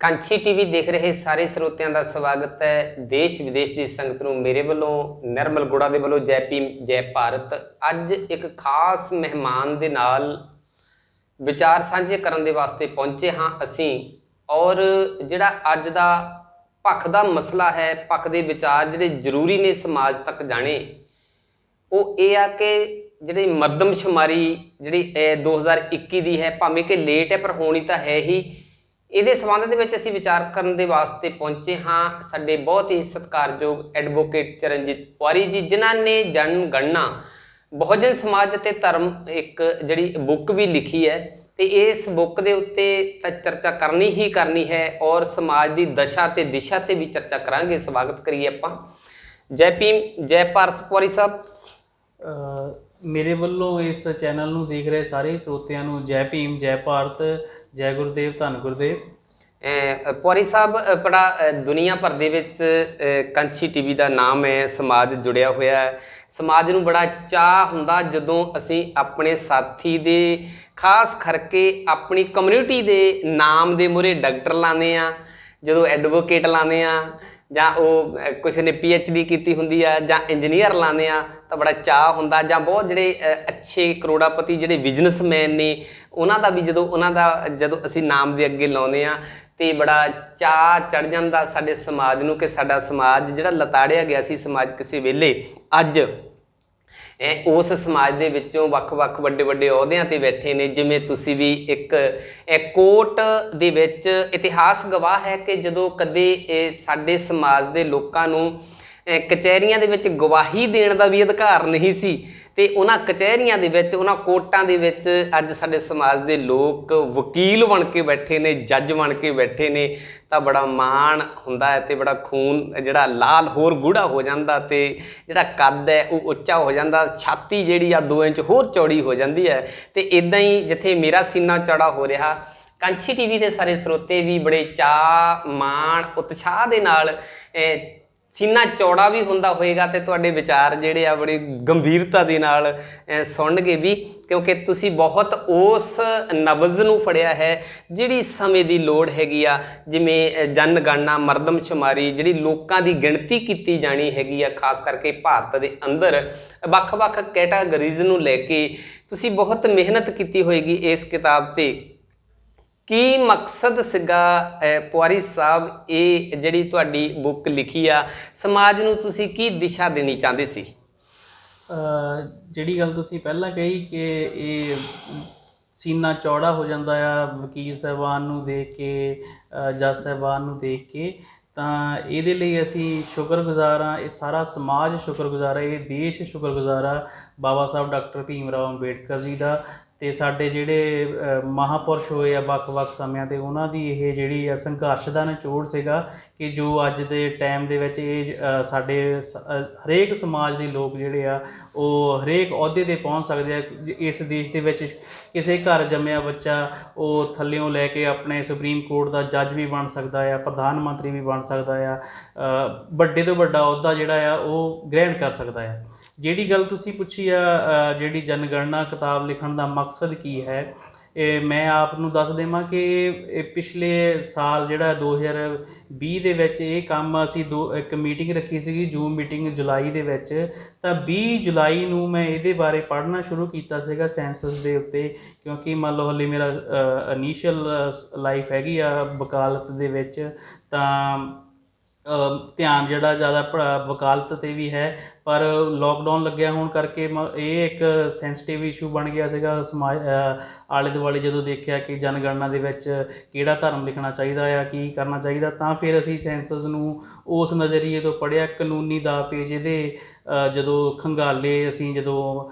ਕਾਂਛੀ TV ਦੇਖ ਰਹੇ ਸਾਰੇ ਸਰੋਤਿਆਂ ਦਾ ਸਵਾਗਤ ਹੈ। ਦੇਸ਼ ਵਿਦੇਸ਼ ਦੀ ਸੰਗਤ ਨੂੰ ਮੇਰੇ ਵੱਲੋਂ ਨਿਰਮਲ ਗੁੜਾ ਦੇ ਵੱਲੋਂ ਜੈ ਭੀਮ ਜੈ ਭਾਰਤ। ਅੱਜ ਇੱਕ ਖਾਸ ਮਹਿਮਾਨ ਦੇ ਨਾਲ ਵਿਚਾਰ ਸਾਂਝੇ ਕਰਨ ਦੇ ਵਾਸਤੇ ਪਹੁੰਚੇ ਹਾਂ ਅਸੀਂ। ਔਰ ਜਿਹੜਾ ਅੱਜ ਦਾ ਪੱਖ ਦਾ ਮਸਲਾ ਹੈ, ਪੱਖ ਦੇ ਵਿਚਾਰ ਜਿਹੜੇ ਜ਼ਰੂਰੀ ਨੇ ਸਮਾਜ ਤੱਕ ਜਾਣੇ, ਉਹ ਇਹ ਆ ਕਿ ਜਿਹੜੀ ਮਰਦਮਸ਼ੁਮਾਰੀ ਜਿਹੜੀ 2021 ਦੀ ਹੈ, ਭਾਵੇਂ ਕਿ ਲੇਟ ਹੈ ਪਰ ਹੋਣੀ ਤਾਂ ਹੈ ਹੀ। ਇਹਦੇ ਸੰਬੰਧ ਦੇ ਵਿੱਚ ਅਸੀਂ ਵਿਚਾਰ ਕਰਨ ਦੇ ਵਾਸਤੇ ਪਹੁੰਚੇ ਹਾਂ। ਸਾਡੇ ਬਹੁਤ ਹੀ ਸਤਿਕਾਰਯੋਗ ਐਡਵੋਕੇਟ ਚਰਨਜੀਤ ਪੁਆਰੀ ਜੀ, ਜਿਨ੍ਹਾਂ ਨੇ ਜਨਗਣਨਾ ਬਹੁਜਨ ਸਮਾਜ ਅਤੇ ਧਰਮ ਇੱਕ ਜਿਹੜੀ ਬੁੱਕ ਵੀ ਲਿਖੀ ਹੈ, ਤੇ ਇਸ ਬੁੱਕ ਦੇ ਉੱਤੇ ਤਾਂ ਚਰਚਾ ਕਰਨੀ ਹੀ ਕਰਨੀ ਹੈ ਔਰ ਸਮਾਜ ਦੀ ਦਸ਼ਾ ਤੇ ਦਿਸ਼ਾ ਤੇ ਵੀ ਚਰਚਾ ਕਰਾਂਗੇ। ਸਵਾਗਤ ਕਰੀਏ ਆਪਾਂ। ਜੈ ਭੀਮ ਜੈ ਭਾਰਤ ਪੁਆਰੀ ਸਾਹਿਬ। ਮੇਰੇ ਵੱਲੋਂ ਇਸ ਚੈਨਲ ਨੂੰ ਦੇਖ ਰਹੇ ਸਾਰੇ ਸਰੋਤਿਆਂ ਨੂੰ ਜੈ ਭੀਮ ਜੈ ਭਾਰਤ, ਜੈ ਗੁਰਦੇਵ, ਧੰਨ ਗੁਰਦੇਵ। ਪੁਆਰੀ ਸਾਹਿਬ, ਬੜਾ ਦੁਨੀਆ ਭਰ ਦੇ ਵਿੱਚ ਕਾਂਛੀ ਟੀਵੀ ਦਾ ਨਾਮ ਹੈ, ਸਮਾਜ ਜੁੜਿਆ ਹੋਇਆ ਹੈ। ਸਮਾਜ ਨੂੰ ਬੜਾ ਚਾਅ ਹੁੰਦਾ ਜਦੋਂ ਅਸੀਂ ਆਪਣੇ ਸਾਥੀ ਦੇ, ਖਾਸ ਕਰਕੇ ਆਪਣੀ ਕਮਿਊਨਿਟੀ ਦੇ ਨਾਮ ਦੇ ਮੂਹਰੇ ਡਾਕਟਰ ਲਾਉਂਦੇ ਹਾਂ, ਜਦੋਂ ਐਡਵੋਕੇਟ ਲਾਉਂਦੇ ਹਾਂ, ਜਾਂ ਉਹ ਕਿਸੇ ਨੇ PhD ਕੀਤੀ ਹੁੰਦੀ ਆ, ਜਾਂ ਇੰਜੀਨੀਅਰ ਲਾਉਂਦੇ ਆ, ਤਾਂ ਬੜਾ ਚਾਅ ਹੁੰਦਾ। ਜਾਂ ਬਹੁਤ ਜਿਹੜੇ ਅੱਛੇ ਕਰੋੜਾਪਤੀ ਜਿਹੜੇ ਬਿਜ਼ਨਸਮੈਨ ਨੇ, ਉਹਨਾਂ ਦਾ ਵੀ ਜਦੋਂ ਅਸੀਂ ਨਾਮ ਦੇ ਅੱਗੇ ਲਾਉਂਦੇ ਹਾਂ ਤੇ ਬੜਾ ਚਾਅ ਚੜ੍ਹ ਜਾਂਦਾ ਸਾਡੇ ਸਮਾਜ ਨੂੰ ਕਿ ਸਾਡਾ ਸਮਾਜ ਜਿਹੜਾ ਲਤਾੜਿਆ ਗਿਆ ਸੀ, ਸਮਾਜ ਕਿਸੇ ਵੇਲੇ ਅੱਜ ਉਸ ਸਮਾਜ ਦੇ ਵਿੱਚੋਂ ਵੱਖ-ਵੱਖ ਵੱਡੇ ਅਹੁਦਿਆਂ ਤੇ ਬੈਠੇ ਨੇ। ਜਿਵੇਂ ਤੁਸੀਂ ਵੀ ਇੱਕ ਕੋਰਟ ਦੇ ਵਿੱਚ ਇਤਿਹਾਸ ਗਵਾਹ ਹੈ ਕਿ ਜਦੋਂ ਕਦੇ ਸਾਡੇ ਸਮਾਜ ਦੇ ਲੋਕਾਂ ਨੂੰ ਕਚਹਿਰੀਆਂ ਦੇ ਵਿੱਚ ਗਵਾਹੀ ਦੇਣ ਦਾ ਵੀ ਅਧਿਕਾਰ ਨਹੀਂ ਸੀ, ਤੇ ਉਹਨਾਂ ਕਚਹਿਰੀਆਂ ਦੇ ਵਿੱਚ, ਉਹਨਾਂ ਕੋਰਟਾਂ ਦੇ ਵਿੱਚ ਅੱਜ ਸਾਡੇ ਸਮਾਜ ਦੇ ਲੋਕ ਵਕੀਲ ਬਣ ਕੇ ਬੈਠੇ ਨੇ, ਜੱਜ ਬਣ ਕੇ ਬੈਠੇ ਨੇ, ਤਾਂ ਬੜਾ ਮਾਣ ਹੁੰਦਾ ਹੈ ਤੇ ਬੜਾ ਖੂਨ ਜਿਹੜਾ ਲਾਲ ਹੋਰ ਗੂੜਾ ਹੋ ਜਾਂਦਾ, ਤੇ ਜਿਹੜਾ ਕੱਦ ਹੈ ਉਹ ਉੱਚਾ ਹੋ ਜਾਂਦਾ, ਛਾਤੀ ਜਿਹੜੀ ਆ 2 ਇੰਚ ਹੋਰ ਚੌੜੀ ਹੋ ਜਾਂਦੀ ਹੈ। ਤੇ ਇੱਦਾਂ ਹੀ ਜਿੱਥੇ ਮੇਰਾ ਸੀਨਾ ਚੌੜਾ ਹੋ ਰਿਹਾ, ਕਾਂਛੀ ਟੀਵੀ ਦੇ ਸਾਰੇ ਸਰੋਤੇ ਵੀ ਬੜੇ ਚਾਅ, ਮਾਣ, ਉਤਸ਼ਾਹ ਦੇ ਨਾਲ ਸੀਨਾ ਚੌੜਾ ਵੀ ਹੁੰਦਾ ਹੋਏਗਾ, ਤੇ ਤੁਹਾਡੇ ਵਿਚਾਰ ਜਿਹੜੇ ਆ ਬੜੀ ਗੰਭੀਰਤਾ ਦੇ ਨਾਲ ਸੁਣਨਗੇ ਵੀ, ਕਿਉਂਕਿ ਤੁਸੀਂ ਬਹੁਤ ਉਸ ਨਬਜ਼ ਨੂੰ ਫੜਿਆ ਹੈ ਜਿਹੜੀ ਸਮੇਂ ਦੀ ਲੋੜ ਹੈਗੀ ਆ। ਜਿਵੇਂ ਜਨਗਣਨਾ, ਮਰਦਮਸ਼ੁਮਾਰੀ, ਜਿਹੜੀ ਲੋਕਾਂ ਦੀ ਗਿਣਤੀ ਕੀਤੀ ਜਾਣੀ ਹੈਗੀ ਆ, ਖਾਸ ਕਰਕੇ ਭਾਰਤ ਦੇ ਅੰਦਰ ਵੱਖ-ਵੱਖ ਕੈਟਾਗਰੀਜ਼ ਨੂੰ ਲੈ ਕੇ ਤੁਸੀਂ ਬਹੁਤ ਮਿਹਨਤ ਕੀਤੀ ਹੋਏਗੀ ਇਸ ਕਿਤਾਬ ਤੇ। ਕੀ ਮਕਸਦ ਸੀਗਾ ਪੁਆਰੀ ਸਾਹਿਬ, ਇਹ ਜਿਹੜੀ ਤੁਹਾਡੀ ਬੁੱਕ ਲਿਖੀ ਆ, ਸਮਾਜ ਨੂੰ ਤੁਸੀਂ ਕੀ ਦਿਸ਼ਾ ਦੇਣੀ ਚਾਹੁੰਦੇ ਸੀ? ਜਿਹੜੀ ਗੱਲ ਤੁਸੀਂ ਪਹਿਲਾਂ ਕਹੀ ਕਿ ਇਹ ਸੀਨਾ ਚੌੜਾ ਹੋ ਜਾਂਦਾ ਆ ਵਕੀਲ ਸਾਹਿਬਾਨ ਨੂੰ ਦੇਖ ਕੇ, ਜੱਜ ਸਾਹਿਬਾਨ ਨੂੰ ਦੇਖ ਕੇ, ਤਾਂ ਇਹਦੇ ਲਈ ਅਸੀਂ ਸ਼ੁਕਰਗੁਜ਼ਾਰ ਹਾਂ। ਇਹ ਸਾਰਾ ਸਮਾਜ ਸ਼ੁਕਰਗੁਜ਼ਾਰ ਹੈ, ਇਹ ਦੇਸ਼ ਸ਼ੁਕਰਗੁਜ਼ਾਰ ਆ ਬਾਬਾ ਸਾਹਿਬ ਡਾਕਟਰ ਭੀਮ ਰਾਓ ਅੰਬੇਡਕਰ ਜੀ ਦਾ, ਅਤੇ ਸਾਡੇ ਜਿਹੜੇ ਮਹਾਂਪੁਰਸ਼ ਹੋਏ ਆ ਵੱਖ-ਵੱਖ ਸਮਿਆਂ 'ਤੇ, ਉਹਨਾਂ ਦੀ ਇਹ ਜਿਹੜੀ ਆ ਸੰਘਰਸ਼ ਦਾ ਨਿਚੋੜ ਸੀਗਾ ਕਿ ਜੋ ਅੱਜ ਦੇ ਟਾਈਮ ਦੇ ਵਿੱਚ ਇਹ ਸਾਡੇ ਹਰੇਕ ਸਮਾਜ ਦੇ ਲੋਕ ਜਿਹੜੇ ਆ ਉਹ ਹਰੇਕ ਅਹੁਦੇ 'ਤੇ ਪਹੁੰਚ ਸਕਦੇ ਆ। ਇਸ ਦੇਸ਼ ਦੇ ਵਿੱਚ ਕਿਸੇ ਘਰ ਜੰਮਿਆ ਬੱਚਾ ਉਹ ਥੱਲਿਓਂ ਲੈ ਕੇ ਆਪਣੇ ਸੁਪਰੀਮ ਕੋਰਟ ਦਾ ਜੱਜ ਵੀ ਬਣ ਸਕਦਾ ਆ, ਪ੍ਰਧਾਨ ਮੰਤਰੀ ਵੀ ਬਣ ਸਕਦਾ ਆ, ਵੱਡੇ ਤੋਂ ਵੱਡਾ ਅਹੁਦਾ ਜਿਹੜਾ ਆ ਉਹ ਗ੍ਰਹਿਣ ਕਰ ਸਕਦਾ ਆ। ਜਿਹੜੀ ਗੱਲ ਤੁਸੀਂ ਪੁੱਛੀ ਆ ਜਿਹੜੀ ਜਨਗਣਨਾ ਕਿਤਾਬ ਲਿਖਣ ਦਾ ਮਕਸਦ ਕੀ ਹੈ, ਇਹ ਮੈਂ ਆਪ ਨੂੰ ਦੱਸ ਦੇਵਾਂ ਕਿ ਇਹ ਪਿਛਲੇ ਸਾਲ ਜਿਹੜਾ 2020 ਦੇ ਵਿੱਚ ਇਹ ਕੰਮ ਅਸੀਂ ਇੱਕ ਮੀਟਿੰਗ ਰੱਖੀ ਸੀਗੀ, ਜ਼ੂਮ ਮੀਟਿੰਗ ਜੁਲਾਈ ਦੇ ਵਿੱਚ, ਤਾਂ 20 ਜੁਲਾਈ ਨੂੰ ਮੈਂ ਇਹਦੇ ਬਾਰੇ ਪੜ੍ਹਨਾ ਸ਼ੁਰੂ ਕੀਤਾ ਸੀਗਾ ਸੈਂਸਸ ਦੇ ਉੱਤੇ, ਕਿਉਂਕਿ ਮੰਨ ਲਓ ਹਾਲੇ ਮੇਰਾ ਇਨੀਸ਼ੀਅਲ ਲਾਈਫ ਹੈਗੀ ਆ ਵਕਾਲਤ ਦੇ ਵਿੱਚ, ਤਾਂ ਧਿਆਨ ਜਿਹੜਾ ਜ਼ਿਆਦਾ ਵਕਾਲਤ 'ਤੇ ਵੀ ਹੈ। ਪਰ ਲੋਕਡਾਊਨ ਲੱਗਿਆ ਹੋਣ ਕਰਕੇ ਇਹ ਇੱਕ ਸੈਂਸਿਟਿਵ ਇਸ਼ੂ ਬਣ ਗਿਆ ਸੀਗਾ ਸਮਾਜ ਆਲੇ ਦੁਆਲੇ। ਜਦੋਂ ਦੇਖਿਆ ਕਿ ਜਨਗਣਨਾ ਦੇ ਵਿੱਚ ਕਿਹੜਾ ਧਰਮ ਲਿਖਣਾ ਚਾਹੀਦਾ ਆ, ਕੀ ਕਰਨਾ ਚਾਹੀਦਾ, ਤਾਂ ਫਿਰ ਅਸੀਂ ਸੈਂਸਸ ਨੂੰ ਉਸ ਨਜ਼ਰੀਏ ਤੋਂ ਪੜ੍ਹਿਆ। ਕਾਨੂੰਨੀ ਦਾ ਪੇਜ ਇਹਦੇ ਜਦੋਂ ਖੰਗਾਲੇ ਅਸੀਂ, ਜਦੋਂ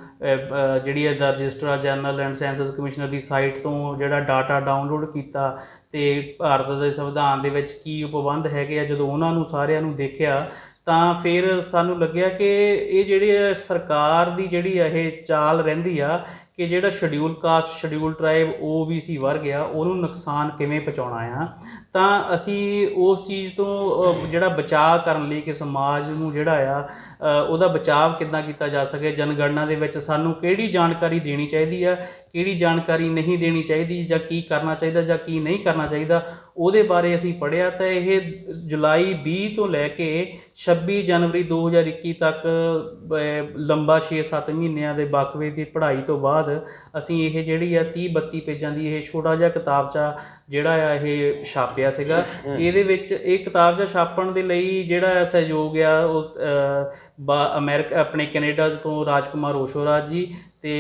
ਜਿਹੜੀ ਹੈ registrar general and census commissioner the site ਤੋਂ ਜਿਹੜਾ ਡਾਟਾ ਡਾਊਨਲੋਡ ਕੀਤਾ, ਅਤੇ ਭਾਰਤ ਦੇ ਸੰਵਿਧਾਨ ਦੇ ਵਿੱਚ ਕੀ ਉਪਬੰਧ ਹੈਗੇ ਆ, ਜਦੋਂ ਉਹਨਾਂ ਨੂੰ ਸਾਰਿਆਂ ਨੂੰ ਦੇਖਿਆ, ਤਾਂ ਫਿਰ ਸਾਨੂੰ ਲੱਗਿਆ ਕਿ ਇਹ ਜਿਹੜੀ ਸਰਕਾਰ ਦੀ ਜਿਹੜੀ ਇਹ ਚਾਲ ਰਹਿੰਦੀ ਆ ਕਿ ਜਿਹੜਾ schedule caste, schedule tribe, OBC ਵਰਗ ਆ, ਉਹਨੂੰ ਨੁਕਸਾਨ ਕਿਵੇਂ ਪਹੁੰਚਾਉਣਾ ਆ। ਤਾਂ ਅਸੀਂ ਉਸ ਚੀਜ਼ ਤੋਂ ਜਿਹੜਾ ਬਚਾਅ ਕਰਨ ਲਈ ਕਿ ਸਮਾਜ ਨੂੰ ਜਿਹੜਾ ਆ ਉਹਦਾ ਬਚਾਅ ਕਿੱਦਾਂ ਕੀਤਾ ਜਾ ਸਕੇ, ਜਨਗਣਨਾ ਦੇ ਵਿੱਚ ਸਾਨੂੰ ਕਿਹੜੀ ਜਾਣਕਾਰੀ ਦੇਣੀ ਚਾਹੀਦੀ ਆ, ਕਿਹੜੀ ਜਾਣਕਾਰੀ ਨਹੀਂ ਦੇਣੀ ਚਾਹੀਦੀ, ਜਾਂ ਕੀ ਕਰਨਾ ਚਾਹੀਦਾ ਜਾਂ ਕੀ ਨਹੀਂ ਕਰਨਾ ਚਾਹੀਦਾ, ਉਹਦੇ ਬਾਰੇ ਅਸੀਂ ਪੜ੍ਹਿਆ। ਤਾਂ ਇਹ ਜੁਲਾਈ 20 ਤੋਂ ਲੈ ਕੇ 26 ਜਨਵਰੀ 2021 ਤੱਕ ਲੰਬਾ 6-7 ਮਹੀਨਿਆਂ ਦੇ ਵਕਫੇ ਦੀ ਪੜ੍ਹਾਈ ਤੋਂ ਬਾਅਦ ਅਸੀਂ ਇਹ ਜਿਹੜੀ ਆ 30-32 ਪੇਜਾਂ ਦੀ ਇਹ ਛੋਟਾ ਜਿਹਾ ਕਿਤਾਬਚਾ ਜਿਹੜਾ ਆ ਇਹ ਛਾਪਿਆ ਸੀਗਾ। ਇਹਦੇ ਵਿੱਚ ਇਹ ਕਿਤਾਬਚਾ ਛਾਪਣ ਦੇ ਲਈ ਜਿਹੜਾ ਸਹਿਯੋਗ ਆ ਉਹ ਅਮਰੀਕਾ ਆਪਣੇ ਕੈਨੇਡਾ ਤੋਂ ਰਾਜਕੁਮਾਰ ਓਸ਼ੋਰਾਜ ਜੀ ਤੇ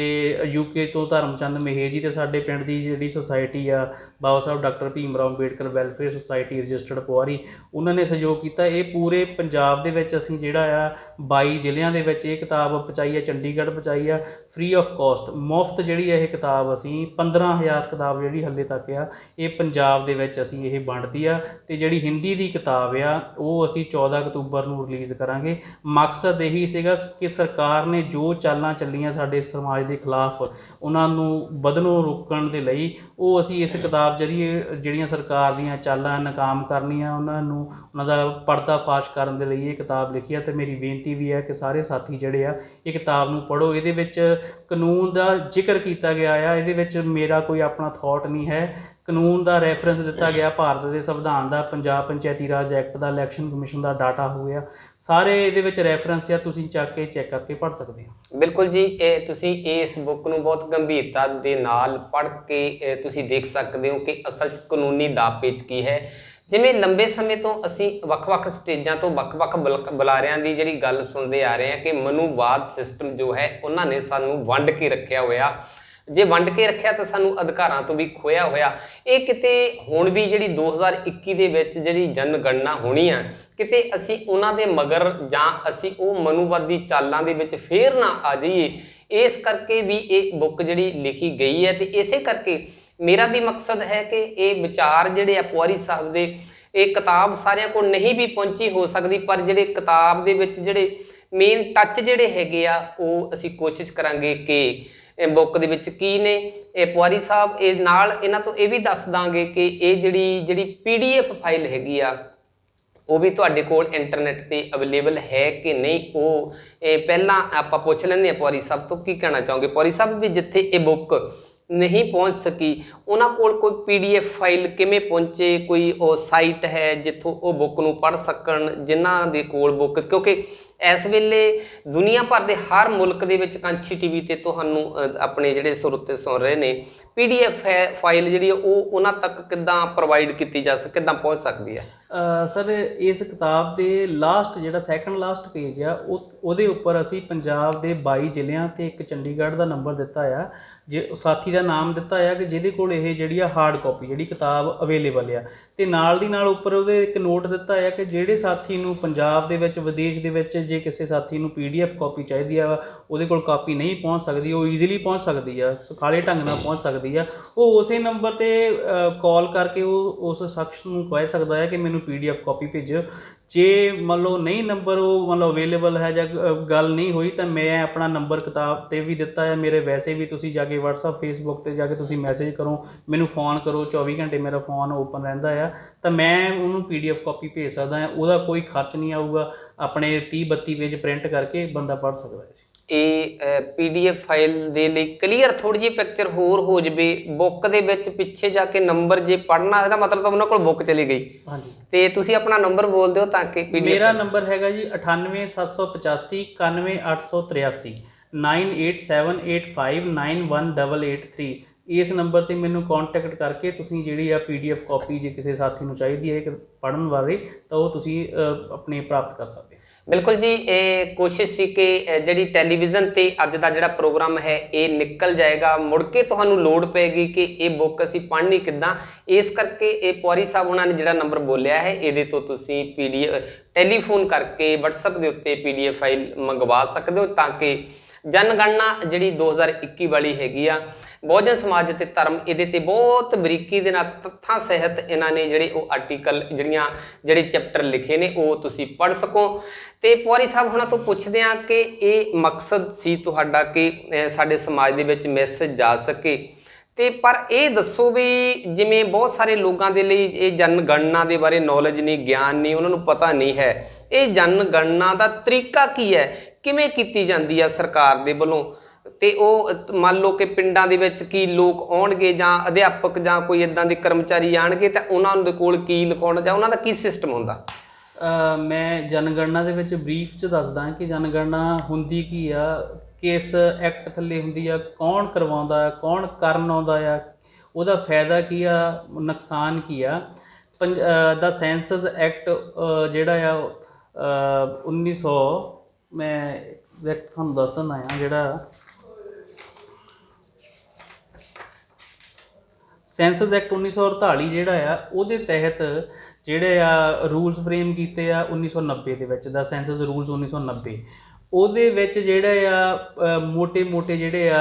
UK ਤੋਂ ਧਰਮਚੰਦ ਮਹੇਜ ਜੀ, ਤੇ ਸਾਡੇ ਪਿੰਡ ਦੀ ਜਿਹੜੀ ਸੁਸਾਇਟੀ ਆ Baba Sahib doctor Bhim Rao Ambedkar welfare society registered ਪੁਆਰੀ, ਉਹਨਾਂ ਨੇ ਸਹਿਯੋਗ ਕੀਤਾ। ਇਹ ਪੂਰੇ ਪੰਜਾਬ ਦੇ ਵਿੱਚ ਅਸੀਂ ਜਿਹੜਾ ਆ 22 ਜ਼ਿਲ੍ਹਿਆਂ ਦੇ ਵਿੱਚ ਇਹ ਕਿਤਾਬ ਪਹੁੰਚਾਈ ਆ, ਚੰਡੀਗੜ੍ਹ ਪਹੁੰਚਾਈ ਆ ਫ੍ਰੀ ਆਫ ਕਾਸਟ, ਮੁਫਤ ਜਿਹੜੀ ਇਹ ਕਿਤਾਬ ਅਸੀਂ 15,000 ਕਿਤਾਬ ਜਿਹੜੀ ਹਾਲੇ ਤੱਕ ਆ ਇਹ ਪੰਜਾਬ ਦੇ ਵਿੱਚ ਅਸੀਂ ਇਹ ਵੰਡਤੀ ਆ। ਤੇ ਜਿਹੜੀ ਹਿੰਦੀ ਦੀ ਕਿਤਾਬ ਆ ਉਹ ਅਸੀਂ 14 ਅਕਤੂਬਰ ਨੂੰ ਰਿਲੀਜ਼ ਕਰਾਂਗੇ। ਮਕਸਦ ਇਹੀ ਸੀਗਾ ਕਿ ਸਰਕਾਰ ਨੇ ਜੋ ਚਾਲਾਂ ਚੱਲੀਆਂ ਸਾਡੇ ਸਮਾਜ ਦੇ ਖਿਲਾਫ ਉਹਨਾਂ ਨੂੰ ਵਧਣੋਂ ਰੋਕਣ ਦੇ ਲਈ, ਉਹ ਅਸੀਂ ਇਸ ਕਿਤਾਬ ਜ਼ਰੀਏ ਜਿਹੜੀਆਂ ਸਰਕਾਰ ਦੀਆਂ ਚਾਲਾਂ ਨਾਕਾਮ ਕਰਨੀਆਂ ਉਹਨਾਂ ਦਾ ਪਰਦਾਫਾਸ਼ ਕਰਨ ਦੇ ਲਈ ਇਹ ਕਿਤਾਬ ਲਿਖੀ ਆ। ਤੇ ਮੇਰੀ ਬੇਨਤੀ ਵੀ ਹੈ ਕਿ ਸਾਰੇ ਸਾਥੀ ਜਿਹੜੇ ਆ ਇਹ ਕਿਤਾਬ ਨੂੰ ਪੜ੍ਹੋ। ਇਹਦੇ ਵਿੱਚ ਕਾਨੂੰਨ ਦਾ ਜ਼ਿਕਰ ਕੀਤਾ ਗਿਆ ਆ, ਇਹਦੇ ਵਿੱਚ ਮੇਰਾ ਕੋਈ ਆਪਣਾ ਥਾਟ ਨਹੀਂ ਹੈ। ਕਾਨੂੰਨ ਦਾ ਰੈਫਰੈਂਸ ਦਿੱਤਾ ਗਿਆ ਭਾਰਤ ਦੇ ਸੰਵਿਧਾਨ ਦਾ, ਪੰਜਾਬ ਪੰਚਾਇਤੀ ਰਾਜ ਐਕਟ ਦਾ, ਇਲੈਕਸ਼ਨ ਕਮਿਸ਼ਨ ਦਾ ਡਾਟਾ ਹੋ ਗਿਆ, ਸਾਰੇ ਇਹਦੇ ਵਿੱਚ ਰੈਫਰੈਂਸ ਆ, ਤੁਸੀਂ ਚੱਕ ਕੇ ਚੈੱਕ ਕਰਕੇ ਪੜ੍ਹ ਸਕਦੇ ਹੋ। ਬਿਲਕੁਲ ਜੀ, ਇਹ ਤੁਸੀਂ ਇਸ ਬੁੱਕ ਨੂੰ ਬਹੁਤ ਗੰਭੀਰਤਾ ਦੇ ਨਾਲ ਪੜ੍ਹ ਕੇ ਤੁਸੀਂ ਦੇਖ ਸਕਦੇ ਹੋ ਕਿ ਅਸਲ 'ਚ ਕਾਨੂੰਨੀ ਦਾਅਪੇਚ ਕੀ ਹੈ। ਜਿਵੇਂ ਲੰਬੇ ਸਮੇਂ ਤੋਂ ਅਸੀਂ ਵੱਖ-ਵੱਖ ਸਟੇਜਾਂ ਤੋਂ ਵੱਖ-ਵੱਖ ਬੁਲਾਰਿਆਂ ਦੀ ਜਿਹੜੀ ਗੱਲ ਸੁਣਦੇ ਆ ਰਹੇ ਹਾਂ ਕਿ ਮਨੂਵਾਦ ਸਿਸਟਮ ਜੋ ਹੈ ਉਹਨਾਂ ਨੇ ਸਾਨੂੰ ਵੰਡ ਕੇ ਰੱਖਿਆ ਹੋਇਆ, ਜੇ ਵੰਡ ਕੇ ਰੱਖਿਆ ਤਾਂ ਸਾਨੂੰ ਅਧਿਕਾਰਾਂ ਤੋਂ ਵੀ ਖੋਇਆ ਹੋਇਆ। ਇਹ ਕਿਤੇ ਹੁਣ ਵੀ ਜਿਹੜੀ 2021 ਦੇ ਵਿੱਚ ਜਿਹੜੀ ਜਨਗਣਨਾ ਹੋਣੀ ਆ, ਕਿਤੇ ਅਸੀਂ ਉਹਨਾਂ ਦੇ ਮਗਰ ਜਾਂ ਅਸੀਂ ਉਹ ਮਨੂਵਾਦੀ ਚਾਲਾਂ ਦੇ ਵਿੱਚ ਫੇਰ ਨਾ ਆ ਜਾਈਏ, ਇਸ ਕਰਕੇ ਵੀ ਇਹ ਬੁੱਕ ਜਿਹੜੀ ਲਿਖੀ ਗਈ ਹੈ। ਤੇ ਇਸੇ ਕਰਕੇ ਮੇਰਾ ਵੀ ਮਕਸਦ ਹੈ ਕਿ ਇਹ ਵਿਚਾਰ ਜਿਹੜੇ ਆ ਪੁਆਰੀ ਸਾਹਿਬ ਦੇ, ਇਹ ਕਿਤਾਬ ਸਾਰਿਆਂ ਕੋਲ ਨਹੀਂ ਵੀ ਪਹੁੰਚੀ ਹੋ ਸਕਦੀ, ਪਰ ਜਿਹੜੇ ਕਿਤਾਬ ਦੇ ਵਿੱਚ ਜਿਹੜੇ ਮੇਨ ਟੱਚ ਜਿਹੜੇ ਹੈਗੇ ਆ ਉਹ ਅਸੀਂ ਕੋਸ਼ਿਸ਼ ਕਰਾਂਗੇ ਕਿ ਬੁੱਕ ਦੇ ਵਿੱਚ ਕੀ ਨੇ। ਇਹ ਪੁਆਰੀ ਸਾਹਿਬ ਇਹ ਨਾਲ ਇਹਨਾਂ ਤੋਂ ਇਹ ਵੀ ਦੱਸ ਦਾਂਗੇ ਕਿ ਇਹ ਜਿਹੜੀ PDF ਫਾਈਲ ਹੈਗੀ ਆ ਉਹ ਵੀ ਤੁਹਾਡੇ ਕੋਲ ਇੰਟਰਨੈਟ ਤੇ ਅਵੇਲੇਬਲ ਹੈ ਕਿ ਨਹੀਂ, ਉਹ ਪਹਿਲਾਂ ਆਪਾਂ ਪੁੱਛ ਲੈਂਦੇ ਹਾਂ ਪੁਆਰੀ ਸਾਹਿਬ ਤੋਂ। ਕੀ ਕਹਿਣਾ ਚਾਹੋਗੇ ਪੁਆਰੀ ਸਾਹਿਬ, ਵੀ ਜਿੱਥੇ ਇਹ ਬੁੱਕ ਨਹੀਂ ਪਹੁੰਚ ਸਕੀ ਉਹਨਾਂ ਕੋਲ ਕੋਈ PDF ਫਾਈਲ ਕਿਵੇਂ ਪਹੁੰਚੇ, ਕੋਈ ਉਹ ਸਾਈਟ ਹੈ ਜਿੱਥੋਂ ਉਹ ਬੁੱਕ ਨੂੰ ਪੜ੍ਹ ਸਕਣ ਜਿਨ੍ਹਾਂ ਦੇ ਕੋਲ ਬੁੱਕ, ਕਿਉਂਕਿ ਇਸ ਵੇਲੇ ਦੁਨੀਆ ਭਰ ਦੇ ਹਰ ਮੁਲਕ ਦੇ ਵਿੱਚ ਕਾਂਛੀ TV ਤੇ ਤੁਹਾਨੂੰ ਆਪਣੇ ਜਿਹੜੇ ਸਰੋਤੇ ਸੁਣ ਰਹੇ ਨੇ, PDF ਫਾਈਲ ਜਿਹੜੀ ਉਹ ਉਹਨਾਂ ਤੱਕ ਕਿੱਦਾਂ ਪ੍ਰੋਵਾਈਡ ਕੀਤੀ ਜਾ ਸਕਦੀ, ਕਿੱਦਾਂ ਪਹੁੰਚ ਸਕਦੀ ਹੈ? ਸਰ ਇਸ ਕਿਤਾਬ ਦੇ ਲਾਸਟ ਜਿਹੜਾ ਸੈਕੰਡ ਲਾਸਟ ਪੇਜ ਆ ਉਹਦੇ ਉੱਪਰ ਅਸੀਂ ਪੰਜਾਬ ਦੇ 22 ਜ਼ਿਲ੍ਹਿਆਂ ਤੇ ਇੱਕ ਚੰਡੀਗੜ੍ਹ ਦਾ ਨੰਬਰ ਦਿੱਤਾ ਆ, ਜੇ ਸਾਥੀ ਦਾ ਨਾਮ ਦਿੱਤਾ ਆ ਕਿ ਜਿਹਦੇ ਕੋਲ ਇਹ ਜਿਹੜੀ ਆ ਹਾਰਡ ਕਾਪੀ ਜਿਹੜੀ ਕਿਤਾਬ ਅਵੇਲੇਬਲ ਆ, ਤੇ ਨਾਲ ਦੀ ਨਾਲ ਉੱਪਰ ਉਹਦੇ ਇੱਕ ਨੋਟ ਦਿੱਤਾ ਆ ਕਿ ਜਿਹੜੇ ਸਾਥੀ ਨੂੰ ਪੰਜਾਬ ਦੇ ਵਿੱਚ ਵਿਦੇਸ਼ ਦੇ ਵਿੱਚ ਜੇ ਕਿਸੇ ਸਾਥੀ ਨੂੰ PDF ਕਾਪੀ ਚਾਹੀਦੀ ਆ, ਉਹਦੇ ਕੋਲ ਕਾਪੀ ਨਹੀਂ ਪਹੁੰਚ ਸਕਦੀ, ਉਹ ਈਜ਼ੀਲੀ ਪਹੁੰਚ ਸਕਦੀ ਆ, ਸੁਖਾਲੇ ਢੰਗ ਨਾਲ ਪਹੁੰਚ ਸਕਦੀ ਆ, ਉਹ ਉਸੇ ਨੰਬਰ ਤੇ ਕਾਲ ਕਰਕੇ ਉਹ ਉਸ ਸ਼ਖਸ ਨੂੰ ਕਹਿ ਸਕਦਾ ਹੈ ਕਿ ਮੈਨੂੰ PDF ਕਾਪੀ ਭੇਜੋ। ਜੇ ਮੰਨ ਲਓ ਨਹੀਂ ਨੰਬਰ ਉਹ ਮੰਨ ਲਓ ਅਵੇਲੇਬਲ ਹੈ ਜਾਂ ਗੱਲ ਨਹੀਂ ਹੋਈ ਤਾਂ ਮੈਂ ਆਪਣਾ ਨੰਬਰ ਕਿਤਾਬ 'ਤੇ ਵੀ ਦਿੱਤਾ ਹੈ, ਮੇਰੇ ਵੈਸੇ ਵੀ ਤੁਸੀਂ ਜਾ ਕੇ WhatsApp Facebook 'ਤੇ ਜਾ ਕੇ ਤੁਸੀਂ ਮੈਸੇਜ ਕਰੋ, ਮੈਨੂੰ ਫ਼ੋਨ ਕਰੋ, 24 ਘੰਟੇ ਮੇਰਾ ਫ਼ੋਨ ਓਪਨ ਰਹਿੰਦਾ ਆ, ਤਾਂ ਮੈਂ ਉਹਨੂੰ PDF ਕਾਪੀ ਭੇਜ ਸਕਦਾ ਹਾਂ। ਉਹਦਾ ਕੋਈ ਖਰਚ ਨਹੀਂ ਆਊਗਾ, ਆਪਣੇ 30-32 ਪੇਜ ਪ੍ਰਿੰਟ ਕਰਕੇ ਬੰਦਾ ਪੜ੍ਹ ਸਕਦਾ ਹੈ। ਇਹ PDF ਫਾਈਲ ਦੇ ਲਈ ਕਲੀਅਰ ਥੋੜੀ ਜਿਹੀ ਪਿਕਚਰ ਹੋਰ ਹੋ ਜਾਵੇ, ਬੁੱਕ ਦੇ ਵਿੱਚ ਪਿੱਛੇ ਜਾ ਕੇ ਨੰਬਰ ਜੇ ਪੜ੍ਹਨਾ ਇਹਦਾ ਮਤਲਬ ਤਾਂ ਉਹਨਾਂ ਕੋਲ ਬੁੱਕ ਚਲੀ ਗਈ। ਹਾਂਜੀ, ਤੇ ਤੁਸੀਂ ਆਪਣਾ ਨੰਬਰ ਬੋਲ ਦਿਓ ਤਾਂ ਕਿ ਮੇਰਾ ਨੰਬਰ ਹੈਗਾ ਜੀ 9875 91883 9878591883। ਇਸ ਨੰਬਰ ਤੇ ਮੈਨੂੰ ਕੰਟੈਕਟ ਕਰਕੇ ਤੁਸੀਂ ਜਿਹੜੀ ਆ PDF ਕਾਪੀ ਜੇ ਕਿਸੇ ਸਾਥੀ ਨੂੰ ਚਾਹੀਦੀ ਹੈ ਪੜ੍ਹਨ ਬਾਰੇ ਤਾਂ ਉਹ ਤੁਸੀਂ ਆਪਣੇ ਪ੍ਰਾਪਤ ਕਰ ਸਕਦੇ ਹੋ। ਬਿਲਕੁਲ ਜੀ, ਇਹ ਕੋਸ਼ਿਸ਼ ਸੀ ਕਿ ਜਿਹੜੀ ਟੈਲੀਵਿਜ਼ਨ ਤੇ ਅੱਜ ਦਾ ਜਿਹੜਾ ਪ੍ਰੋਗਰਾਮ ਹੈ ਇਹ ਨਿਕਲ ਜਾਏਗਾ, ਮੁੜ ਕੇ ਤੁਹਾਨੂੰ ਲੋੜ ਪਏਗੀ ਕਿ ਇਹ ਬੁੱਕ ਅਸੀਂ ਪੜ੍ਹਨੀ ਕਿੱਦਾਂ। ਇਸ ਕਰਕੇ ਇਹ ਪੁਆਰੀ ਸਾਹਿਬ ਉਹਨਾਂ ਨੇ ਜਿਹੜਾ ਨੰਬਰ ਬੋਲਿਆ ਹੈ ਇਹਦੇ ਤੋਂ ਤੁਸੀਂ PDF ਟੈਲੀਫੋਨ ਕਰਕੇ WhatsApp ਦੇ ਉੱਤੇ PDF ਫਾਈਲ ਮੰਗਵਾ ਸਕਦੇ ਹੋ, ਤਾਂ ਕਿ ਜਨਗਣਨਾ ਜਿਹੜੀ 2021 ਵਾਲੀ ਹੈਗੀ ਆ, ਬਹੁਜਨ ਸਮਾਜ ਅਤੇ ਧਰਮ, ਇਹਦੇ ਤੇ ਬਹੁਤ ਬਰੀਕੀ ਦੇ ਨਾਲ ਤੱਥਾਂ ਸਹਿਤ ਇਹਨਾਂ ਨੇ ਜਿਹੜੇ ਉਹ ਆਰਟੀਕਲ ਜਿਹੜੇ ਚੈਪਟਰ ਲਿਖੇ ਨੇ ਉਹ ਤੁਸੀਂ ਪੜ੍ਹ ਸਕੋ। ਤੇ ਪੁਆਰੀ ਸਾਹਿਬ ਹੁਣਾਂ ਤੋਂ ਪੁੱਛਦੇ ਹਾਂ ਕਿ ਇਹ ਮਕਸਦ ਸੀ ਤੁਹਾਡਾ ਕਿ ਸਾਡੇ ਸਮਾਜ ਦੇ ਵਿੱਚ ਮੈਸੇਜ ਜਾ ਸਕੇ, ਤੇ ਪਰ ਇਹ ਦੱਸੋ ਵੀ ਜਿਵੇਂ ਬਹੁਤ ਸਾਰੇ ਲੋਕਾਂ ਦੇ ਲਈ ਇਹ ਜਨਗਣਨਾ ਦੇ ਬਾਰੇ ਨੌਲੇਜ ਨਹੀਂ, ਗਿਆਨ ਨਹੀਂ, ਉਹਨਾਂ ਨੂੰ ਪਤਾ ਨਹੀਂ ਹੈ ਇਹ ਜਨਗਣਨਾ ਦਾ ਤਰੀਕਾ ਕੀ ਹੈ, ਕਿਵੇਂ ਕੀਤੀ ਜਾਂਦੀ ਹੈ ਸਰਕਾਰ ਦੇ ਵੱਲੋਂ। ਤੇ ਉਹ ਮੰਨ ਲਓ ਕਿ ਪਿੰਡਾਂ ਦੇ ਵਿੱਚ ਕੀ ਲੋਕ ਆਉਣਗੇ ਜਾਂ ਅਧਿਆਪਕ ਜਾਂ ਕੋਈ ਇਦਾਂ ਦੇ ਕਰਮਚਾਰੀ ਆਣਗੇ ਤਾਂ ਉਹਨਾਂ ਦੇ ਕੋਲ ਕੀ ਲਿਖਾਉਣਾ ਜਾਂ ਉਹਨਾਂ ਦਾ ਕੀ ਸਿਸਟਮ ਹੁੰਦਾ? ਮੈਂ ਜਨਗਣਨਾ ਦੇ ਵਿੱਚ ਬਰੀਫ 'ਚ ਦੱਸਦਾ ਕਿ ਜਨਗਣਨਾ ਹੁੰਦੀ ਕੀ ਆ, ਕਿਸ ਐਕਟ ਥੱਲੇ ਹੁੰਦੀ ਆ, ਕੌਣ ਕਰਵਾਉਂਦਾ ਆ, ਕੌਣ ਕਰਨ ਆਉਂਦਾ ਆ, ਉਹਦਾ ਫਾਇਦਾ ਕੀ ਆ, ਨੁਕਸਾਨ ਕੀ ਆ। ਦਾ ਸੈਂਸਸ ਐਕਟ ਜਿਹੜਾ ਆ 1900, ਮੈਂ ਐਗਜ਼ੈਕਟ ਤੁਹਾਨੂੰ ਦੱਸ ਦਿੰਦਾ ਆ, ਜਿਹੜਾ ਸੈਂਸਸ ਐਕਟ 1948 ਜਿਹੜਾ ਆ ਉਹਦੇ ਤਹਿਤ ਜਿਹੜੇ ਆ ਰੂਲਸ ਫਰੇਮ ਕੀਤੇ ਆ 1990 ਦੇ ਵਿੱਚ, ਦਾ ਸੈਂਸਸ ਰੂਲਸ 1990। ਉਹਦੇ ਵਿੱਚ ਜਿਹੜੇ ਆ ਮੋਟੇ ਜਿਹੜੇ ਆ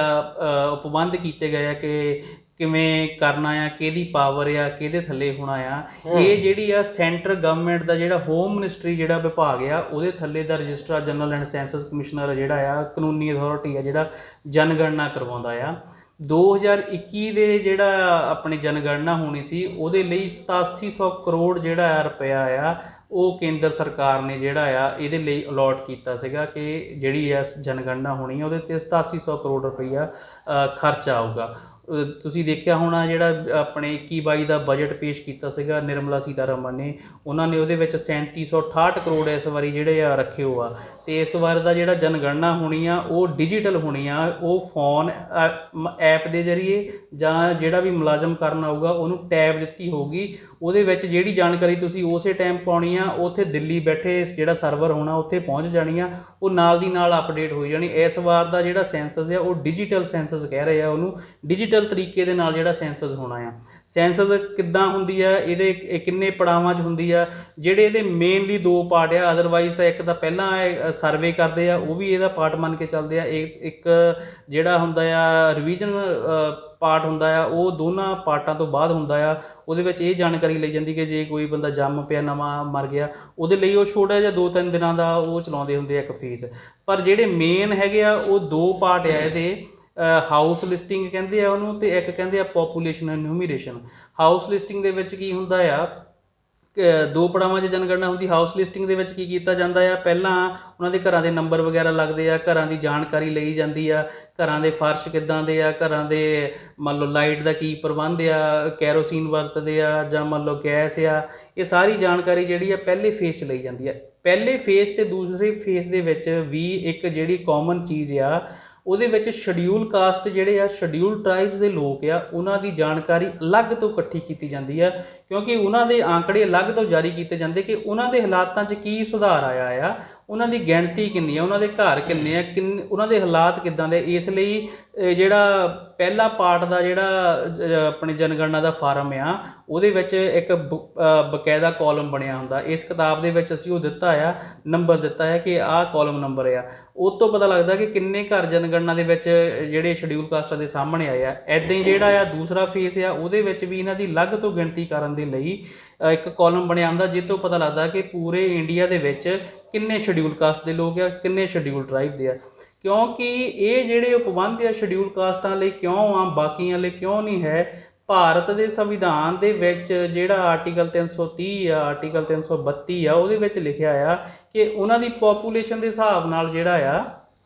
ਉਪਬੰਧ ਕੀਤੇ ਗਏ ਆ ਕਿ ਕਿਵੇਂ ਕਰਨਾ ਆ, ਕਿਹਦੀ ਪਾਵਰ ਆ, ਕਿਹਦੇ ਥੱਲੇ ਹੋਣਾ ਆ। ਇਹ ਜਿਹੜੀ ਆ ਸੈਂਟਰ ਗਵਰਨਮੈਂਟ ਦਾ ਜਿਹੜਾ ਹੋਮ ਮਿਨਿਸਟਰੀ ਜਿਹੜਾ ਵਿਭਾਗ ਆ ਉਹਦੇ ਥੱਲੇ ਦਾ registrar general and census commissioner ਜਿਹੜਾ ਆ ਕਾਨੂੰਨੀ ਅਥਾਰਟੀ ਆ ਜਿਹੜਾ ਜਨਗਣਨਾ ਕਰਵਾਉਂਦਾ ਆ। 2021 ਦੇ ਜਿਹੜਾ ਆਪਣੀ ਜਨਗਣਨਾ ਹੋਣੀ ਸੀ ਉਹਦੇ ਲਈ 8700 ਕਰੋੜ ਜਿਹੜਾ ਰੁਪਇਆ ਆ ਉਹ ਕੇਂਦਰ ਸਰਕਾਰ ਨੇ ਜਿਹੜਾ ਆ ਇਹਦੇ ਲਈ ਅਲੋਟ ਕੀਤਾ ਸੀਗਾ ਕਿ ਜਿਹੜੀ ਆ ਜਨਗਣਨਾ ਹੋਣੀ ਆ ਉਹਦੇ 'ਤੇ 8700 ਕਰੋੜ ਰੁਪਈਆ ਖਰਚ ਆਊਗਾ। ਤੁਸੀਂ ਦੇਖਿਆ ਹੋਣਾ ਜਿਹੜਾ ਆਪਣੇ 21-22 ਦਾ ਬਜਟ ਪੇਸ਼ ਕੀਤਾ ਸੀਗਾ ਨਿਰਮਲਾ ਸੀਤਾਰਮਨ ਨੇ, ਉਹਨਾਂ ਨੇ ਉਹਦੇ ਵਿੱਚ 3768 ਕਰੋੜ ਇਸ ਵਾਰੀ ਜਿਹੜੇ ਆ ਰੱਖੇ ਹੋ ਆ। ਅਤੇ ਇਸ ਵਾਰ ਦਾ ਜਿਹੜਾ ਜਨਗਣਨਾ ਹੋਣੀ ਆ ਉਹ ਡਿਜੀਟਲ ਹੋਣੀ ਆ, ਉਹ ਫੋਨ ਐਪ ਦੇ ਜ਼ਰੀਏ ਜਾਂ ਜਿਹੜਾ ਵੀ ਮੁਲਾਜ਼ਮ ਕਰਨ ਆਊਗਾ ਉਹਨੂੰ ਟੈਬ ਦਿੱਤੀ ਹੋਊਗੀ, ਉਹਦੇ ਵਿੱਚ ਜਿਹੜੀ ਜਾਣਕਾਰੀ ਤੁਸੀਂ ਉਸੇ ਟਾਈਮ ਪਾਉਣੀ ਆ ਉੱਥੇ ਦਿੱਲੀ ਬੈਠੇ ਜਿਹੜਾ ਸਰਵਰ ਹੋਣਾ ਉੱਥੇ ਪਹੁੰਚ ਜਾਣੀ ਆ, ਉਹ ਨਾਲ ਦੀ ਨਾਲ ਅਪਡੇਟ ਹੋਈ ਜਾਣੀ। ਇਸ ਵਾਰ ਦਾ ਜਿਹੜਾ ਸੈਂਸਸ ਆ ਉਹ ਡਿਜੀਟਲ ਸੈਂਸਸ ਕਹਿ ਰਹੇ ਆ ਉਹਨੂੰ, ਡਿਜੀਟਲ ਤਰੀਕੇ ਦੇ ਨਾਲ ਜਿਹੜਾ ਸੈਂਸਸ ਹੋਣਾ ਆ। ਸੈਂਸਸ ਕਿੱਦਾਂ ਹੁੰਦੀ ਆ, ਇਹਦੇ ਕਿੰਨੇ ਪੜਾਵਾਂ 'ਚ ਹੁੰਦੀ ਆ, ਜਿਹੜੇ ਇਹਦੇ ਮੇਨਲੀ 2 ਪਾਰਟ ਆ, ਅਦਰਵਾਈਜ਼ ਤਾਂ ਇੱਕ ਤਾਂ ਪਹਿਲਾਂ ਸਰਵੇ ਕਰਦੇ ਆ ਉਹ ਵੀ ਇਹਦਾ ਪਾਰਟ ਮੰਨ ਕੇ ਚੱਲਦੇ ਆ, ਇੱਕ ਜਿਹੜਾ ਹੁੰਦਾ ਆ ਰਿਵੀਜ਼ਨ ਪਾਰਟ ਹੁੰਦਾ ਆ ਉਹ ਦੋਨਾਂ ਪਾਰਟਾਂ ਤੋਂ ਬਾਅਦ ਹੁੰਦਾ ਆ। ਉਹਦੇ ਵਿੱਚ ਇਹ ਜਾਣਕਾਰੀ ਲਈ ਜਾਂਦੀ ਕਿ ਜੇ ਕੋਈ ਬੰਦਾ ਜੰਮ ਪਿਆ ਨਵਾਂ ਮਰ ਗਿਆ ਉਹਦੇ ਲਈ ਉਹ ਛੋਟਾ ਜਿਹਾ 2-3 ਦਿਨਾਂ ਦਾ ਉਹ ਚਲਾਉਂਦੇ ਹੁੰਦੇ ਆ ਇੱਕ ਫੀਸ। ਪਰ ਜਿਹੜੇ ਮੇਨ ਹੈਗੇ ਆ ਉਹ 2 ਪਾਰਟ ਆ ਇਹਦੇ, ਹਾਊਸ ਲਿਸਟਿੰਗ ਕਹਿੰਦੇ ਆ ਉਹਨੂੰ ਤੇ ਇੱਕ ਕਹਿੰਦੇ ਆ ਪੋਪੂਲੇਸ਼ਨ ਐਨੂਮੀਰੇਸ਼ਨ। ਹਾਊਸ ਲਿਸਟਿੰਗ ਦੇ ਵਿੱਚ ਕੀ ਹੁੰਦਾ ਆ, 2 ਪੜਾਵਾਂ 'ਚ ਜਨਗਣਨਾ ਹੁੰਦੀ। ਹਾਊਸ ਲਿਸਟਿੰਗ ਦੇ ਵਿੱਚ ਕੀ ਕੀਤਾ ਜਾਂਦਾ ਆ, ਪਹਿਲਾਂ ਉਹਨਾਂ ਦੇ ਘਰਾਂ ਦੇ ਨੰਬਰ ਵਗੈਰਾ ਲੱਗਦੇ ਆ, ਘਰਾਂ ਦੀ ਜਾਣਕਾਰੀ ਲਈ ਜਾਂਦੀ ਆ, ਘਰਾਂ ਦੇ ਫਰਸ਼ ਕਿੱਦਾਂ ਦੇ ਆ, ਘਰਾਂ ਦੇ ਮੰਨ ਲਓ ਲਾਈਟ ਦਾ ਕੀ ਪ੍ਰਬੰਧ ਆ, ਕੈਰੋਸੀਨ ਵਰਤਦੇ ਆ ਜਾਂ ਮੰਨ ਲਓ ਗੈਸ ਆ, ਇਹ ਸਾਰੀ ਜਾਣਕਾਰੀ ਜਿਹੜੀ ਆ ਪਹਿਲੇ ਫੇਸ 'ਚ ਲਈ ਜਾਂਦੀ ਆ। ਪਹਿਲੇ ਫੇਸ ਤੇ ਦੂਸਰੇ ਫੇਸ ਦੇ ਵਿੱਚ ਵੀ ਇੱਕ ਜਿਹੜੀ ਕਾਮਨ ਚੀਜ਼ ਆ ਉਹਦੇ ਵਿੱਚ ਸ਼ਡਿਊਲ ਕਾਸਟ ਜਿਹੜੇ ਆ, ਸ਼ਡਿਊਲ ਟਰਾਈਬਸ ਦੇ ਲੋਕ ਆ, ਉਹਨਾਂ ਦੀ ਜਾਣਕਾਰੀ ਅਲੱਗ ਤੋਂ ਇਕੱਠੀ ਕੀਤੀ ਜਾਂਦੀ ਆ ਕਿਉਂਕਿ ਉਹਨਾਂ ਦੇ ਆંકੜੇ ਅਲੱਗ ਤੋਂ ਜਾਰੀ ਕੀਤੇ ਜਾਂਦੇ ਕਿ ਉਹਨਾਂ ਦੇ ਹਾਲਾਤਾਂ 'ਚ ਕੀ ਸੁਧਾਰ ਆਇਆ ਆ, ਉਹਨਾਂ ਦੀ ਗਿਣਤੀ ਕਿੰਨੀ ਆ, ਉਹਨਾਂ ਦੇ ਘਰ ਕਿੰਨੇ ਆ, ਉਹਨਾਂ ਦੇ ਹਾਲਾਤ ਕਿੱਦਾਂ ਦੇ। ਇਸ ਲਈ ਜਿਹੜਾ ਪਹਿਲਾ ਪਾਰਟ ਦਾ ਜਿਹੜਾ ਆਪਣੀ ਜਨਗਣਨਾ ਦਾ ਫਾਰਮ ਆ ਉਹਦੇ ਵਿੱਚ ਇੱਕ ਬਕਾਇਦਾ ਕਾਲਮ ਬਣਿਆ ਹੁੰਦਾ। ਇਸ ਕਿਤਾਬ ਦੇ ਵਿੱਚ ਅਸੀਂ ਉਹ ਦਿੱਤਾ ਆ, ਨੰਬਰ ਦਿੱਤਾ ਹੈ ਕਿ ਆਹ ਕਾਲਮ ਨੰਬਰ ਆ, ਉਹ ਤੋਂ ਪਤਾ ਲੱਗਦਾ ਕਿ ਕਿੰਨੇ ਘਰ ਜਨਗਣਨਾ ਦੇ ਵਿੱਚ ਜਿਹੜੇ ਸ਼ਡਿਊਲ ਕਾਸਟਾਂ ਦੇ ਸਾਹਮਣੇ ਆਏ ਆ। ਇੱਦਾਂ ਹੀ ਜਿਹੜਾ ਆ ਦੂਸਰਾ ਫੇਸ ਆ ਉਹਦੇ ਵਿੱਚ ਵੀ ਇਹਨਾਂ ਦੀ ਅਲੱਗ ਤੋਂ ਗਿਣਤੀ ਕਰਨ ਦੇ ਲਈ ਇੱਕ ਕਾਲਮ ਬਣਿਆ ਹੁੰਦਾ ਜਿਸ ਤੋਂ ਪਤਾ ਲੱਗਦਾ ਕਿ ਪੂਰੇ ਇੰਡੀਆ ਦੇ ਵਿੱਚ ਕਿੰਨੇ ਸ਼ਡਿਊਲ ਕਾਸਟ ਦੇ ਲੋਕ ਆ, ਕਿੰਨੇ ਸ਼ਡਿਊਲ ਟਰਾਈਬ ਦੇ ਆ। ਕਿਉਂਕਿ ਇਹ ਜਿਹੜੇ ਉਪਬੰਧ ਆ ਸ਼ਡਿਊਲ ਕਾਸਟਾਂ ਲਈ ਕਿਉਂ ਆ, ਬਾਕੀਆਂ ਲਈ ਕਿਉਂ ਨਹੀਂ ਹੈ, ਭਾਰਤ ਦੇ ਸੰਵਿਧਾਨ ਦੇ ਵਿੱਚ ਜਿਹੜਾ ਆਰਟੀਕਲ 330 ਆ, ਆਰਟੀਕਲ 332 ਆ, ਉਹਦੇ ਵਿੱਚ ਲਿਖਿਆ ਆ ਕਿ ਉਹਨਾਂ ਦੀ ਪੋਪੂਲੇਸ਼ਨ ਦੇ ਹਿਸਾਬ ਨਾਲ ਜਿਹੜਾ ਆ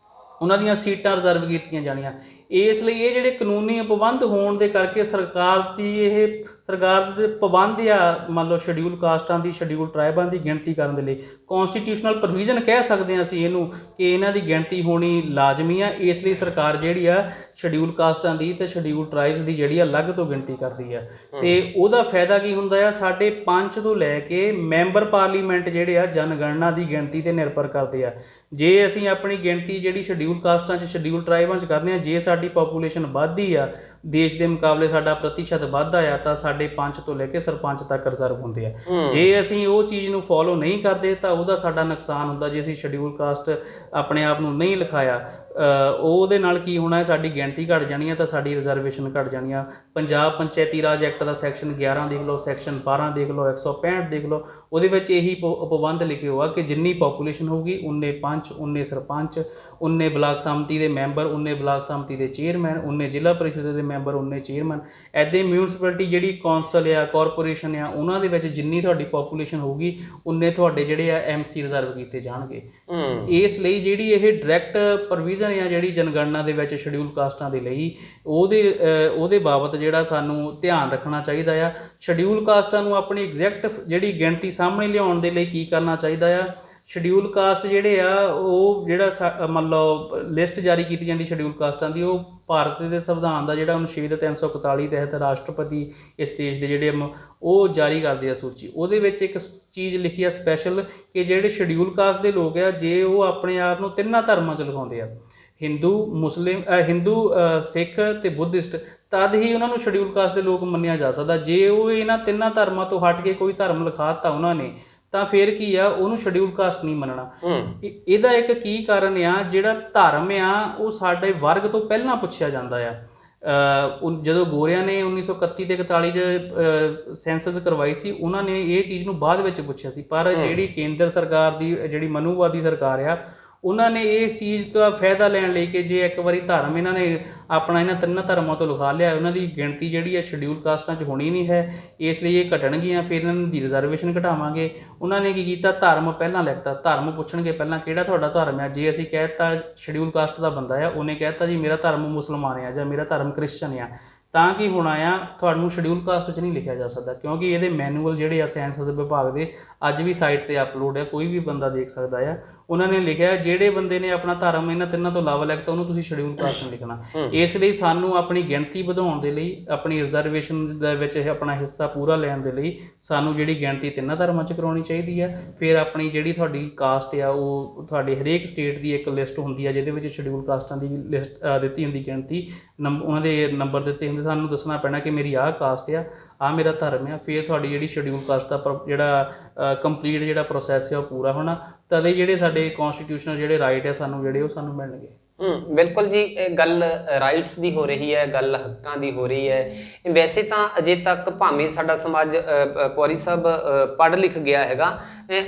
ਉਹਨਾਂ ਦੀਆਂ ਸੀਟਾਂ ਰਿਜ਼ਰਵ ਕੀਤੀਆਂ ਜਾਣੀਆਂ। ਇਸ ਲਈ ਇਹ ਜਿਹੜੇ ਕਾਨੂੰਨੀ ਉਪਬੰਧ ਹੋਣ ਦੇ ਕਰਕੇ ਸਰਕਾਰ ਦੇ ਪਾਬੰਦ ਆ ਮੰਨ ਲਓ ਸ਼ਡਿਊਲ ਕਾਸਟਾਂ ਦੀ, ਸ਼ਡਿਊਲ ਟਰਾਈਬਾਂ ਦੀ ਗਿਣਤੀ ਕਰਨ ਦੇ ਲਈ ਕੌਨਸਟੀਟਿਊਸ਼ਨਲ ਪ੍ਰੋਵੀਜ਼ਨ ਕਹਿ ਸਕਦੇ ਹਾਂ ਅਸੀਂ ਇਹਨੂੰ ਕਿ ਇਹਨਾਂ ਦੀ ਗਿਣਤੀ ਹੋਣੀ ਲਾਜ਼ਮੀ ਆ। ਇਸ ਲਈ ਸਰਕਾਰ ਜਿਹੜੀ ਆ ਸ਼ਡਿਊਲ ਕਾਸਟਾਂ ਦੀ ਤੇ ਸ਼ਡਿਊਲ ਟਰਾਈਬਸ ਦੀ ਜਿਹੜੀ ਆ ਅਲੱਗ ਤੋਂ ਗਿਣਤੀ ਕਰਦੀ ਆ। ਤੇ ਉਹਦਾ ਫਾਇਦਾ ਕੀ ਹੁੰਦਾ ਆ, ਸਾਡੇ ਪੰਚ ਤੋਂ ਲੈ ਕੇ ਮੈਂਬਰ ਪਾਰਲੀਮੈਂਟ ਜਿਹੜੇ ਆ ਜਨਗਣਨਾ ਦੀ ਗਿਣਤੀ ਤੇ ਨਿਰਭਰ ਕਰਦੇ ਆ। ਜੇ ਅਸੀਂ ਆਪਣੀ ਗਿਣਤੀ ਜਿਹੜੀ ਸ਼ਡਿਊਲ ਕਾਸਟਾਂ 'ਚ ਸ਼ਡਿਊਲ ਟਰਾਈਬਾਂ 'ਚ ਕਰਦੇ ਹਾਂ, ਜੇ ਸਾਡੀ ਪਾਪੂਲੇਸ਼ਨ ਵੱਧਦੀ ਆ ਦੇਸ਼ ਦੇ ਮੁਕਾਬਲੇ, ਸਾਡਾ ਪ੍ਰਤੀਸ਼ਤ ਵੱਧਦਾ ਆ ਤਾਂ ਸਾਡੇ ਪੰਚ ਤੋਂ ਲੈ ਕੇ ਸਰਪੰਚ ਤੱਕ ਰਿਜ਼ਰਵ ਹੁੰਦੇ ਆ। ਜੇ ਅਸੀਂ ਉਹ ਚੀਜ਼ ਨੂੰ ਫੋਲੋ ਨਹੀਂ ਕਰਦੇ ਤਾਂ ਉਹਦਾ ਸਾਡਾ ਨੁਕਸਾਨ ਹੁੰਦਾ। ਜੇ ਅਸੀਂ ਸ਼ਡਿਊਲ ਕਾਸਟ ਆਪਣੇ ਆਪ ਨੂੰ ਨਹੀਂ ਲਿਖਾਇਆ, ਉਹਦੇ ਨਾਲ ਕੀ ਹੋਣਾ ਹੈ, ਸਾਡੀ ਗਿਣਤੀ ਘਟ ਜਾਣੀ ਹੈ ਤਾਂ ਸਾਡੀ ਰਿਜ਼ਰਵੇਸ਼ਨ ਘਟ ਜਾਣੀ ਆ। ਪੰਜਾਬ ਪੰਚਾਇਤੀ ਰਾਜ ਐਕਟ ਦਾ ਸੈਕਸ਼ਨ 11 ਦੇਖ ਲਓ, ਸੈਕਸ਼ਨ 12 ਦੇਖ ਲਓ, 165 ਦੇਖ ਲਓ, ਉਹਦੇ ਵਿੱਚ ਇਹੀ ਉਪਬੰਧ ਲਿਖੇ ਹੋਆ ਕਿ ਜਿੰਨੀ ਪਾਪੂਲੇਸ਼ਨ ਹੋਊਗੀ ਉਨੇ ਪੰਚ, ਉਨੇ ਸਰਪੰਚ, ਉਨੇ ਬਲਾਕ ਸਮਿਤੀ ਦੇ ਮੈਂਬਰ, ਉਨੇ ਬਲਾਕ ਸਮਿਤੀ ਦੇ ਚੇਅਰਮੈਨ, ਉਨੇ ਜ਼ਿਲ੍ਹਾ ਪਰਿਸ਼ਦ ਦੇ ਮੈਂਬਰ, ਉਨੇ ਚੇਅਰਮੈਨ। ਇੱਦਾਂ ਹੀ ਮਿਊਨਿਸਪੈਲਿਟੀ ਜਿਹੜੀ ਕੌਂਸਲ ਆ, ਕਾਰਪੋਰੇਸ਼ਨ ਆ, ਉਹਨਾਂ ਦੇ ਵਿੱਚ ਜਿੰਨੀ ਤੁਹਾਡੀ ਪਾਪੂਲੇਸ਼ਨ ਹੋਊਗੀ ਉਨੇ ਤੁਹਾਡੇ ਜਿਹੜੇ ਆ MC ਰਿਜ਼ਰਵ ਕੀਤੇ ਜਾਣਗੇ। ਇਸ ਲਈ ਜਿਹੜੀ ਇਹ ਡਾਇਰੈਕਟ ਪ੍ਰੋਵੀਜ਼ਨ ਆ ਜਿਹੜੀ ਜਨਗਣਨਾ ਦੇ ਵਿੱਚ ਸ਼ਡਿਊਲ ਕਾਸਟਾਂ ਦੇ ਲਈ, ਉਹਦੇ ਬਾਬਤ ਜਿਹੜਾ ਸਾਨੂੰ ਧਿਆਨ ਰੱਖਣਾ ਚਾਹੀਦਾ ਆ। ਸ਼ਡਿਊਲ ਕਾਸਟਾਂ ਨੂੰ ਆਪਣੀ ਐਗਜ਼ੈਕਟ ਜਿਹੜੀ ਗਿਣਤੀ ਸਾਹਮਣੇ ਲਿਆਉਣ ਦੇ ਲਈ ਕੀ ਕਰਨਾ ਚਾਹੀਦਾ ਆ, ਸ਼ਡਿਊਲ ਕਾਸਟ ਜਿਹੜੇ ਆ ਉਹ ਜਿਹੜਾ ਮੰਨ ਲਓ ਲਿਸਟ ਜਾਰੀ ਕੀਤੀ ਜਾਂਦੀ ਸ਼ਡਿਊਲ ਕਾਸਟਾਂ ਦੀ, ਉਹ ਭਾਰਤ ਦੇ ਸੰਵਿਧਾਨ ਦਾ ਜਿਹੜਾ ਅਨੁਛੇਦ 341 ਤਹਿਤ ਰਾਸ਼ਟਰਪਤੀ ਇਸ ਦੇਸ਼ ਦੇ ਜਿਹੜੇ ਉਹ ਜਾਰੀ ਕਰਦੇ ਆ ਸੂਚੀ। ਉਹਦੇ ਵਿੱਚ ਇੱਕ ਚੀਜ਼ ਲਿਖੀ ਆ ਸਪੈਸ਼ਲ ਕਿ ਜਿਹੜੇ ਸ਼ਡਿਊਲ ਕਾਸਟ ਦੇ ਲੋਕ ਆ ਜੇ ਉਹ ਆਪਣੇ ਆਪ ਨੂੰ ਤਿੰਨਾਂ ਧਰਮਾਂ 'ਚ ਲਿਖਾਉਂਦੇ ਆ, ਹਿੰਦੂ, ਸਿੱਖ ਅਤੇ ਬੁੱਧਿਸਟ, ਤਦ ਹੀ ਉਹਨਾਂ ਨੂੰ ਸ਼ਡਿਊਲ ਕਾਸਟ ਦੇ ਲੋਕ ਮੰਨਿਆ ਜਾ ਸਕਦਾ। ਜੇ ਉਹ ਇਹਨਾਂ ਤਿੰਨਾਂ ਧਰਮਾਂ ਤੋਂ ਹਟ ਕੇ ਕੋਈ ਧਰਮ ਲਿਖਾ ਦਿੱਤਾ ਉਹਨਾਂ ਨੇ ਤਾਂ ਫਿਰ ਕੀ ਆ, ਉਹਨੂੰ ਸ਼ਡਿਊਲ ਕਾਸਟ ਨਹੀਂ ਮੰਨਣਾ। ਇਹਦਾ ਇੱਕ ਕੀ ਕਾਰਨ ਆ, ਜਿਹੜਾ ਧਰਮ ਆ ਉਹ ਸਾਡੇ ਵਰਗ ਤੋਂ ਪਹਿਲਾਂ ਪੁੱਛਿਆ ਜਾਂਦਾ ਆ। ਜਦੋਂ ਗੋਰਿਆਂ ਨੇ 1931 ਤੇ 41 'ਚ ਸੈਂਸਸ ਕਰਵਾਈ ਸੀ, ਉਹਨਾਂ ਨੇ ਇਹ ਚੀਜ਼ ਨੂੰ ਬਾਅਦ ਵਿੱਚ ਪੁੱਛਿਆ ਸੀ। ਪਰ ਜਿਹੜੀ ਕੇਂਦਰ ਸਰਕਾਰ ਦੀ ਜਿਹੜੀ ਮਨੂਵਾਦੀ ਸਰਕਾਰ ਆ, ਉਹਨਾਂ ਨੇ ਇਸ ਚੀਜ਼ ਦਾ ਫਾਇਦਾ ਲੈਣ ਲਈ ਕਿ ਜੇ ਇੱਕ ਵਾਰੀ ਧਰਮ ਇਹਨਾਂ ਨੇ ਆਪਣਾ ਇਹਨਾਂ ਤਿੰਨਾਂ ਧਰਮਾਂ ਤੋਂ ਲਿਖਾ ਲਿਆ, ਉਹਨਾਂ ਦੀ ਗਿਣਤੀ ਜਿਹੜੀ ਹੈ ਸ਼ਡਿਊਲ ਕਾਸਟਾਂ 'ਚ ਹੋਣੀ ਨਹੀਂ ਹੈ, ਇਸ ਲਈ ਇਹ ਘਟਣਗੀਆਂ, ਫਿਰ ਇਹਨਾਂ ਦੀ ਰਿਜ਼ਰਵੇਸ਼ਨ ਘਟਾਵਾਂਗੇ। ਉਹਨਾਂ ਨੇ ਕੀ ਕੀਤਾ, ਧਰਮ ਪਹਿਲਾਂ ਲਿਖਤਾ। ਧਰਮ ਪੁੱਛਣਗੇ ਪਹਿਲਾਂ ਕਿਹੜਾ ਤੁਹਾਡਾ ਧਰਮ ਹੈ। ਜੇ ਅਸੀਂ ਕਹਿ ਦਿੱਤਾ ਸ਼ਡਿਊਲ ਕਾਸਟ ਦਾ ਬੰਦਾ ਆ, ਉਹਨੇ ਕਹਿ ਦਿੱਤਾ ਜੀ ਮੇਰਾ ਧਰਮ ਮੁਸਲਮਾਨ ਆ ਜਾਂ ਮੇਰਾ ਧਰਮ ਕ੍ਰਿਸਚਨ ਆ, ਤਾਂ ਕੀ ਹੋਣਾ ਆ, ਤੁਹਾਨੂੰ ਸ਼ਡਿਊਲ ਕਾਸਟ 'ਚ ਨਹੀਂ ਲਿਖਿਆ ਜਾ ਸਕਦਾ, ਕਿਉਂਕਿ ਇਹਦੇ ਮੈਨੂਅਲ ਜਿਹੜੇ ਆ ਸੈਂਸਸ ਵਿਭਾਗ ਦੇ ਅੱਜ ਵੀ ਸਾਈਟ 'ਤੇ ਅਪਲੋਡ ਆ, ਕੋਈ ਵੀ ਬੰਦਾ ਦੇਖ ਸਕਦਾ ਆ। ਉਹਨਾਂ ਨੇ ਲਿਖਿਆ ਜਿਹੜੇ ਬੰਦੇ ਨੇ ਆਪਣਾ ਧਰਮ ਇਹਨਾਂ ਤਿੰਨਾਂ ਤੋਂ ਇਲਾਵਾ ਲਿਖਤਾ ਉਹਨੂੰ ਤੁਸੀਂ ਸ਼ਡਿਊਲ ਕਾਸਟ ਨਹੀਂ ਲਿਖਣਾ। ਇਸ ਲਈ ਸਾਨੂੰ ਆਪਣੀ ਗਿਣਤੀ ਵਧਾਉਣ ਦੇ ਲਈ, ਆਪਣੀ ਰਿਜ਼ਰਵੇਸ਼ਨ ਦੇ ਵਿੱਚ ਆਪਣਾ ਹਿੱਸਾ ਪੂਰਾ ਲੈਣ ਦੇ ਲਈ ਸਾਨੂੰ ਜਿਹੜੀ ਗਿਣਤੀ ਤਿੰਨਾਂ ਧਰਮਾਂ 'ਚ ਕਰਾਉਣੀ ਚਾਹੀਦੀ ਹੈ। ਫਿਰ ਆਪਣੀ ਜਿਹੜੀ ਤੁਹਾਡੀ ਕਾਸਟ ਆ ਉਹ ਤੁਹਾਡੇ ਹਰੇਕ ਸਟੇਟ ਦੀ ਇੱਕ ਲਿਸਟ ਹੁੰਦੀ ਆ ਜਿਹਦੇ ਵਿੱਚ ਸ਼ਡਿਊਲ ਕਾਸਟਾਂ ਦੀ ਲਿਸਟ ਦਿੱਤੀ ਹੁੰਦੀ, ਗਿਣਤੀ ਉਹਨਾਂ ਦੇ ਨੰਬਰ ਦਿੱਤੇ ਹੁੰਦੇ। ਸਾਨੂੰ ਦੱਸਣਾ ਪੈਣਾ ਕਿ ਮੇਰੀ ਆਹ ਕਾਸਟ ਆ ਮੇਰਾ ਧਰਮ ਆ, ਫਿਰ ਤੁਹਾਡੀ ਜਿਹੜੀ ਸ਼ਡਿਊਲ ਕਾਸਟ ਦਾ ਜਿਹੜਾ ਕੰਪਲੀਟ ਜਿਹੜਾ ਪ੍ਰੋਸੈਸ ਆ ਉਹ ਪੂਰਾ ਹੋਣਾ, ਤਦੇ ਜਿਹੜੇ ਸਾਡੇ ਕੌਨਸਟੀਟਿਊਸ਼ਨਲ ਜਿਹੜੇ ਰਾਈਟ ਆ ਸਾਨੂੰ ਜਿਹੜੇ ਉਹ ਸਾਨੂੰ ਮਿਲਣਗੇ। ਬਿਲਕੁਲ ਜੀ, ਇਹ ਗੱਲ ਰਾਈਟਸ ਦੀ ਹੋ ਰਹੀ ਹੈ, ਗੱਲ ਹੱਕਾਂ ਦੀ ਹੋ ਰਹੀ ਹੈ। ਵੈਸੇ ਤਾਂ ਅਜੇ ਤੱਕ ਭਾਵੇਂ ਸਾਡਾ ਸਮਾਜ ਪੌਰੀ ਸਾਹਿਬ ਪੜ੍ਹ ਲਿਖ ਗਿਆ ਹੈਗਾ,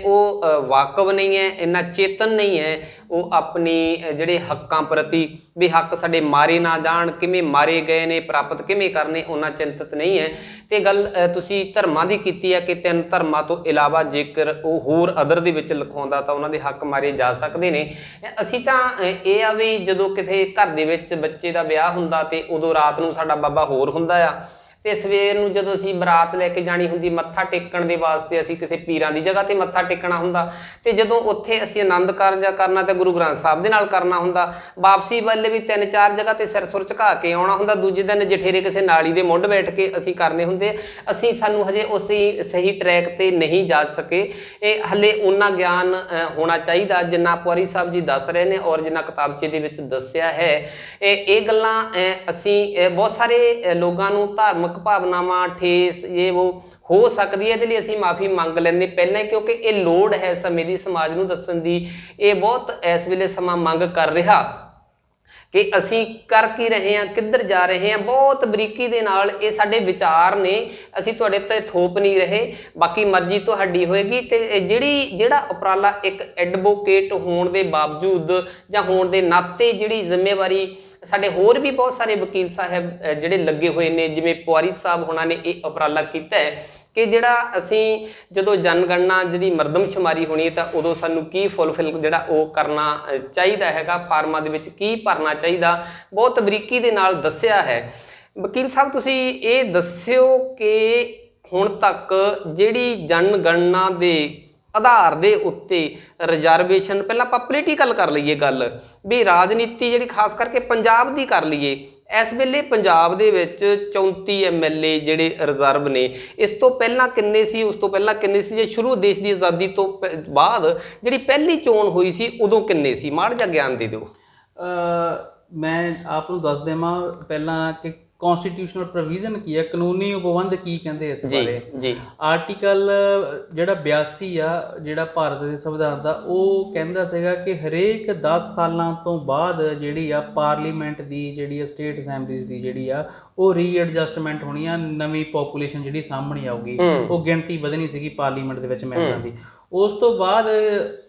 ਉਹ ਵਾਕਫ ਨਹੀਂ ਹੈ, ਇੰਨਾ ਚੇਤਨ ਨਹੀਂ ਹੈ ਉਹ ਆਪਣੀ ਜਿਹੜੇ ਹੱਕਾਂ ਪ੍ਰਤੀ, ਵੀ ਹੱਕ ਸਾਡੇ ਮਾਰੇ ਨਾ ਜਾਣ, ਕਿਵੇਂ ਮਾਰੇ ਗਏ ਨੇ, ਪ੍ਰਾਪਤ ਕਿਵੇਂ ਕਰਨੇ, ਉਹਨਾਂ ਚਿੰਤਤ ਨਹੀਂ ਹੈ। ਤੇ ਗੱਲ ਤੁਸੀਂ ਧਰਮਾਂ ਦੀ ਕੀਤੀ ਹੈ ਕਿ 3 ਧਰਮਾਂ ਤੋਂ ਇਲਾਵਾ ਜੇਕਰ ਉਹ ਹੋਰ ਅਦਰ ਦੇ ਵਿੱਚ ਲਿਖਾਉਂਦਾ ਤਾਂ ਉਹਨਾਂ ਦੇ ਹੱਕ ਮਾਰੇ ਜਾ ਸਕਦੇ ਨੇ। ਅਸੀਂ ਤਾਂ ਇਹ ਆ ਵੀ ਜਦੋਂ ਕਿਤੇ ਘਰ ਦੇ ਵਿੱਚ ਬੱਚੇ ਦਾ ਵਿਆਹ ਹੁੰਦਾ ਤੇ ਉਦੋਂ ਰਾਤ ਨੂੰ ਸਾਡਾ ਬਾਬਾ ਹੋਰ ਹੁੰਦਾ ਆ, ਤੇ ਸਵੇਰ ਨੂੰ ਜਦੋਂ ਅਸੀਂ ਬਰਾਤ ਲੈ ਕੇ ਜਾਣੀ ਹੁੰਦੀ ਮੱਥਾ ਟੇਕਣ ਦੇ ਵਾਸਤੇ, ਅਸੀਂ ਕਿਸੇ ਪੀਰਾਂ ਦੀ ਜਗ੍ਹਾ ਤੇ ਮੱਥਾ ਟੇਕਣਾ ਹੁੰਦਾ, ਤੇ ਜਦੋਂ ਉੱਥੇ ਅਸੀਂ ਆਨੰਦ ਕਾਰਜ ਕਰਨਾ ਤੇ ਗੁਰੂ ਗ੍ਰੰਥ ਸਾਹਿਬ ਦੇ ਨਾਲ ਕਰਨਾ ਹੁੰਦਾ, ਵਾਪਸੀ ਵੇਲੇ ਵੀ 3-4 ਜਗ੍ਹਾ ਤੇ ਸਿਰ ਸੁਰ ਝੁਕਾ ਕੇ ਆਉਣਾ ਹੁੰਦਾ। ਦੂਜੇ ਦਿਨ ਜਠੇਰੇ ਕਿਸੇ ਨਾਲੀ ਦੇ ਮੁੱਢ ਬੈਠ ਕੇ ਅਸੀਂ ਕਰਨੇ ਹੁੰਦੇ। ਸਾਨੂੰ ਹਜੇ ਉਸੇ ਸਹੀ ਟਰੈਕ ਤੇ ਨਹੀਂ ਜਾ ਸਕੇ। ਇਹ ਹਲੇ ਉਹਨਾਂ ਗਿਆਨ ਹੋਣਾ ਚਾਹੀਦਾ ਜਿੰਨਾ ਪੌਰੀ ਸਾਹਿਬ ਜੀ ਦੱਸ ਰਹੇ ਨੇ ਔਰ ਜਿੰਨਾ ਕਿਤਾਬਚੇ ਦੇ ਵਿੱਚ ਦੱਸਿਆ ਹੈ। ਇਹ ਗੱਲਾਂ ਅਸੀਂ ਬਹੁਤ ਸਾਰੇ ਲੋਕਾਂ ਨੂੰ ਧਾਰਮਿਕ ਭਾਵਨਾਵਾਂ ਠੇਸ ਇਹ ਉਹ ਹੋ ਸਕਦੀ ਹੈ, ਇਹਦੇ ਲਈ ਅਸੀਂ ਮਾਫੀ ਮੰਗ ਲੈਂਦੇ ਪਹਿਲਾਂ, ਕਿਉਂਕਿ ਇਹ ਲੋੜ ਹੈ ਸਮੇਂ ਦੀ ਸਮਾਜ ਨੂੰ ਦੱਸਣ ਦੀ। ਇਹ ਬਹੁਤ ਇਸ ਵੇਲੇ ਸਮਾਂ ਮੰਗ ਕਰ ਰਿਹਾ ਕਿ ਅਸੀਂ ਕਰ ਕੀ ਰਹੇ ਹਾਂ, ਕਿੱਧਰ ਜਾ ਰਹੇ ਹਾਂ। ਬਹੁਤ ਬਰੀਕੀ ਦੇ ਨਾਲ ਇਹ ਸਾਡੇ ਵਿਚਾਰ ਨੇ, ਅਸੀਂ ਤੁਹਾਡੇ ਤੇ ਥੋਪ ਨਹੀਂ ਰਹੇ, ਬਾਕੀ ਮਰਜ਼ੀ ਤੁਹਾਡੀ ਹੋਏਗੀ। ਤੇ ਜਿਹੜਾ ਉਪਰਾਲਾ ਇੱਕ ਐਡਵੋਕੇਟ ਹੋਣ ਦੇ ਬਾਵਜੂਦ ਜਾਂ ਹੋਣ ਦੇ ਨਾਤੇ ਜਿਹੜੀ ਜ਼ਿੰਮੇਵਾਰੀ ਸਾਡੇ ਹੋਰ ਵੀ ਬਹੁਤ ਸਾਰੇ ਵਕੀਲ ਸਾਹਿਬ ਜਿਹੜੇ ਲੱਗੇ ਹੋਏ ਨੇ, ਜਿਵੇਂ ਪੌਰੀ ਸਾਹਿਬ ਹੋਣਾ ਨੇ ਇਹ ਉਪਰਾਲਾ ਕੀਤਾ ਹੈ ਕਿ ਜਿਹੜਾ ਅਸੀਂ ਜਦੋਂ ਜਨਗਣਨਾ ਜਿਹੜੀ ਮਰਦਮਸ਼ੁਮਾਰੀ ਹੋਣੀ ਹੈ ਤਾਂ ਉਦੋਂ ਸਾਨੂੰ ਕੀ ਫੁੱਲਫਿਲ ਜਿਹੜਾ ਉਹ ਕਰਨਾ ਚਾਹੀਦਾ ਹੈਗਾ, ਫਾਰਮਾਂ ਦੇ ਵਿੱਚ ਕੀ ਭਰਨਾ ਚਾਹੀਦਾ, ਬਹੁਤ ਬਰੀਕੀ ਦੇ ਨਾਲ ਦੱਸਿਆ ਹੈ। ਵਕੀਲ ਸਾਹਿਬ ਤੁਸੀਂ ਇਹ ਦੱਸਿਓ ਕਿ ਹੁਣ ਤੱਕ ਜਿਹੜੀ ਜਨਗਣਨਾ ਦੇ ਆਧਾਰ ਦੇ ਉੱਤੇ ਰਿਜ਼ਰਵੇਸ਼ਨ, ਪਹਿਲਾਂ ਆਪਾਂ ਪੋਲੀਟੀਕਲ ਕਰ ਲਈਏ ਗੱਲ, ਵੀ ਰਾਜਨੀਤੀ ਜਿਹੜੀ ਖਾਸ ਕਰਕੇ ਪੰਜਾਬ ਦੀ ਕਰ ਲਈਏ, ਇਸ ਵੇਲੇ ਪੰਜਾਬ ਦੇ ਵਿੱਚ 34 MLA ਜਿਹੜੇ ਰਿਜ਼ਰਵ ਨੇ। ਇਸ ਤੋਂ ਪਹਿਲਾਂ ਕਿੰਨੇ ਸੀ, ਉਸ ਤੋਂ ਪਹਿਲਾਂ ਕਿੰਨੇ ਸੀ, ਜੇ ਸ਼ੁਰੂ ਦੇਸ਼ ਦੀ ਆਜ਼ਾਦੀ ਤੋਂ ਬਾਅਦ ਜਿਹੜੀ ਪਹਿਲੀ ਚੋਣ ਹੋਈ ਸੀ ਉਦੋਂ ਕਿੰਨੇ ਸੀ? ਮਾੜਾ ਜਿਹਾ ਗਿਆਨ ਦੇ ਦਿਓ। ਮੈਂ ਆਪ ਨੂੰ ਦੱਸ ਦੇਵਾਂ ਪਹਿਲਾਂ ਕਿ ਕਨਸਟੀਟਿਊਸ਼ਨਲ ਪ੍ਰੋਵੀਜ਼ਨ ਕੀ ਹੈ, ਕਾਨੂੰਨੀ ਉਪਬੰਧ ਕੀ ਕਹਿੰਦੇ ਇਸ ਜੀ ਬਾਰੇ। ਜੀ ਆਰਟੀਕਲ ਜਿਹੜਾ 82 ਆ ਜਿਹੜਾ ਭਾਰਤ ਦੇ ਸੰਵਿਧਾਨ ਦਾ, ਉਹ ਕਹਿੰਦਾ ਸੀਗਾ ਕਿ ਹਰੇਕ 10 ਸਾਲਾਂ ਤੋਂ ਬਾਅਦ ਜਿਹੜੀ ਆ ਪਾਰਲੀਮੈਂਟ ਦੀ ਜਿਹੜੀ ਆ ਸਟੇਟ ਅਸੈਂਬਲੀਜ਼ ਦੀ ਜਿਹੜੀ ਆ ਉਹ ਰੀਐਡਜਸਟਮੈਂਟ ਹੋਣੀ ਆ, ਨਵੀਂ ਪੋਪੂਲੇਸ਼ਨ ਜਿਹੜੀ ਸਾਹਮਣੇ ਆਊਗੀ, ਉਹ ਗਿਣਤੀ ਵਧਣੀ ਸੀਗੀ ਪਾਰਲੀਮੈਂਟ ਦੇ ਵਿੱਚ ਮੈਂਬਰਾਂ ਦੀ। ਉਸ ਤੋਂ ਬਾਅਦ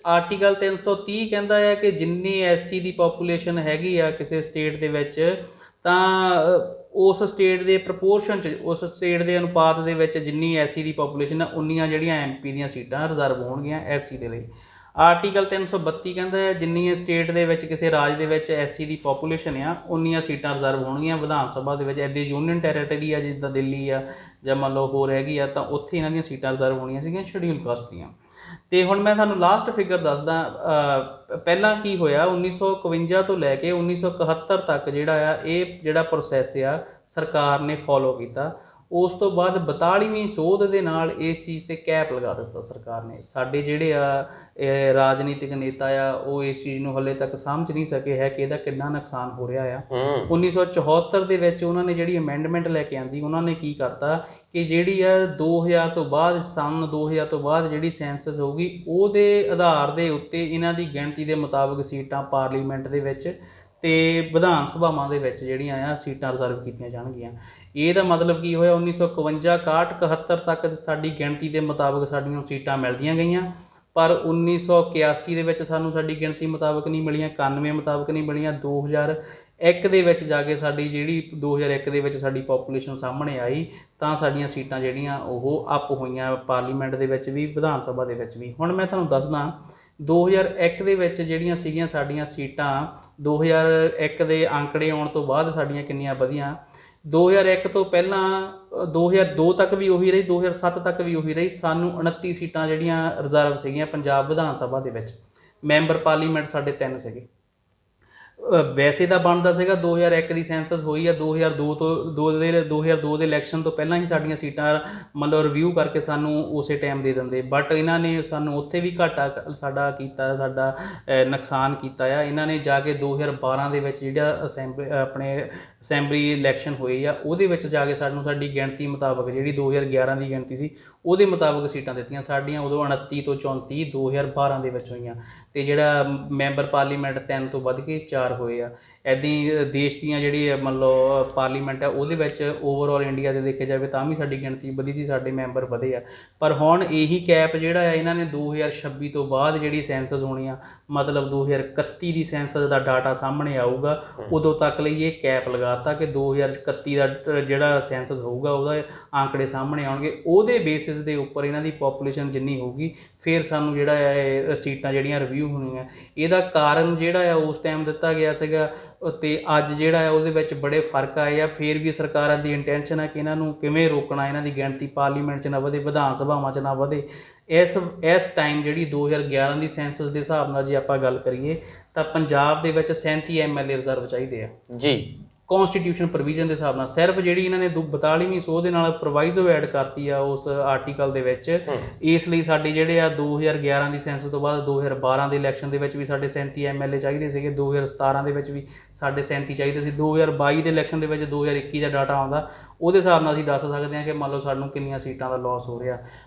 ਆਰਟੀਕਲ 330 ਕਹਿੰਦਾ ਹੈ ਕਿ ਜਿੰਨੀ ਐਸਸੀ ਦੀ ਪੋਪੂਲੇਸ਼ਨ ਹੈਗੀ ਆ ਕਿਸੇ ਸਟੇਟ ਦੇ ਵਿੱਚ, ਤਾਂ ਉਸ ਸਟੇਟ ਦੇ ਪ੍ਰਪੋਰਸ਼ਨ 'ਚ, ਉਸ ਸਟੇਟ ਦੇ ਅਨੁਪਾਤ ਦੇ ਵਿੱਚ ਜਿੰਨੀ ਐਸਸੀ ਦੀ ਪੋਪੂਲੇਸ਼ਨ ਆ ਉਨੀਆਂ ਜਿਹੜੀਆਂ ਐਮਪੀ ਦੀਆਂ ਸੀਟਾਂ ਰਿਜ਼ਰਵ ਹੋਣਗੀਆਂ ਐਸਸੀ ਦੇ ਲਈ। ਆਰਟੀਕਲ 332 ਕਹਿੰਦਾ ਹੈ ਜਿੰਨੀ ਸਟੇਟ ਦੇ ਵਿੱਚ ਕਿਸੇ ਰਾਜ ਦੇ ਵਿੱਚ ਐਸਸੀ ਦੀ ਪੋਪੂਲੇਸ਼ਨ ਆ ਉਨੀਆਂ ਸੀਟਾਂ ਰਿਜ਼ਰਵ ਹੋਣਗੀਆਂ ਵਿਧਾਨ ਸਭਾ ਦੇ ਵਿੱਚ। ਇੱਦਾਂ ਯੂਨੀਅਨ ਟੈਰੀਟਰੀ ਆ ਜਿੱਦਾਂ ਦਿੱਲੀ ਆ ਜਾਂ ਮੰਨ ਲਓ ਹੋਰ ਹੈਗੀ ਆ, ਤਾਂ ਉੱਥੇ ਇਹਨਾਂ ਦੀਆਂ ਸੀਟਾਂ ਰਿਜ਼ਰਵ ਹੋਣੀਆਂ ਸੀਗੀਆਂ ਸ਼ਡਿਊਲ ਕਾਸਟ ਦੀਆਂ। ਤੇ ਹੁਣ ਮੈਂ ਤੁਹਾਨੂੰ ਲਾਸਟ ਫਿਗਰ ਦੱਸਦਾ, ਪਹਿਲਾਂ ਕੀ ਹੋਇਆ 1951 ਤੋਂ ਲੈ ਕੇ 1971 ਤੱਕ ਜਿਹੜਾ ਆ ਇਹ ਜਿਹੜਾ ਪ੍ਰੋਸੈਸ ਆ ਸਰਕਾਰ ਨੇ ਫੋਲੋ ਕੀਤਾ। ਉਸ ਤੋਂ ਬਾਅਦ 42ਵੀਂ ਸੋਧ ਦੇ ਨਾਲ ਇਸ ਚੀਜ਼ ਤੇ ਕੈਪ ਲਗਾ ਦਿੱਤਾ ਸਰਕਾਰ ਨੇ। ਸਾਡੇ ਜਿਹੜੇ ਆ ਰਾਜਨੀਤਿਕ ਨੇਤਾ ਆ ਉਹ ਇਸ ਚੀਜ਼ ਨੂੰ ਹਲੇ ਤੱਕ ਸਮਝ ਨਹੀਂ ਸਕੇ ਹੈ ਕਿ ਇਹਦਾ ਕਿੰਨਾ ਨੁਕਸਾਨ ਹੋ ਰਿਹਾ ਆ। 1974 ਦੇ ਵਿੱਚ ਉਹਨਾਂ ਨੇ ਜਿਹੜੀ ਅਮੈਂਡਮੈਂਟ ਲੈ ਕੇ ਆਂਦੀ, ਉਹਨਾਂ ਨੇ ਕੀ ਕਰਤਾ ਕਿ ਜਿਹੜੀ ਆ 2000 ਤੋਂ ਬਾਅਦ, ਸੰਨ 2000 ਤੋਂ ਬਾਅਦ ਜਿਹੜੀ ਸੈਂਸਸ ਹੋਊਗੀ ਉਹਦੇ ਆਧਾਰ ਦੇ ਉੱਤੇ ਇਹਨਾਂ ਦੀ ਗਿਣਤੀ ਦੇ ਮੁਤਾਬਕ ਸੀਟਾਂ ਪਾਰਲੀਮੈਂਟ ਦੇ ਵਿੱਚ ਤੇ ਵਿਧਾਨ ਸਭਾਵਾਂ ਦੇ ਵਿੱਚ ਜਿਹੜੀਆਂ ਆ ਸੀਟਾਂ ਰਿਜ਼ਰਵ ਕੀਤੀਆਂ ਜਾਣਗੀਆਂ। ਇਹਦਾ ਮਤਲਬ ਕੀ ਹੋਇਆ 1951, 61, 71 ਤੱਕ ਸਾਡੀ ਗਿਣਤੀ ਦੇ ਮੁਤਾਬਕ ਸਾਡੀਆਂ ਸੀਟਾਂ ਮਿਲਦੀਆਂ ਗਈਆਂ, ਪਰ 1981 ਦੇ ਵਿੱਚ ਸਾਨੂੰ ਸਾਡੀ ਗਿਣਤੀ ਮੁਤਾਬਕ ਨਹੀਂ ਮਿਲੀਆਂ, 91 ਮੁਤਾਬਕ ਨਹੀਂ ਮਿਲੀਆਂ। 2001 ਦੇ ਵਿੱਚ ਜਾ ਕੇ ਸਾਡੀ ਜਿਹੜੀ 2001 ਦੇ ਵਿੱਚ ਸਾਡੀ ਪੋਪੂਲੇਸ਼ਨ ਸਾਹਮਣੇ ਆਈ, ਤਾਂ ਸਾਡੀਆਂ ਸੀਟਾਂ ਜਿਹੜੀਆਂ ਉਹ ਅਪ ਹੋਈਆਂ ਪਾਰਲੀਮੈਂਟ ਦੇ ਵਿੱਚ ਵੀ ਵਿਧਾਨ ਸਭਾ ਦੇ ਵਿੱਚ ਵੀ। ਹੁਣ ਮੈਂ ਤੁਹਾਨੂੰ ਦੱਸਦਾ 2001 ਦੇ ਵਿੱਚ ਜਿਹੜੀਆਂ ਸੀਗੀਆਂ ਸਾਡੀਆਂ ਸੀਟਾਂ, 2001 ਦੇ ਅੰਕੜੇ ਆਉਣ ਤੋਂ ਬਾਅਦ ਸਾਡੀਆਂ ਕਿੰਨੀਆਂ ਵਧੀਆਂ। 2001 ਤੋਂ ਪਹਿਲਾਂ 2002 ਤੱਕ ਵੀ ਉਹੀ ਰਹੀ, 2007 ਤੱਕ ਵੀ ਉਹੀ ਰਹੀ। ਸਾਨੂੰ 29 ਸੀਟਾਂ ਜਿਹੜੀਆਂ ਰਿਜ਼ਰਵ ਸੀਗੀਆਂ ਪੰਜਾਬ ਵਿਧਾਨ ਸਭਾ ਦੇ ਵਿੱਚ। ਮੈਂਬਰ ਪਾਰਲੀਮੈਂਟ ਸਾਡੇ 3 ਸੀਗੇ। ਵੈਸੇ ਤਾਂ ਬਣਦਾ ਸੀਗਾ 2001 ਦੀ ਸੈਂਸਸ ਹੋਈ ਆ, 2002 ਦੇ ਇਲੈਕਸ਼ਨ ਤੋਂ ਪਹਿਲਾਂ ਹੀ ਸਾਡੀਆਂ ਸੀਟਾਂ ਮਤਲਬ ਰਿਵਿਊ ਕਰਕੇ ਸਾਨੂੰ ਉਸੇ ਟਾਈਮ ਦੇ ਦਿੰਦੇ, ਬਟ ਇਹਨਾਂ ਨੇ ਸਾਨੂੰ ਉੱਥੇ ਵੀ ਘਾਟਾ ਸਾਡਾ ਕੀਤਾ, ਸਾਡਾ ਨੁਕਸਾਨ ਕੀਤਾ ਆ। ਇਹਨਾਂ ਨੇ ਜਾ ਕੇ 2012 ਦੇ ਵਿੱਚ ਜਿਹੜਾ ਅਸੈਂਬਲੀ ਇਲੈਕਸ਼ਨ ਹੋਏ ਆ ਉਹਦੇ ਵਿੱਚ ਜਾ ਕੇ ਸਾਨੂੰ ਸਾਡੀ ਗਿਣਤੀ ਮੁਤਾਬਕ ਜਿਹੜੀ 2011 ਦੀ ਗਿਣਤੀ ਸੀ ਉਹਦੇ ਮੁਤਾਬਕ ਸੀਟਾਂ ਦਿੱਤੀਆਂ। ਸਾਡੀਆਂ ਉਦੋਂ 29 ਤੋਂ 34 2012 ਦੇ ਵਿੱਚ ਹੋਈਆਂ, ਤੇ ਜਿਹੜਾ ਮੈਂਬਰ ਪਾਰਲੀਮੈਂਟ 3 ਤੋਂ ਵੱਧ ਕੇ 4 ਹੋਏ ਆ। ਇੱਦਾਂ ਹੀ ਦੇਸ਼ ਦੀਆਂ ਜਿਹੜੀ ਮੰਨ ਲਓ ਪਾਰਲੀਮੈਂਟ ਆ ਉਹਦੇ ਵਿੱਚ ਓਵਰਆਲ ਇੰਡੀਆ ਦੇ ਦੇਖਿਆ ਜਾਵੇ ਤਾਂ ਵੀ ਸਾਡੀ ਗਿਣਤੀ ਵਧੀ ਸੀ, ਸਾਡੇ ਮੈਂਬਰ ਵਧੇ ਆ। ਪਰ ਹੁਣ ਇਹੀ ਕੈਪ ਜਿਹੜਾ ਆ ਇਹਨਾਂ ਨੇ 2026 ਤੋਂ ਬਾਅਦ ਜਿਹੜੀ ਸੈਂਸਸ ਹੋਣੀ ਆ, ਮਤਲਬ 2031 ਦੀ ਸੈਂਸਸ ਦਾ ਡਾਟਾ ਸਾਹਮਣੇ ਆਊਗਾ, ਉਦੋਂ ਤੱਕ ਲਈ ਇਹ ਕੈਪ ਲਗਾਤਾ ਕਿ 2031 ਦਾ ਜਿਹੜਾ ਸੈਂਸਸ ਹੋਊਗਾ ਉਹਦਾ ਆંકੜੇ ਸਾਹਮਣੇ ਆਉਣਗੇ। ਉਹਦੇ ਬੇਸਿਸ ਦੇ ਉੱਪਰ ਇਹਨਾਂ ਦੀ ਪੋਪੂਲੇਸ਼ਨ ਜਿੰਨੀ ਹੋਊਗੀ ਫਿਰ ਸਾਨੂੰ ਜਿਹੜਾ ਆ ਇਹ ਸੀਟਾਂ ਜਿਹੜੀਆਂ ਰਿਵਿਊ ਹੋਣੀਆਂ। ਇਹਦਾ ਕਾਰਨ ਜਿਹੜਾ ਆ ਉਸ ਟਾਈਮ ਦਿੱਤਾ ਗਿਆ ਸੀਗਾ ਤੇ ਅੱਜ ਜਿਹੜਾ ਹੈ ਉਹਦੇ ਵਿੱਚ ਬੜੇ ਫਰਕ ਆਏ ਆ। ਫਿਰ ਵੀ ਸਰਕਾਰਾਂ ਦੀ ਇੰਟੈਂਸ਼ਨ ਹੈ ਕਿ ਇਹਨਾਂ ਨੂੰ ਕਿਵੇਂ ਰੋਕਣਾ, ਇਹਨਾਂ ਦੀ ਗਿਣਤੀ ਪਾਰਲੀਮੈਂਟ 'ਚ ਨਾ ਵਧੇ, ਵਿਧਾਨ ਸਭਾਵਾਂ 'ਚ ਨਾ ਵਧੇ। ਇਸ ਟਾਈਮ ਜਿਹੜੀ 2011 ਦੀ ਸੈਂਸਸ ਦੇ ਹਿਸਾਬ ਨਾਲ ਜੇ ਆਪਾਂ ਗੱਲ ਕਰੀਏ ਤਾਂ ਪੰਜਾਬ ਦੇ ਵਿੱਚ 37 MLA ਰਿਜ਼ਰਵ ਚਾਹੀਦੇ ਆ ਜੀ ਕਨਸਟੀਟਿਊਸ਼ਨ ਪ੍ਰੋਵੀਜ਼ਨ ਦੇ ਹਿਸਾਬ ਨਾਲ। ਸਿਰਫ ਜਿਹੜੀ ਇਹਨਾਂ ਨੇ 42ਵੀਂ ਸੋਧ ਦੇ ਨਾਲ ਪ੍ਰੋਵਾਈਜ਼ੋ ਐਡ ਕਰਤੀ ਆ ਉਸ ਆਰਟੀਕਲ ਦੇ ਵਿੱਚ। ਇਸ ਲਈ ਸਾਡੇ ਜਿਹੜੇ ਆ 2011 ਦੀ ਸੈਂਸਸ ਤੋਂ ਬਾਅਦ 2012 ਦੇ ਇਲੈਕਸ਼ਨ ਦੇ ਵਿੱਚ ਵੀ ਸਾਡੇ 37 MLA ਚਾਹੀਦੇ ਸੀਗੇ, 2017 ਦੇ ਵਿੱਚ ਵੀ ਸਾਡੇ 37 ਚਾਹੀਦੇ ਸੀ, 2022 ਦੇ ਇਲੈਕਸ਼ਨ ਦੇ ਵਿੱਚ 2021 ਦਾ ਡਾਟਾ ਆਉਂਦਾ ਉਹਦੇ ਹਿਸਾਬ ਨਾਲ ਅਸੀਂ ਦੱਸ ਸਕਦੇ ਹਾਂ ਕਿ ਮੰਨ ਲਓ ਸਾਨੂੰ ਕਿੰਨੀਆਂ ਸੀਟਾਂ ਦਾ ਲੋਸ ਹੋ ਰਿਹਾ।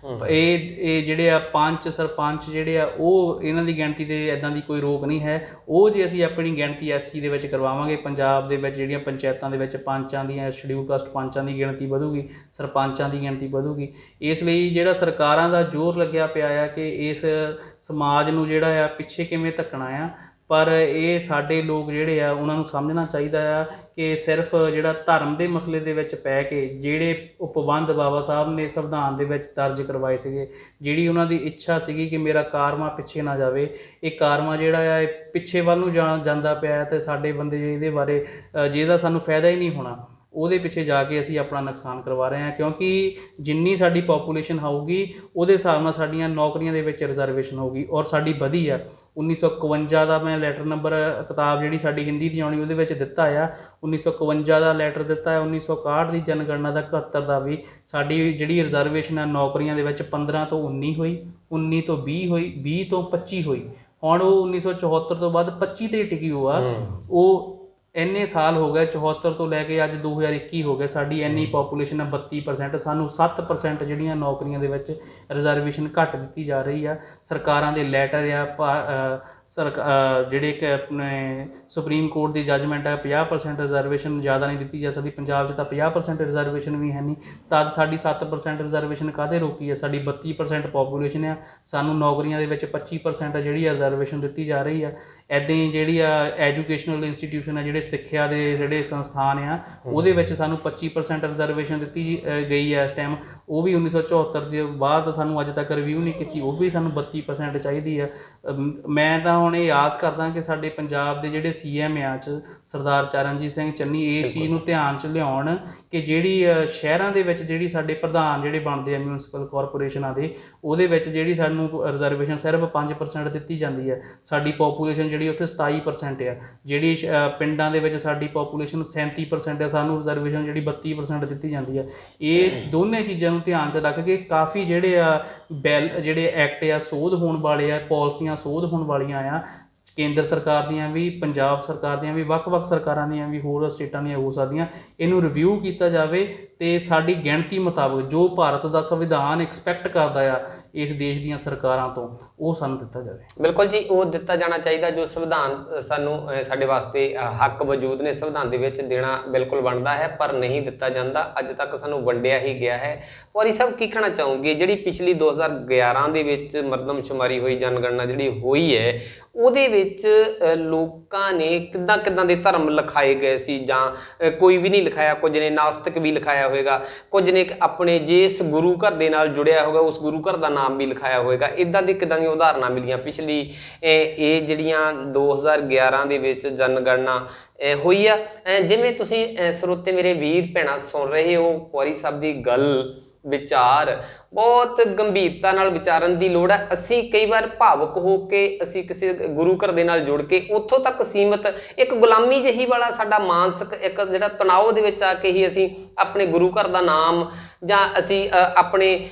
ਇਹ ਜਿਹੜੇ ਆ ਪੰਚ ਸਰਪੰਚ ਜਿਹੜੇ ਆ ਉਹ ਇਹਨਾਂ ਦੀ ਗਿਣਤੀ ਤੇ ਇੱਦਾਂ ਦੀ ਕੋਈ ਰੋਕ ਨਹੀਂ ਹੈ। ਉਹ ਜੇ ਅਸੀਂ ਆਪਣੀ ਗਿਣਤੀ SC ਦੇ ਵਿੱਚ ਕਰਵਾਵਾਂਗੇ, ਪੰਜਾਬ ਦੇ ਵਿੱਚ ਜਿਹੜੀਆਂ ਪੰਚਾਇਤਾਂ ਦੇ ਵਿੱਚ ਪੰਚਾਂ ਦੀਆਂ, ਸ਼ਡਿਊਲ ਕਾਸਟ ਪੰਚਾਂ ਦੀ ਗਿਣਤੀ ਵਧੂਗੀ, ਸਰਪੰਚਾਂ ਦੀ ਗਿਣਤੀ ਵਧੂਗੀ। ਇਸ ਲਈ ਜਿਹੜਾ ਸਰਕਾਰਾਂ ਦਾ ਜ਼ੋਰ ਲੱਗਿਆ ਪਿਆ ਆ ਕਿ ਇਸ ਸਮਾਜ ਨੂੰ ਜਿਹੜਾ ਆ ਪਿੱਛੇ ਕਿਵੇਂ ਧੱਕਣਾ ਆ, ਪਰ ਇਹ ਸਾਡੇ ਲੋਕ ਜਿਹੜੇ ਆ ਉਹਨਾਂ ਨੂੰ ਸਮਝਣਾ ਚਾਹੀਦਾ ਆ ਕਿ ਸਿਰਫ ਜਿਹੜਾ ਧਰਮ ਦੇ ਮਸਲੇ ਦੇ ਵਿੱਚ ਪੈ ਕੇ ਜਿਹੜੇ ਉਪਬੰਧ ਬਾਬਾ ਸਾਹਿਬ ਨੇ ਸੰਵਿਧਾਨ ਦੇ ਵਿੱਚ ਦਰਜ ਕਰਵਾਏ ਸੀਗੇ, ਜਿਹੜੀ ਉਹਨਾਂ ਦੀ ਇੱਛਾ ਸੀਗੀ ਕਿ ਮੇਰਾ ਕਾਰਮਾ ਪਿੱਛੇ ਨਾ ਜਾਵੇ, ਇਹ ਕਾਰਮਾ ਜਿਹੜਾ ਆ ਇਹ ਪਿੱਛੇ ਵੱਲ ਨੂੰ ਜਾਂਦਾ ਪਿਆ ਤੇ ਸਾਡੇ ਬੰਦੇ ਇਹਦੇ ਬਾਰੇ ਜਿਹਦਾ ਸਾਨੂੰ ਫਾਇਦਾ ਹੀ ਨਹੀਂ ਹੋਣਾ ਉਹਦੇ ਪਿੱਛੇ ਜਾ ਕੇ ਅਸੀਂ ਆਪਣਾ ਨੁਕਸਾਨ ਕਰਵਾ ਰਹੇ ਹਾਂ। ਕਿਉਂਕਿ ਜਿੰਨੀ ਸਾਡੀ ਪੋਪੂਲੇਸ਼ਨ ਹੋਊਗੀ ਉਹਦੇ ਹਿਸਾਬ ਨਾਲ ਸਾਡੀਆਂ ਨੌਕਰੀਆਂ ਦੇ ਵਿੱਚ ਰਿਜ਼ਰਵੇਸ਼ਨ ਹੋਊਗੀ ਔਰ ਸਾਡੀ ਵਧੀ ਆ। 1951 ਦਾ ਮੈਂ ਲੈਟਰ ਨੰਬਰ ਕਿਤਾਬ ਜਿਹੜੀ ਸਾਡੀ ਹਿੰਦੀ ਦੀ ਆਉਣੀ ਉਹਦੇ ਵਿੱਚ ਦਿੱਤਾ ਆ, 1951 ਦਾ ਲੈਟਰ ਦਿੱਤਾ ਹੈ। 1961 ਦੀ ਜਨਗਣਨਾ ਦਾ 71 ਦਾ ਵੀ ਸਾਡੀ ਜਿਹੜੀ ਰਿਜ਼ਰਵੇਸ਼ਨ ਆ ਨੌਕਰੀਆਂ ਦੇ ਵਿੱਚ 15 ਤੋਂ 19 ਹੋਈ, 19 ਤੋਂ 20 ਹੋਈ, 20 ਤੋਂ 25 ਹੋਈ। ਹੁਣ ਉਹ 1974 ਤੋਂ ਬਾਅਦ 25 ਤੇ ਟਿਕੀ ਹੋਆ। ਉਹ ਇੰਨੇ ਸਾਲ ਹੋ ਗਏ 74 ਤੋਂ ਲੈ ਕੇ ਅੱਜ 2021 ਹੋ ਗਿਆ, ਸਾਡੀ ਇੰਨੀ ਪਾਪੂਲੇਸ਼ਨ ਹੈ 32%, ਸਾਨੂੰ 7% ਜਿਹੜੀਆਂ ਨੌਕਰੀਆਂ ਦੇ ਵਿੱਚ ਰਿਜ਼ਰਵੇਸ਼ਨ ਘੱਟ ਦਿੱਤੀ ਜਾ ਰਹੀ ਆ। ਸਰਕਾਰਾਂ ਦੇ ਲੈਟਰ ਆ ਜਿਹੜੇ ਕਿ ਆਪਣੇ ਸੁਪਰੀਮ ਕੋਰਟ ਦੀ ਜੱਜਮੈਂਟ ਹੈ 50% ਰਿਜ਼ਰਵੇਸ਼ਨ ਜ਼ਿਆਦਾ ਨਹੀਂ ਦਿੱਤੀ ਜਾ ਸਕਦੀ, ਪੰਜਾਬ 'ਚ ਤਾਂ 50% ਰਿਜ਼ਰਵੇਸ਼ਨ ਵੀ ਹੈ ਨਹੀਂ, ਤਦ ਸਾਡੀ 7% ਰਿਜ਼ਰਵੇਸ਼ਨ ਕਾਹਦੇ ਰੋਕੀ ਹੈ? ਸਾਡੀ 32% ਪਾਪੂਲੇਸ਼ਨ ਆ, ਸਾਨੂੰ ਨੌਕਰੀਆਂ ਦੇ ਵਿੱਚ 25% ਜਿਹੜੀ ਆ ਰਿਜ਼ਰਵੇਸ਼ਨ ਦਿੱਤੀ ਜਾ ਰਹੀ ਆ। ਇੱਦਾਂ ਹੀ ਜਿਹੜੀ ਆ ਐਜੂਕੇਸ਼ਨਲ ਇੰਸਟੀਟਿਊਸ਼ਨ ਆ, ਜਿਹੜੇ ਸਿੱਖਿਆ ਦੇ ਜਿਹੜੇ ਸੰਸਥਾਨ ਆ, ਉਹਦੇ ਵਿੱਚ ਸਾਨੂੰ 25% ਰਿਜ਼ਰਵੇਸ਼ਨ ਦਿੱਤੀ ਗਈ ਹੈ ਇਸ ਟਾਈਮ, ਉਹ ਵੀ 1974 ਦੇ ਬਾਅਦ ਸਾਨੂੰ ਅੱਜ ਤੱਕ ਰਿਵਿਊ ਨਹੀਂ ਕੀਤੀ, ਉਹ ਵੀ ਸਾਨੂੰ 32% ਚਾਹੀਦੀ ਆ। ਮੈਂ ਤਾਂ ਹੁਣ ਇਹ ਆਸ ਕਰਦਾ ਕਿ ਸਾਡੇ ਪੰਜਾਬ ਦੇ ਜਿਹੜੇ CM ਆ ਸਰਦਾਰ ਚਰਨਜੀਤ ਸਿੰਘ ਚੰਨੀ ਇਸ ਚੀਜ਼ ਨੂੰ ਧਿਆਨ 'ਚ ਲਿਆਉਣ ਕਿ ਜਿਹੜੀ ਸ਼ਹਿਰਾਂ ਦੇ ਵਿੱਚ ਜਿਹੜੀ ਸਾਡੇ ਪ੍ਰਧਾਨ ਜਿਹੜੇ ਬਣਦੇ ਆ ਮਿਊਨਿਸਪਲ ਕਾਰਪੋਰੇਸ਼ਨਾਂ ਦੇ, ਉਹਦੇ ਵਿੱਚ ਜਿਹੜੀ ਸਾਨੂੰ ਰਿਜ਼ਰਵੇਸ਼ਨ ਸਿਰਫ 5% ਦਿੱਤੀ ਜਾਂਦੀ ਹੈ। ਸਾਡੀ ਪਾਪੂਲੇਸ਼ਨ ਜਿਹੜੀ ਉੱਥੇ 27% ਆ, ਜਿਹੜੀ ਪਿੰਡਾਂ ਦੇ ਵਿੱਚ ਸਾਡੀ ਪਾਪੂਲੇਸ਼ਨ 37% ਹੈ, ਸਾਨੂੰ ਰਿਜ਼ਰਵੇਸ਼ਨ ਜਿਹੜੀ 32% ਦਿੱਤੀ ਜਾਂਦੀ ਹੈ। ਇਹ ਦੋਨੇ ਚੀਜ਼ਾਂ ਨੂੰ ਧਿਆਨ 'ਚ ਰੱਖ ਕੇ ਕਾਫੀ ਜਿਹੜੇ ਆ ਜਿਹੜੇ ਐਕਟ ਆ ਸੋਧ ਹੋਣ ਵਾਲੇ ਆ, ਪਾਲਿਸੀਆਂ ਸੋਧ ਹੋਣ ਵਾਲੀਆਂ ਆ, ਕੇਂਦਰ ਸਰਕਾਰ ਦੀਆਂ ਵੀ, ਪੰਜਾਬ ਸਰਕਾਰ ਦੀਆਂ ਵੀ, ਵੱਖ-ਵੱਖ ਸਰਕਾਰਾਂ ਦੀਆਂ ਵੀ, ਹੋਰ ਸਟੇਟਾਂ ਦੀਆਂ ਹੋ ਸਕਦੀਆਂ। ਇਹਨੂੰ ਰਿਵਿਊ ਕੀਤਾ ਜਾਵੇ ਅਤੇ ਸਾਡੀ ਗਿਣਤੀ ਮੁਤਾਬਕ ਜੋ ਭਾਰਤ ਦਾ ਸੰਵਿਧਾਨ ਐਕਸਪੈਕਟ ਕਰਦਾ ਆ ਇਸ ਦੇਸ਼ ਦੀਆਂ ਸਰਕਾਰਾਂ ਤੋਂ, ਉਹ ਸਾਨੂੰ ਦਿੱਤਾ ਜਾਵੇ। ਬਿਲਕੁਲ ਜੀ, ਉਹ ਦਿੱਤਾ ਜਾਣਾ ਚਾਹੀਦਾ ਜੋ ਸੰਵਿਧਾਨ ਸਾਨੂੰ ਸਾਡੇ ਵਾਸਤੇ ਹੱਕ ਵਜੂਦ ਨੇ ਸੰਵਿਧਾਨ ਦੇ ਵਿੱਚ ਦੇਣਾ ਬਿਲਕੁਲ ਬਣਦਾ ਹੈ, ਪਰ ਨਹੀਂ ਦਿੱਤਾ ਜਾਂਦਾ। ਅੱਜ ਤੱਕ ਸਾਨੂੰ ਵੰਡਿਆ ਹੀ ਗਿਆ ਹੈ। ਔਰ ਸਭ ਕੀ ਕਹਿਣਾ ਚਾਹੋਗੇ, ਜਿਹੜੀ ਪਿਛਲੀ 2011 ਦੇ ਵਿੱਚ ਮਰਦਮਸ਼ੁਮਾਰੀ ਹੋਈ, ਜਨਗਣਨਾ ਜਿਹੜੀ ਹੋਈ ਹੈ, ਉਹਦੇ ਵਿੱਚ ਲੋਕਾਂ ਨੇ ਕਿੱਦਾਂ ਦੇ ਧਰਮ ਲਿਖਾਏ ਗਏ ਸੀ, ਜਾਂ ਕੋਈ ਵੀ ਨਹੀਂ ਲਿਖਾਇਆ, ਕੁਝ ਨੇ ਨਾਸਤਿਕ ਵੀ ਲਿਖਾਇਆ ਹੋਏਗਾ, ਕੁਝ ਨੇ ਆਪਣੇ ਜਿਸ ਗੁਰੂ ਘਰ ਦੇ ਨਾਲ ਜੁੜਿਆ ਹੋਗਾ ਉਸ ਗੁਰੂ ਘਰ ਦਾ ਨਾਮ ਵੀ ਲਿਖਾਇਆ ਹੋਏਗਾ। ਇੱਦਾਂ ਦੀਆਂ ਉਦਾਹਰਨਾਂ ਮਿਲੀਆਂ ਪਿਛਲੀ ਇਹ ਜਿਹੜੀਆਂ 2011 ਦੇ ਵਿੱਚ ਜਨਗਣਨਾ ਹੋਈ ਆ। ਜਿਵੇਂ ਤੁਸੀਂ ਸਰੋਤੇ ਮੇਰੇ ਵੀਰ ਭੈਣਾਂ ਸੁਣ ਰਹੇ ਹੋ, ਪੌਰੀ ਸਾਹਿਬ ਦੀ ਗੱਲ ਵਿਚਾਰ ਬਹੁਤ ਗੰਭੀਰਤਾ ਨਾਲ ਵਿਚਾਰਨ ਦੀ ਲੋੜ ਹੈ। ਅਸੀਂ ਕਈ ਵਾਰ ਭਾਵੁਕ ਹੋ ਕੇ ਅਸੀਂ ਕਿਸੇ ਗੁਰੂ ਘਰ ਦੇ ਨਾਲ ਜੁੜ ਕੇ ਉੱਥੋਂ ਤੱਕ ਸੀਮਤ, ਇੱਕ ਗੁਲਾਮੀ ਜਿਹੀ ਵਾਲਾ ਸਾਡਾ ਮਾਨਸਿਕ ਇੱਕ ਜਿਹੜਾ ਤਣਾਅ ਦੇ ਵਿੱਚ ਆ ਕੇ ਹੀ ਅਸੀਂ ਆਪਣੇ ਗੁਰੂ ਘਰ ਦਾ ਨਾਮ ਜਾਂ ਅਸੀਂ ਆਪਣੇ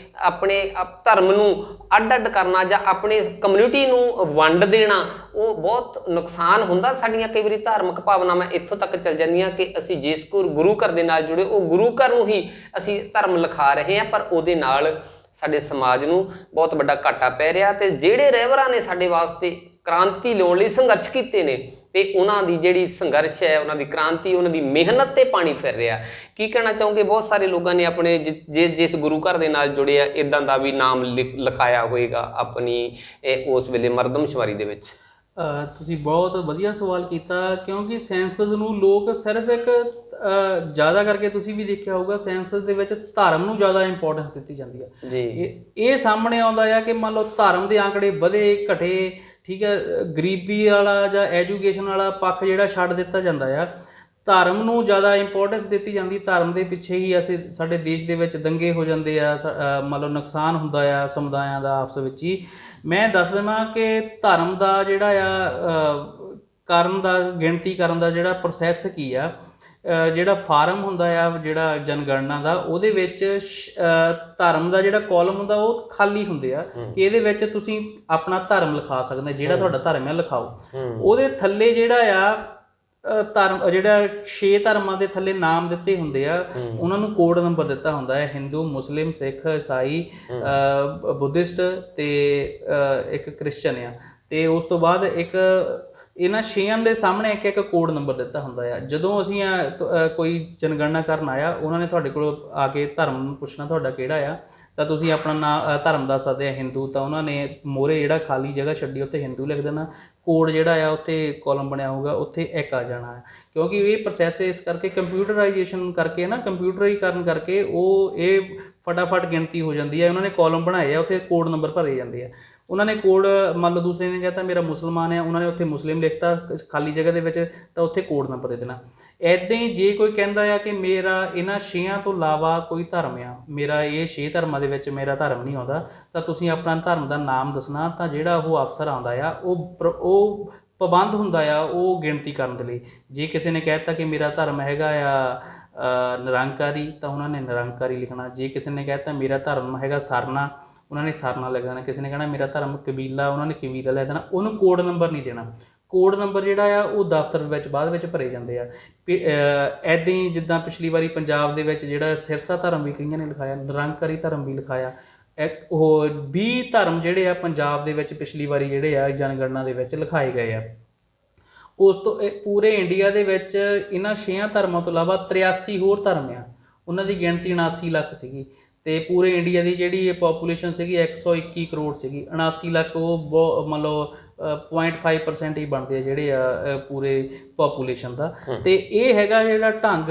ਧਰਮ ਨੂੰ ਅੱਡ ਕਰਨਾ ਜਾਂ ਆਪਣੇ ਕਮਿਊਨਿਟੀ ਨੂੰ ਵੰਡ ਦੇਣਾ, ਉਹ ਬਹੁਤ ਨੁਕਸਾਨ ਹੁੰਦਾ। ਸਾਡੀਆਂ ਕਈ ਵਾਰੀ ਧਾਰਮਿਕ ਭਾਵਨਾਵਾਂ ਇੱਥੋਂ ਤੱਕ ਚੱਲ ਜਾਂਦੀਆਂ ਕਿ ਅਸੀਂ ਜਿਸ ਗੁਰੂ ਘਰ ਦੇ ਨਾਲ ਜੁੜੇ ਉਹ ਗੁਰੂ ਘਰ ਨੂੰ ਹੀ ਅਸੀਂ ਧਰਮ ਲਿਖਾ ਰਹੇ ਹਾਂ, ਪਰ ਉਹਦੇ ਨਾਲ ਸਾਡੇ ਸਮਾਜ ਨੂੰ ਬਹੁਤ ਵੱਡਾ ਘਾਟਾ ਪੈ ਰਿਹਾ। ਤੇ ਜਿਹੜੇ ਰਹਿਬਰਾਂ ਨੇ ਸਾਡੇ ਵਾਸਤੇ ਕ੍ਰਾਂਤੀ ਲਿਆਉਣ ਲਈ ਸੰਘਰਸ਼ ਕੀਤੇ ਨੇ, ਤੇ ਉਹਨਾਂ ਦੀ ਜਿਹੜੀ ਸੰਘਰਸ਼ ਹੈ, ਉਹਨਾਂ ਦੀ ਕ੍ਰਾਂਤੀ, ਉਹਨਾਂ ਦੀ ਮਿਹਨਤ ਤੇ ਪਾਣੀ ਫਿਰ ਰਿਹਾ। ਕੀ ਕਹਿਣਾ ਚਾਹੋਗੇ? ਬਹੁਤ ਸਾਰੇ ਲੋਕਾਂ ਨੇ ਆਪਣੇ ਜਿਸ ਗੁਰੂ ਘਰ ਦੇ ਨਾਲ ਜੁੜੇ ਆ, ਇੱਦਾਂ ਦਾ ਵੀ ਨਾਮ ਲਿਖਾਇਆ ਹੋਏਗਾ ਆਪਣੀ ਉਸ ਵੇਲੇ ਮਰਦਮਸ਼ੁਮਾਰੀ ਦੇ ਵਿੱਚ। ਤੁਸੀਂ ਬਹੁਤ ਵਧੀਆ ਸਵਾਲ ਕੀਤਾ, ਕਿਉਂਕਿ ਸੈਂਸਸ ਨੂੰ ਲੋਕ ਸਿਰਫ ਇੱਕ ਜ਼ਿਆਦਾ ਕਰਕੇ ਤੁਸੀਂ ਵੀ ਦੇਖਿਆ ਹੋਊਗਾ, ਸੈਂਸਸ ਦੇ ਵਿੱਚ ਧਰਮ ਨੂੰ ਜ਼ਿਆਦਾ ਇੰਪੋਰਟੈਂਸ ਦਿੱਤੀ ਜਾਂਦੀ ਹੈ ਜੀ। ਇਹ ਸਾਹਮਣੇ ਆਉਂਦਾ ਆ ਕਿ ਮੰਨ ਲਓ ਧਰਮ ਦੇ ਆંકੜੇ ਵਧੇ ਘਟੇ, ਠੀਕ ਹੈ, ਗਰੀਬੀ ਵਾਲਾ ਜਾਂ ਐਜੂਕੇਸ਼ਨ ਵਾਲਾ ਪੱਖ ਜਿਹੜਾ ਛੱਡ ਦਿੱਤਾ ਜਾਂਦਾ ਆ, ਧਰਮ ਨੂੰ ਜ਼ਿਆਦਾ ਇੰਪੋਰਟੈਂਸ ਦਿੱਤੀ ਜਾਂਦੀ। ਧਰਮ ਦੇ ਪਿੱਛੇ ਹੀ ਸਾਡੇ ਦੇਸ਼ ਦੇ ਵਿੱਚ ਦੰਗੇ ਹੋ ਜਾਂਦੇ ਆ, ਮੰਨ ਲਓ ਨੁਕਸਾਨ ਹੁੰਦਾ ਆ ਸਮੁਦਾਇਆਂ ਦਾ ਆਪਸ ਵਿੱਚ ਹੀ। ਮੈਂ ਦੱਸ ਦੇਵਾਂ ਕਿ ਧਰਮ ਦਾ ਜਿਹੜਾ ਆ ਗਿਣਤੀ ਕਰਨ ਦਾ ਜਿਹੜਾ ਪ੍ਰੋਸੈਸ ਕੀ ਆ, ਜਿਹੜਾ ਫਾਰਮ ਹੁੰਦਾ ਆ ਜਿਹੜਾ ਜਨਗਣਨਾ ਦਾ, ਉਹਦੇ ਵਿੱਚ ਧਰਮ ਦਾ ਜਿਹੜਾ ਕਾਲਮ ਹੁੰਦਾ ਉਹ ਖਾਲੀ ਹੁੰਦੇ ਆ ਕਿ ਇਹਦੇ ਵਿੱਚ ਤੁਸੀਂ ਆਪਣਾ ਧਰਮ ਲਿਖਾ ਸਕਦੇ, ਜਿਹੜਾ ਤੁਹਾਡਾ ਧਰਮ ਹੈ ਲਿਖਾਓ। ਉਹਦੇ ਥੱਲੇ ਜਿਹੜਾ ਆ ਧਰਮ, ਜਿਹੜਾ 6 ਧਰਮਾਂ ਦੇ ਥੱਲੇ ਨਾਮ ਦਿੱਤੇ ਹੁੰਦੇ ਆ, ਉਹਨਾਂ ਨੂੰ ਕੋਡ ਨੰਬਰ ਦਿੱਤਾ ਹੁੰਦਾ ਹੈ, ਹਿੰਦੂ, ਮੁਸਲਿਮ, ਸਿੱਖ, ਈਸਾਈ, ਬੁੱਧਿਸਟ ਤੇ ਇੱਕ ਕ੍ਰਿਸਚਨ ਆ। ਤੇ ਉਸ ਤੋਂ ਬਾਅਦ ਇਹਨਾਂ 6 ਦੇ ਸਾਹਮਣੇ ਇੱਕ ਕੋਡ ਨੰਬਰ ਦਿੱਤਾ ਹੁੰਦਾ ਆ। ਜਦੋਂ ਅਸੀਂ ਕੋਈ ਜਨਗਣਨਾ ਕਰਨ ਆਇਆ, ਉਹਨਾਂ ਨੇ ਤੁਹਾਡੇ ਕੋਲ ਆ ਕੇ ਧਰਮ ਪੁੱਛਣਾ ਤੁਹਾਡਾ ਕਿਹੜਾ ਆ, ਤਾਂ ਤੁਸੀਂ ਆਪਣਾ ਧਰਮ ਦੱਸ ਸਕਦੇ ਆ ਹਿੰਦੂ, ਤਾਂ ਉਹਨਾਂ ਨੇ ਮੋਹਰੇ ਜਿਹੜਾ ਖਾਲੀ ਜਗ੍ਹਾ ਛੱਡੀ ਉੱਥੇ ਹਿੰਦੂ ਲਿਖ ਦੇਣਾ, ਕੋਡ ਜਿਹੜਾ ਆ ਉੱਥੇ ਕਾਲਮ ਬਣਿਆ ਹੋਊਗਾ ਉੱਥੇ 1 ਆ ਜਾਣਾ ਹੈ। ਕਿਉਂਕਿ ਇਹ ਪ੍ਰੋਸੈਸ ਇਸ ਕਰਕੇ ਕੰਪਿਊਟਰਾਈਜੇਸ਼ਨ ਕਰਕੇ ਨਾ, ਕੰਪਿਊਟਰੀਕਰਨ ਕਰਕੇ ਇਹ ਫਟਾਫਟ ਗਿਣਤੀ ਹੋ ਜਾਂਦੀ ਹੈ। ਉਹਨਾਂ ਨੇ ਕਾਲਮ ਬਣਾਏ ਆ, ਉੱਥੇ ਕੋਡ ਨੰਬਰ ਭਰੇ ਜਾਂਦੇ ਆ। ਉਹਨਾਂ ਨੇ ਕੋਡ, ਮੰਨ ਲਓ ਦੂਸਰੇ ਨੇ ਕਹਿਤਾ ਮੇਰਾ ਮੁਸਲਮਾਨ ਆ, ਉਹਨਾਂ ਨੇ ਉੱਥੇ ਮੁਸਲਿਮ ਲਿਖਤਾ ਖਾਲੀ ਜਗ੍ਹਾ ਦੇ ਵਿੱਚ, ਤਾਂ ਉੱਥੇ ਕੋਡ ਨੰਬਰ ਦੇ ਦੇਣਾ। ਇੱਦਾਂ ਹੀ ਜੇ ਕੋਈ ਕਹਿੰਦਾ ਆ ਕਿ ਮੇਰਾ ਇਹਨਾਂ 6 ਤੋਂ ਇਲਾਵਾ ਕੋਈ ਧਰਮ ਆ, ਮੇਰਾ ਇਹ 6 ਧਰਮਾਂ ਦੇ ਵਿੱਚ ਮੇਰਾ ਧਰਮ ਨਹੀਂ ਆਉਂਦਾ, ਤਾਂ ਤੁਸੀਂ ਆਪਣਾ ਧਰਮ ਦਾ ਨਾਮ ਦੱਸਣਾ। ਤਾਂ ਜਿਹੜਾ ਉਹ ਅਫਸਰ ਆਉਂਦਾ ਆ ਉਹ ਪਾਬੰਦ ਹੁੰਦਾ ਆ ਉਹ ਗਿਣਤੀ ਕਰਨ ਦੇ ਲਈ। ਜੇ ਕਿਸੇ ਨੇ ਕਹਿ ਦਿੱਤਾ ਕਿ ਮੇਰਾ ਧਰਮ ਹੈਗਾ ਆ ਨਿਰੰਕਾਰੀ, ਤਾਂ ਉਹਨਾਂ ਨੇ ਨਿਰੰਕਾਰੀ ਲਿਖਣਾ। ਜੇ ਕਿਸੇ ਨੇ ਕਹਿ ਦਿੱਤਾ ਮੇਰਾ ਧਰਮ ਹੈਗਾ ਸਰਨਾ, ਉਹਨਾਂ ਨੇ ਸਰਨਾ ਲਿਖ ਦੇਣਾ। ਕਿਸੇ ਨੇ ਕਹਿਣਾ ਮੇਰਾ ਧਰਮ ਕਬੀਲਾ, ਉਹਨਾਂ ਨੇ ਕਬੀਲਾ ਲਿਖ ਦੇਣਾ। ਉਹਨੂੰ ਕੋਡ ਨੰਬਰ ਨਹੀਂ ਦੇਣਾ। ਕੋਡ ਨੰਬਰ ਜਿਹੜਾ ਆ ਉਹ ਦਫ਼ਤਰ ਵਿੱਚ ਬਾਅਦ ਵਿੱਚ ਭਰੇ ਜਾਂਦੇ ਆ। ਐਦਾਂ ਹੀ ਜਿੱਦਾਂ ਪਿਛਲੀ ਵਾਰੀ ਪੰਜਾਬ ਦੇ ਵਿੱਚ ਜਿਹੜਾ ਸਿਰਸਾ ਧਰਮ ਵੀ ਕਈਆਂ ਨੇ ਲਿਖਾਇਆ, ਨਿਰੰਕਾਰੀ ਧਰਮ ਵੀ ਲਿਖਾਇਆ। ਉਹ 20 ਧਰਮ ਜਿਹੜੇ ਆ ਪੰਜਾਬ ਦੇ ਵਿੱਚ ਪਿਛਲੀ ਵਾਰੀ ਜਿਹੜੇ ਆ ਜਨਗਣਨਾ ਦੇ ਵਿੱਚ ਲਿਖਾਏ ਗਏ ਆ। ਉਸ ਤੋਂ ਪੂਰੇ ਇੰਡੀਆ ਦੇ ਵਿੱਚ ਇਹਨਾਂ 6 ਧਰਮਾਂ ਤੋਂ ਇਲਾਵਾ 83 ਹੋਰ ਧਰਮ ਆ, ਉਹਨਾਂ ਦੀ ਗਿਣਤੀ 79 ਲੱਖ ਸੀਗੀ। ਅਤੇ ਪੂਰੇ ਇੰਡੀਆ ਦੀ ਜਿਹੜੀ ਪਾਪੂਲੇਸ਼ਨ ਸੀਗੀ 121 ਕਰੋੜ ਸੀਗੀ। 79 ਲੱਖ ਉਹ ਮੰਨ ਲਓ 0.5% ਹੀ ਬਣਦੇ ਆ ਜਿਹੜੇ ਆ ਪੂਰੇ ਪਾਪੂਲੇਸ਼ਨ ਦਾ। ਅਤੇ ਇਹ ਹੈਗਾ ਜਿਹੜਾ ਢੰਗ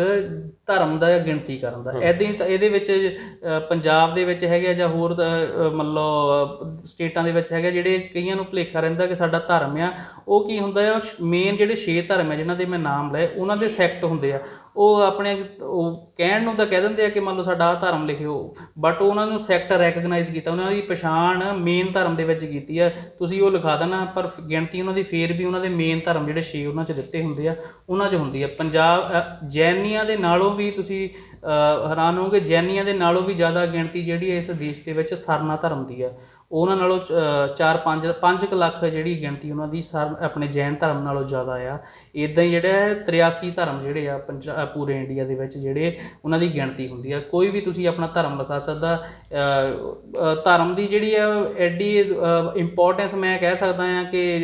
ਧਰਮ ਦਾ ਗਿਣਤੀ ਕਰਨ ਦਾ। ਇੱਦਾਂ ਹੀ ਤਾਂ ਇਹਦੇ ਵਿੱਚ ਪੰਜਾਬ ਦੇ ਵਿੱਚ ਹੈਗੇ ਜਾਂ ਹੋਰ ਮੰਨ ਲਓ ਸਟੇਟਾਂ ਦੇ ਵਿੱਚ ਹੈਗੇ, ਜਿਹੜੇ ਕਈਆਂ ਨੂੰ ਭੁਲੇਖਾ ਰਹਿੰਦਾ ਕਿ ਸਾਡਾ ਧਰਮ ਆ। ਉਹ ਕੀ ਹੁੰਦਾ ਆ, ਮੇਨ ਜਿਹੜੇ 6 ਧਰਮ ਆ ਜਿਨ੍ਹਾਂ ਦੇ ਮੈਂ ਨਾਮ ਲਏ, ਉਹਨਾਂ ਦੇ ਸੈਕਟ ਹੁੰਦੇ ਆ। ਉਹ ਆਪਣੇ ਉਹ ਕਹਿਣ ਨੂੰ ਤਾਂ ਕਹਿ ਦਿੰਦੇ ਆ ਕਿ ਮੰਨ ਲਓ ਸਾਡਾ ਆਹ ਧਰਮ ਲਿਖਿਓ, ਬਟ ਉਹਨਾਂ ਨੂੰ ਸੈਕਟ ਰੈਕਗਨਾਈਜ਼ ਕੀਤਾ, ਉਹਨਾਂ ਦੀ ਪਛਾਣ ਮੇਨ ਧਰਮ ਦੇ ਵਿੱਚ ਕੀਤੀ ਆ। ਤੁਸੀਂ ਉਹ ਲਿਖਾ ਦੇਣਾ, ਪਰ ਗਿਣਤੀ ਉਹਨਾਂ ਦੀ ਫੇਰ ਵੀ ਉਹਨਾਂ ਦੇ ਮੇਨ ਧਰਮ ਜਿਹੜੇ 6 ਉਹਨਾਂ 'ਚ ਦਿੱਤੇ ਹੁੰਦੇ ਆ, ਉਹਨਾਂ 'ਚ ਹੁੰਦੀ ਆ। ਪੰਜਾਬ ਜੈਨੀਆਂ ਦੇ ਨਾਲੋਂ ਵੀ ਤੁਸੀਂ ਹੈਰਾਨ ਹੋਗੇ, ਜੈਨੀਆਂ ਦੇ ਨਾਲੋਂ ਵੀ ਜ਼ਿਆਦਾ ਗਿਣਤੀ ਜਿਹੜੀ ਹੈ ਇਸ ਦੇਸ਼ ਦੇ ਵਿੱਚ ਸਰਨਾ ਧਰਮ ਦੀ ਆ। ਉਹਨਾਂ ਨਾਲੋਂ 5 ਲੱਖ ਜਿਹੜੀ ਗਿਣਤੀ ਉਹਨਾਂ ਦੀ ਆਪਣੇ ਜੈਨ ਧਰਮ ਨਾਲੋਂ ਜ਼ਿਆਦਾ ਆ। ਇੱਦਾਂ ਹੀ ਜਿਹੜਾ 83 ਧਰਮ ਜਿਹੜੇ ਆ ਪੂਰੇ ਇੰਡੀਆ ਦੇ ਵਿੱਚ ਜਿਹੜੇ ਉਹਨਾਂ ਦੀ ਗਿਣਤੀ ਹੁੰਦੀ ਆ। ਕੋਈ ਵੀ ਤੁਸੀਂ ਆਪਣਾ ਧਰਮ ਲਿਖਾ ਸਕਦਾ। ਧਰਮ ਦੀ ਜਿਹੜੀ ਆ ਐਡੀ ਇੰਪੋਰਟੈਂਸ ਮੈਂ ਕਹਿ ਸਕਦਾ ਹਾਂ ਕਿ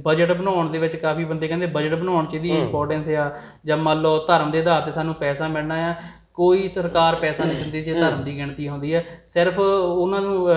ਬਜਟ ਬਣਾਉਣ ਦੇ ਵਿੱਚ ਕਾਫੀ ਬੰਦੇ ਕਹਿੰਦੇ ਬਜਟ ਬਣਾਉਣ 'ਚ ਇਹਦੀ ਇੰਪੋਰਟੈਂਸ ਆ, ਜਾਂ ਮੰਨ ਲਓ ਧਰਮ ਦੇ ਆਧਾਰ 'ਤੇ ਸਾਨੂੰ ਪੈਸਾ ਮਿਲਣਾ ਆ। ਕੋਈ ਸਰਕਾਰ ਪੈਸਾ ਨਹੀਂ ਦਿੰਦੀ ਜੇ ਧਰਮ ਦੀ ਗਿਣਤੀ ਹੁੰਦੀ ਹੈ। ਸਿਰਫ ਉਹਨਾਂ ਨੂੰ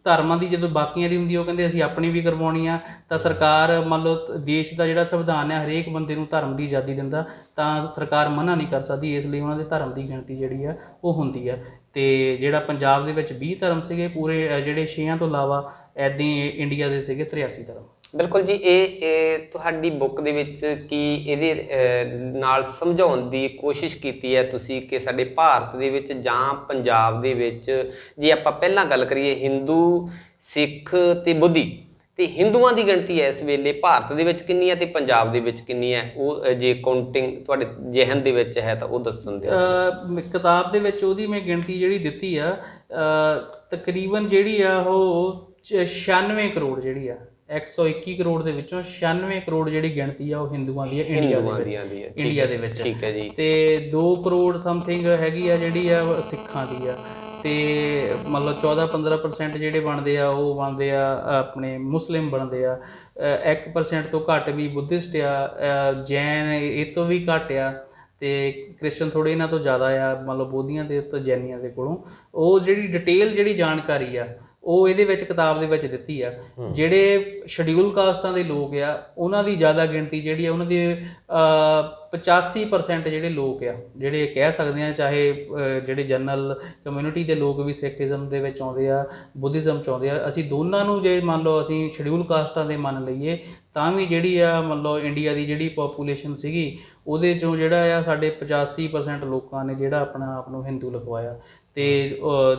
ਧਰਮਾਂ ਦੀ ਜਦੋਂ ਬਾਕੀਆਂ ਦੀ ਹੁੰਦੀ ਉਹ ਕਹਿੰਦੇ ਅਸੀਂ ਆਪਣੀ ਵੀ ਕਰਵਾਉਣੀ ਆ, ਤਾਂ ਸਰਕਾਰ ਮੰਨ ਲਓ ਦੇਸ਼ ਦਾ ਜਿਹੜਾ ਸੰਵਿਧਾਨ ਹੈ ਹਰੇਕ ਬੰਦੇ ਨੂੰ ਧਰਮ ਦੀ ਆਜ਼ਾਦੀ ਦਿੰਦਾ, ਤਾਂ ਸਰਕਾਰ ਮਨਾ ਨਹੀਂ ਕਰ ਸਕਦੀ। ਇਸ ਲਈ ਉਹਨਾਂ ਦੇ ਧਰਮ ਦੀ ਗਿਣਤੀ ਜਿਹੜੀ ਆ ਉਹ ਹੁੰਦੀ ਆ। ਅਤੇ ਜਿਹੜਾ ਪੰਜਾਬ ਦੇ ਵਿੱਚ 20 ਧਰਮ ਸੀਗੇ ਪੂਰੇ, ਜਿਹੜੇ 6 ਤੋਂ ਇਲਾਵਾ ਇੱਦਾਂ ਹੀ ਇੰਡੀਆ ਦੇ ਸੀਗੇ 83 ਧਰਮ। ਬਿਲਕੁਲ ਜੀ। ਇਹ ਤੁਹਾਡੀ ਬੁੱਕ ਦੇ ਵਿੱਚ ਕੀ ਇਹਦੇ ਨਾਲ ਸਮਝਾਉਣ ਦੀ ਕੋਸ਼ਿਸ਼ ਕੀਤੀ ਹੈ ਤੁਸੀਂ ਕਿ ਸਾਡੇ ਭਾਰਤ ਦੇ ਵਿੱਚ ਜਾਂ ਪੰਜਾਬ ਦੇ ਵਿੱਚ, ਜੇ ਆਪਾਂ ਪਹਿਲਾਂ ਗੱਲ ਕਰੀਏ ਹਿੰਦੂ, ਸਿੱਖ ਅਤੇ ਬੁੱਧੀ, ਅਤੇ ਹਿੰਦੂਆਂ ਦੀ ਗਿਣਤੀ ਇਸ ਵੇਲੇ ਭਾਰਤ ਦੇ ਵਿੱਚ ਕਿੰਨੀ ਹੈ ਅਤੇ ਪੰਜਾਬ ਦੇ ਵਿੱਚ ਕਿੰਨੀ ਹੈ, ਉਹ ਜੇ ਕਾਊਂਟਿੰਗ ਤੁਹਾਡੇ ਜ਼ਿਹਨ ਦੇ ਵਿੱਚ ਹੈ ਤਾਂ ਉਹ ਦੱਸਣ ਦਿਓ। ਕਿਤਾਬ ਦੇ ਵਿੱਚ ਉਹਦੀ ਮੈਂ ਗਿਣਤੀ ਜਿਹੜੀ ਦਿੱਤੀ ਆ, ਤਕਰੀਬਨ ਜਿਹੜੀ ਆ ਉਹ 96 ਕਰੋੜ ਜਿਹੜੀ ਆ, 121 ਕਰੋੜ ਦੇ ਵਿੱਚੋਂ 96 ਕਰੋੜ ਜਿਹੜੀ ਗਿਣਤੀ ਆ ਉਹ ਹਿੰਦੂਆਂ ਦੀ ਹੈ ਇੰਡੀਆ ਦੇ ਵਿੱਚ। ਠੀਕ ਹੈ ਜੀ। ਤੇ 2 ਕਰੋੜ ਸਮਥਿੰਗ ਹੈਗੀ ਆ ਜਿਹੜੀ ਆ ਸਿੱਖਾਂ ਦੀ ਆ, ਤੇ ਮਤਲਬ 14-15% ਜਿਹੜੇ ਬਣਦੇ ਆ ਉਹ ਬਣਦੇ ਆ ਆਪਣੇ ਮੁਸਲਿਮ ਬਣਦੇ ਆ, 1% ਤੋਂ ਘੱਟ ਵੀ ਬੁੱਧਿਸਟ ਆ, ਜੈਨ ਇਹ ਤੋਂ ਵੀ ਘੱਟ ਆ, ਤੇ ਕ੍ਰਿਸਚਨ ਥੋੜ੍ਹੇ ਇਹਨਾਂ ਤੋਂ ਜ਼ਿਆਦਾ ਆ, ਮਤਲਬ ਬੋਧੀਆਂ ਦੇ ਤੋਂ ਜੈਨੀਆਂ ਦੇ ਕੋਲੋਂ। ਉਹ ਜਿਹੜੀ ਡਿਟੇਲ ਜਿਹੜੀ ਜਾਣਕਾਰੀ ਆ ਉਹ ਇਹਦੇ ਵਿੱਚ ਕਿਤਾਬ ਦੇ ਵਿੱਚ ਦਿੱਤੀ ਆ। ਜਿਹੜੇ ਸ਼ਡਿਊਲ ਕਾਸਟਾਂ ਦੇ ਲੋਕ ਆ ਉਹਨਾਂ ਦੀ ਜ਼ਿਆਦਾ ਗਿਣਤੀ ਜਿਹੜੀ ਆ, ਉਹਨਾਂ ਦੀ 85% ਜਿਹੜੇ ਲੋਕ ਆ, ਜਿਹੜੇ ਕਹਿ ਸਕਦੇ ਆ, ਚਾਹੇ ਜਿਹੜੇ ਜਨਰਲ ਕਮਿਊਨਿਟੀ ਦੇ ਲੋਕ ਵੀ ਸਿੱਖੀਜ਼ਮ ਦੇ ਵਿੱਚ ਆਉਂਦੇ ਆ, ਬੁੱਧਿਜ਼ਮ 'ਚ ਆਉਂਦੇ ਆ। ਅਸੀਂ ਦੋਨਾਂ ਨੂੰ ਜੇ ਮੰਨ ਲਓ ਅਸੀਂ ਸ਼ਡਿਊਲ ਕਾਸਟਾਂ ਦੇ ਮੰਨ ਲਈਏ ਤਾਂ ਵੀ ਜਿਹੜੀ ਆ ਮੰਨ ਲਓ ਇੰਡੀਆ ਦੀ ਜਿਹੜੀ ਪਾਪੂਲੇਸ਼ਨ ਸੀਗੀ ਉਹਦੇ 'ਚੋਂ ਜਿਹੜਾ ਆ ਸਾਡੇ 85% ਲੋਕਾਂ ਨੇ ਜਿਹੜਾ ਆਪਣਾ ਆਪ ਨੂੰ ਹਿੰਦੂ ਲਿਖਵਾਇਆ। ਅਤੇ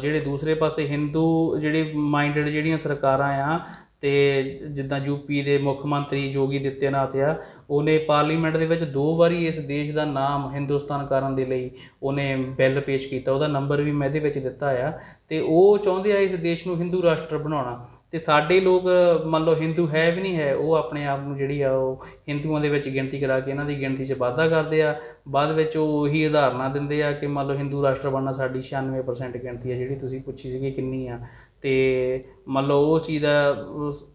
ਜਿਹੜੇ ਦੂਸਰੇ ਪਾਸੇ ਹਿੰਦੂ ਜਿਹੜੇ ਮਾਈਂਡਡ ਜਿਹੜੀਆਂ ਸਰਕਾਰਾਂ ਆ, ਅਤੇ ਜਿੱਦਾਂ ਯੂਪੀ ਦੇ ਮੁੱਖ ਮੰਤਰੀ ਯੋਗੀ ਆਦਿੱਤਿਆਨਾਥ ਆ, ਉਹਨੇ ਪਾਰਲੀਮੈਂਟ ਦੇ ਵਿੱਚ 2 ਵਾਰੀ ਇਸ ਦੇਸ਼ ਦਾ ਨਾਮ ਹਿੰਦੁਸਤਾਨ ਕਰਨ ਦੇ ਲਈ ਉਹਨੇ ਬਿੱਲ ਪੇਸ਼ ਕੀਤਾ। ਉਹਦਾ ਨੰਬਰ ਵੀ ਮੈਂ ਇਹਦੇ ਵਿੱਚ ਦਿੱਤਾ ਆ। ਅਤੇ ਉਹ ਚਾਹੁੰਦੇ ਆ ਇਸ ਦੇਸ਼ ਨੂੰ ਹਿੰਦੂ ਰਾਸ਼ਟਰ ਬਣਾਉਣਾ। ਅਤੇ ਸਾਡੇ ਲੋਕ ਮੰਨ ਲਓ ਹਿੰਦੂ ਹੈ ਵੀ ਨਹੀਂ ਹੈ, ਉਹ ਆਪਣੇ ਆਪ ਨੂੰ ਜਿਹੜੀ ਆ ਉਹ ਹਿੰਦੂਆਂ ਦੇ ਵਿੱਚ ਗਿਣਤੀ ਕਰਾ ਕੇ ਇਹਨਾਂ ਦੀ ਗਿਣਤੀ 'ਚ ਵਾਧਾ ਕਰਦੇ ਆ। ਬਾਅਦ ਵਿੱਚ ਉਹ ਉਹੀ ਉਦਾਹਰਨਾਂ ਦਿੰਦੇ ਆ ਕਿ ਮੰਨ ਲਓ ਹਿੰਦੂ ਰਾਸ਼ਟਰ ਬਣਨਾ ਸਾਡੀ 96% ਗਿਣਤੀ ਆ, ਜਿਹੜੀ ਤੁਸੀਂ ਪੁੱਛੀ ਸੀਗੀ ਕਿੰਨੀ ਆ। ਅਤੇ ਮੰਨ ਲਓ ਉਹ ਚੀਜ਼ ਦਾ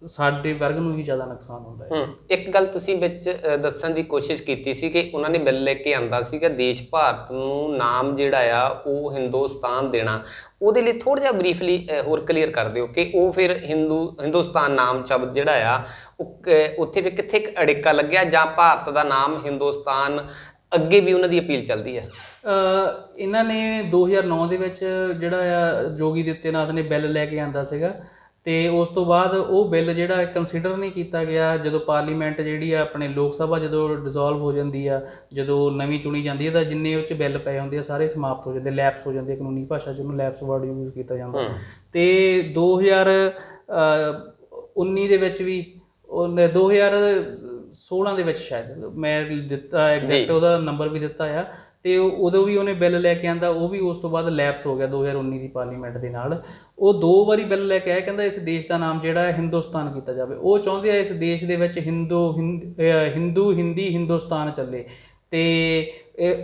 ਸਾਡੇ ਵਰਗ ਨੂੰ ਹੀ ਜ਼ਿਆਦਾ ਨੁਕਸਾਨ ਹੁੰਦਾ ਹੈ। ਇੱਕ ਗੱਲ ਤੁਸੀਂ ਵਿੱਚ ਦੱਸਣ ਦੀ ਕੋਸ਼ਿਸ਼ ਕੀਤੀ ਸੀ ਕਿ ਉਹਨਾਂ ਨੇ ਬਿੱਲ ਲੈ ਕੇ ਆਂਦਾ ਸੀਗਾ ਦੇਸ਼ ਭਾਰਤ ਨੂੰ ਨਾਮ ਜਿਹੜਾ ਆ ਉਹ ਹਿੰਦੁਸਤਾਨ ਦੇਣਾ। ਉਹਦੇ ਲਈ ਥੋੜ੍ਹਾ ਜਿਹਾ ਬਰੀਫਲੀ ਹੋਰ ਕਲੀਅਰ ਕਰ ਦਿਓ ਕਿ ਉਹ ਫਿਰ ਹਿੰਦੁਸਤਾਨ ਨਾਮ ਸ਼ਬਦ ਜਿਹੜਾ ਆ ਉਹ ਉੱਥੇ ਫਿਰ ਕਿੱਥੇ ਅੜਿੱਕਾ ਲੱਗਿਆ, ਜਾਂ ਭਾਰਤ ਦਾ ਨਾਮ ਹਿੰਦੁਸਤਾਨ ਅੱਗੇ ਵੀ ਉਹਨਾਂ ਦੀ ਅਪੀਲ ਚੱਲਦੀ ਹੈ? ਇਹਨਾਂ ਨੇ 2009 ਦੇ ਵਿੱਚ ਜਿਹੜਾ ਆ ਯੋਗੀ ਆਦਿੱਤਿਆਨਾਥ ਨੇ ਬਿੱਲ ਲੈ ਕੇ ਆਂਦਾ ਸੀਗਾ, ਅਤੇ ਉਸ ਤੋਂ ਬਾਅਦ ਉਹ ਬਿੱਲ ਜਿਹੜਾ ਕੰਸੀਡਰ ਨਹੀਂ ਕੀਤਾ ਗਿਆ। ਜਦੋਂ ਪਾਰਲੀਮੈਂਟ ਜਿਹੜੀ ਆ ਆਪਣੇ ਲੋਕ ਸਭਾ ਜਦੋਂ ਡਿਜ਼ੋਲਵ ਹੋ ਜਾਂਦੀ ਆ, ਜਦੋਂ ਨਵੀਂ ਚੁਣੀ ਜਾਂਦੀ ਹੈ, ਤਾਂ ਜਿੰਨੇ ਉਹ 'ਚ ਬਿੱਲ ਪਏ ਹੁੰਦੇ ਆ ਸਾਰੇ ਸਮਾਪਤ ਹੋ ਜਾਂਦੇ, ਲੈਪਸ ਹੋ ਜਾਂਦੇ, ਕਾਨੂੰਨੀ ਭਾਸ਼ਾ 'ਚ ਉਹਨੂੰ ਲੈਪਸ ਵਰਡ ਯੂਜ਼ ਕੀਤਾ ਜਾਂਦਾ। ਅਤੇ 2019 ਦੇ ਵਿੱਚ ਵੀ 2016 ਦੇ ਵਿੱਚ ਸ਼ਾਇਦ ਮੈਂ ਦਿੱਤਾ ਐਗਜ਼ੈਕਟ ਉਹਦਾ ਨੰਬਰ ਵੀ ਦਿੱਤਾ ਆ, ਤੇ ਉਦੋਂ ਵੀ ਉਹਨੇ ਬਿੱਲ ਲੈ ਕੇ ਆਂਦਾ, ਉਹ ਵੀ ਉਸ ਤੋਂ ਬਾਅਦ ਲੈਪਸ ਹੋ ਗਿਆ 2019 ਦੀ ਪਾਰਲੀਮੈਂਟ ਦੇ ਨਾਲ। ਉਹ 2 ਵਾਰੀ ਬਿੱਲ ਲੈ ਕੇ ਆਇਆ, ਕਹਿੰਦਾ ਇਸ ਦੇਸ਼ ਦਾ ਨਾਮ ਜਿਹੜਾ ਹੈ ਹਿੰਦੁਸਤਾਨ ਕੀਤਾ ਜਾਵੇ। ਉਹ ਚਾਹੁੰਦੇ ਆ ਇਸ ਦੇਸ਼ ਦੇ ਵਿੱਚ ਹਿੰਦੂ ਹਿੰਦੀ ਹਿੰਦੁਸਤਾਨ ਚੱਲੇ। ਤੇ